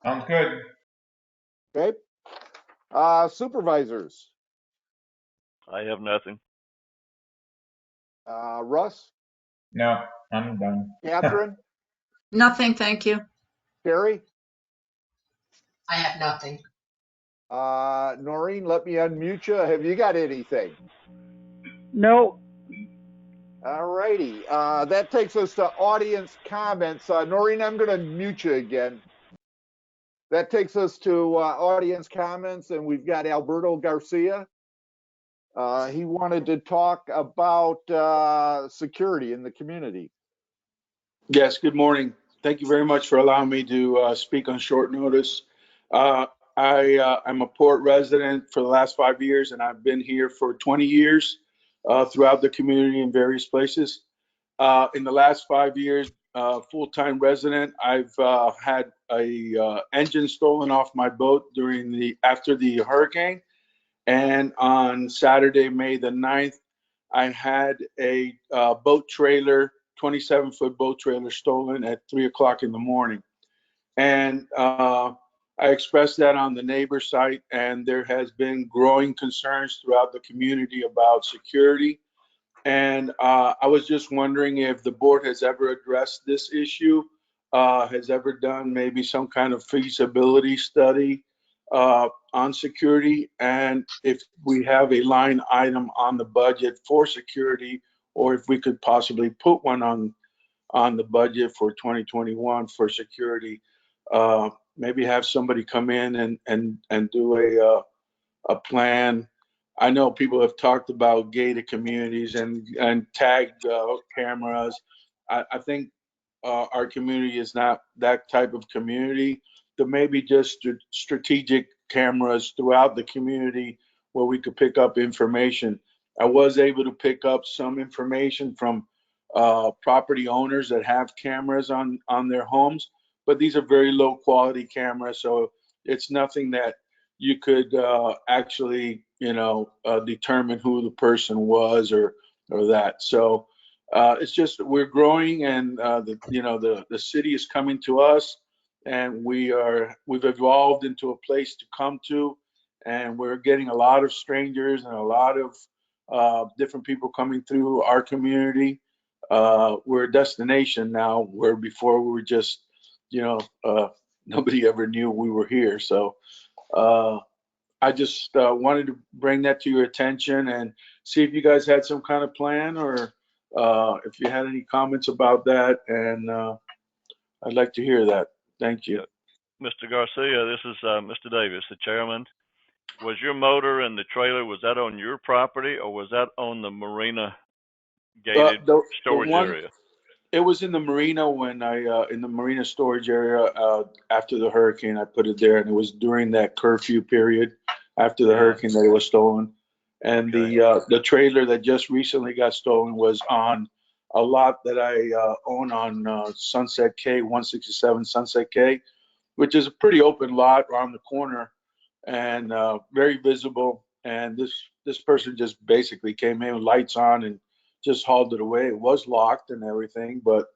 Sounds good. Okay. Supervisors. I have nothing. Russ? No, I'm done. Catherine? Nothing, thank you. Terry? I have nothing. Noreen, let me unmute you. Have you got anything? No. All righty. That takes us to audience comments. Noreen, I'm going to mute you again. That takes us to audience comments, and we've got Alberto Garcia. He wanted to talk about security in the community. Yes, good morning. Thank you very much for allowing me to speak on short notice. I'm a Port resident for the last 5 years, and I've been here for 20 years throughout the community in various places. In the last 5 years, full-time resident, I've had a engine stolen off my boat after the hurricane. And on Saturday, May the 9th, I had a boat trailer, 27-foot boat trailer stolen at 3 o'clock in the morning. And I expressed that on the neighbor site, and there has been growing concerns throughout the community about security. And I was just wondering if the board has ever addressed this issue, has ever done maybe some kind of feasibility study on security, and if we have a line item on the budget for security, or if we could possibly put one on the budget for 2021 for security. Maybe have somebody come in and do a plan. I know people have talked about gated communities and tagged cameras. I think our community is not that type of community. There may be just strategic cameras throughout the community where we could pick up information. I was able to pick up some information from property owners that have cameras on their homes, but these are very low quality cameras, so it's nothing that you could actually, determine who the person was or that. So it's just we're growing, and the city is coming to us, and we've evolved into a place to come to, and we're getting a lot of strangers and a lot of different people coming through our community. We're a destination now, where before we were just, nobody ever knew we were here. So I just wanted to bring that to your attention and see if you guys had some kind of plan, or if you had any comments about that, and I'd like to hear that. Thank you. Mr. Garcia, this is Mr. Davis, the chairman. Was your motor and the trailer, was that on your property, or was that on the marina gated storage area? It was in the marina in the marina storage area after the hurricane. I put it there, and it was during that curfew period after the hurricane that it was stolen. And the trailer that just recently got stolen was on a lot that I own on Sunset K, 167 Sunset K, which is a pretty open lot around the corner and very visible. And this person just basically came in with lights on and just hauled it away. It was locked and everything, but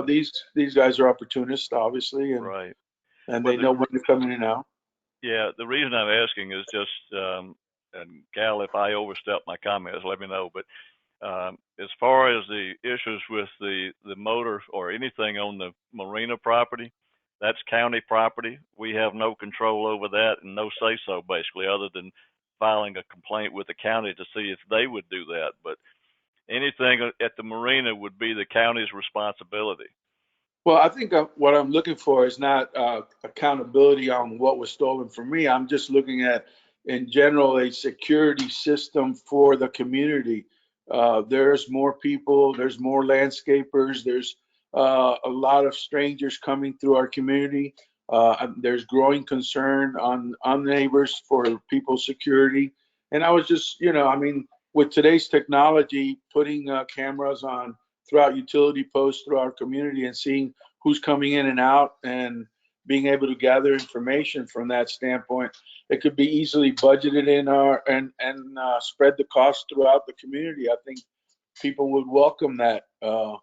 these guys are opportunists, obviously, and right, and they know when to come in and out. Yeah, the reason I'm asking is just, and Cal, if I overstep my comments, let me know. But as far as the issues with the motor or anything on the marina property, that's county property. We have no control over that and no say so, basically, other than filing a complaint with the county to see if they would do that. But anything at the marina would be the county's responsibility. Well, I think what I'm looking for is not accountability on what was stolen from me. I'm just looking at, in general, a security system for the community. There's more people, there's more landscapers, there's a lot of strangers coming through our community. There's growing concern on neighbors for people's security. And I was just, with today's technology, putting cameras on throughout utility posts through our community and seeing who's coming in and out and being able to gather information from that standpoint, it could be easily budgeted in and spread the cost throughout the community. I think people would welcome that. I'm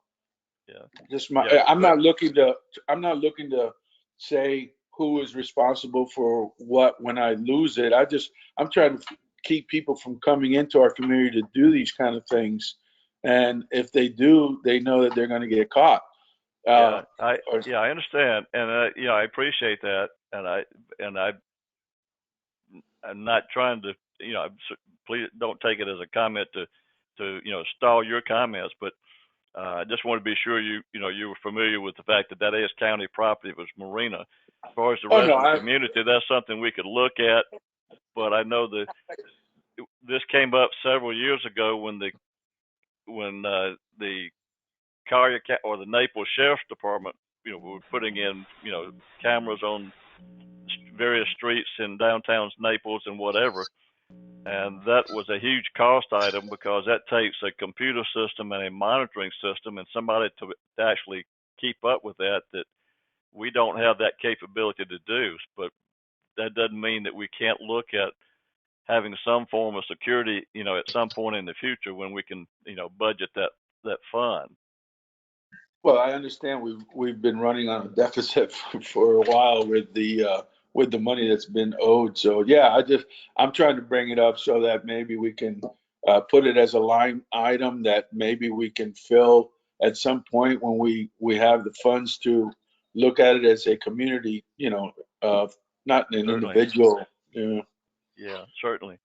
not looking to say who is responsible for what when I lose it. I'm trying to keep people from coming into our community to do these kind of things. And if they do, they know that they're going to get caught. I understand, and I appreciate that, and I'm not trying to, please don't take it as a comment to stall your comments, but I just want to be sure you were familiar with the fact that that is county property. It was marina. As far as the rest of the community, that's something we could look at, but I know that this came up several years ago when the Collier or the Naples Sheriff's Department, were putting in, cameras on various streets in downtown Naples and whatever. And that was a huge cost item because that takes a computer system and a monitoring system and somebody to actually keep up with that we don't have that capability to do. But that doesn't mean that we can't look at having some form of security, at some point in the future when we can, budget that fund. Well, I understand we've been running on a deficit for a while with the money that's been owed. So yeah, I'm trying to bring it up so that maybe we can put it as a line item that maybe we can fill at some point when we have the funds to look at it as a community, not an Certainly. individual. Yeah, certainly.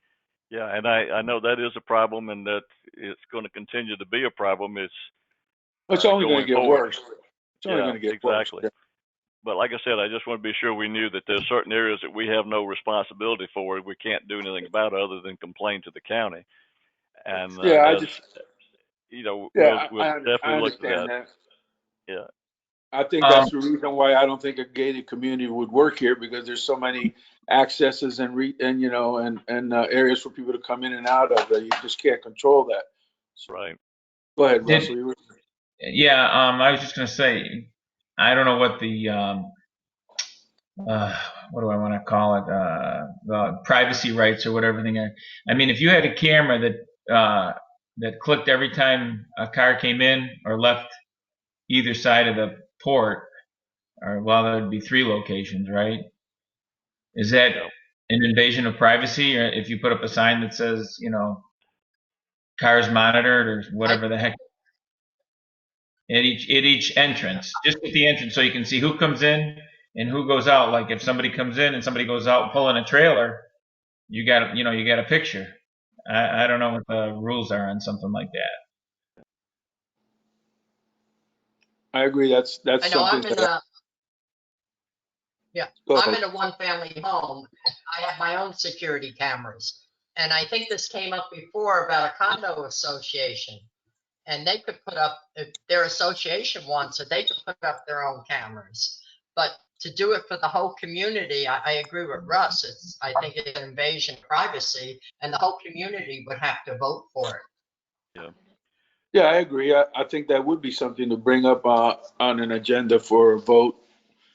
Yeah, and I know that is a problem, and that it's going to continue to be a problem. It's only going to get forward. worse. It's only going to get exactly. worse. But like I said, I just want to be sure we knew that there's certain areas that we have no responsibility for. We can't do anything about other than complain to the county. And Yeah, we'll I definitely look at understand that. Yeah. I think that's the reason why I don't think a gated community would work here, because there's so many accesses and areas for people to come in and out of that you just can't control that. So, right. Go ahead, Russell. Yeah, I was just going to say, I don't know what the what do I want to call it? The privacy rights or whatever thing. I mean, if you had a camera that clicked every time a car came in or left either side of the port, or there would be 3 locations, right? Is that an invasion of privacy? Or if you put up a sign that says, cars monitored or whatever the heck? At each entrance, just at the entrance, so you can see who comes in and who goes out. Like if somebody comes in and somebody goes out pulling a trailer, you got a picture. I don't know what the rules are on something like that. I agree. That's I know something. I'm in a one-family home. I have my own security cameras, and I think this came up before about a condo association. And they could put up, if their association wants it, they could put up their own cameras. But to do it for the whole community, I agree with Russ. I think it's an invasion of privacy, and the whole community would have to vote for it. Yeah, I agree. I think that would be something to bring up on an agenda for a vote.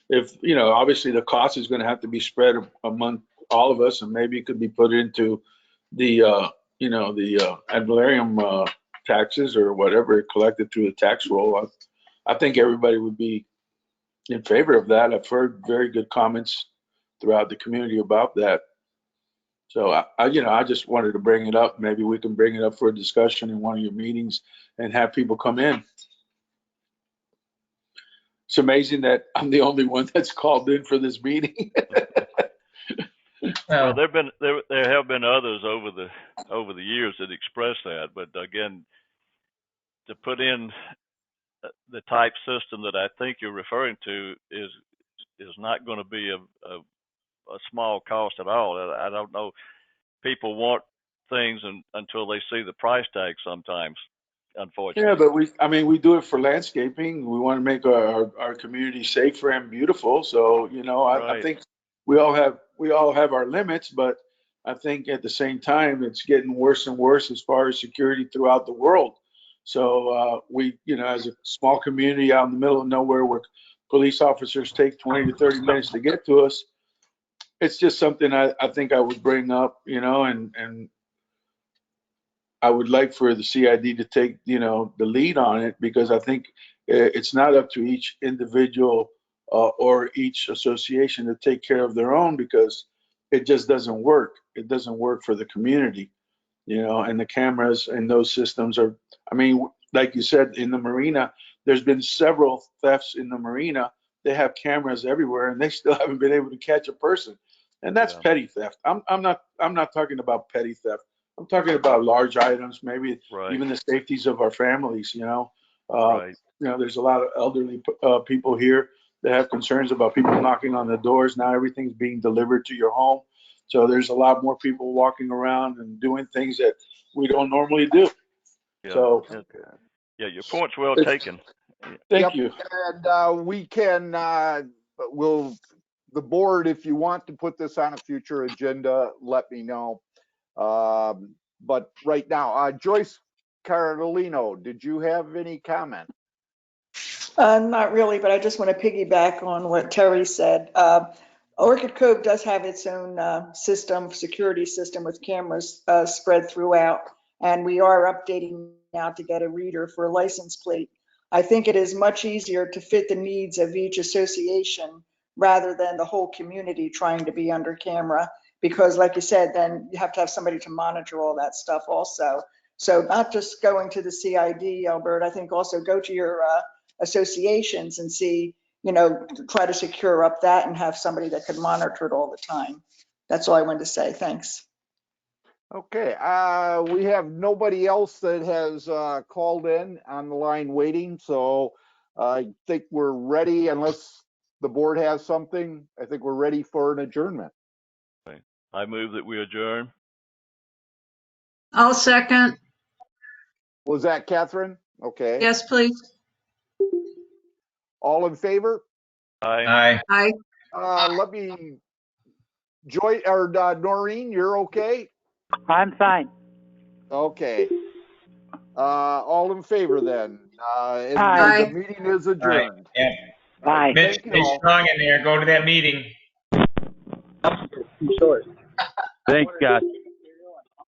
If, obviously the cost is going to have to be spread among all of us, and maybe it could be put into the ad valorem taxes or whatever collected through the tax roll. I think everybody would be in favor of that. I've heard very good comments throughout the community about that. So I just wanted to bring it up. Maybe we can bring it up for a discussion in one of your meetings and have people come in. It's amazing that I'm the only one that's called in for this meeting. Well, there have been others over the years that express that, but again, to put in the type system that I think you're referring to is not going to be a small cost at all. I don't know. People want things until they see the price tag sometimes, unfortunately. Yeah, but we do it for landscaping. We want to make our community safer and beautiful. So, I think we all have our limits, but I think at the same time, it's getting worse and worse as far as security throughout the world. So we, as a small community out in the middle of nowhere where police officers take 20 to 30 minutes to get to us, it's just something I think I would bring up, and I would like for the CID to take, the lead on it, because I think it's not up to each individual or each association to take care of their own, because it just doesn't work. It doesn't work for the community, and the cameras and those systems are, like you said, in the marina, there's been several thefts in the marina. They have cameras everywhere and they still haven't been able to catch a person. And that's petty theft. I'm not talking about petty theft. I'm talking about large items, maybe even the safeties of our families, there's a lot of elderly people here that have concerns about people knocking on the doors. Now everything's being delivered to your home. So there's a lot more people walking around and doing things that we don't normally do. Yeah. So your point's well taken. Thank you. And we can, we'll the board, if you want to put this on a future agenda, let me know. But right now, Joyce Carolino, did you have any comment? Not really, but I just want to piggyback on what Terry said. Orchid Cove does have its own security system with cameras spread throughout, and we are updating now to get a reader for a license plate. I think it is much easier to fit the needs of each association rather than the whole community trying to be under camera, because like you said, then you have to have somebody to monitor all that stuff also. So not just going to the CID, Albert, I think also go to your associations and see, try to secure up that and have somebody that could monitor it all the time. That's all I wanted to say. Thanks. Okay, we have nobody else that has called in on the line waiting, so I think we're ready, unless the board has something. I think we're ready for an adjournment. Okay. I move that we adjourn. I'll second. Was that Catherine? Okay. Yes, please. All in favor? Aye. Aye. Aye. Let me, Noreen, you're okay? I'm fine. Okay. All in favor then. And Aye. the meeting is adjourned. Yeah. Bye. Mitch, Thank you stay all. strong in there. Go to that meeting. Thanks, guys.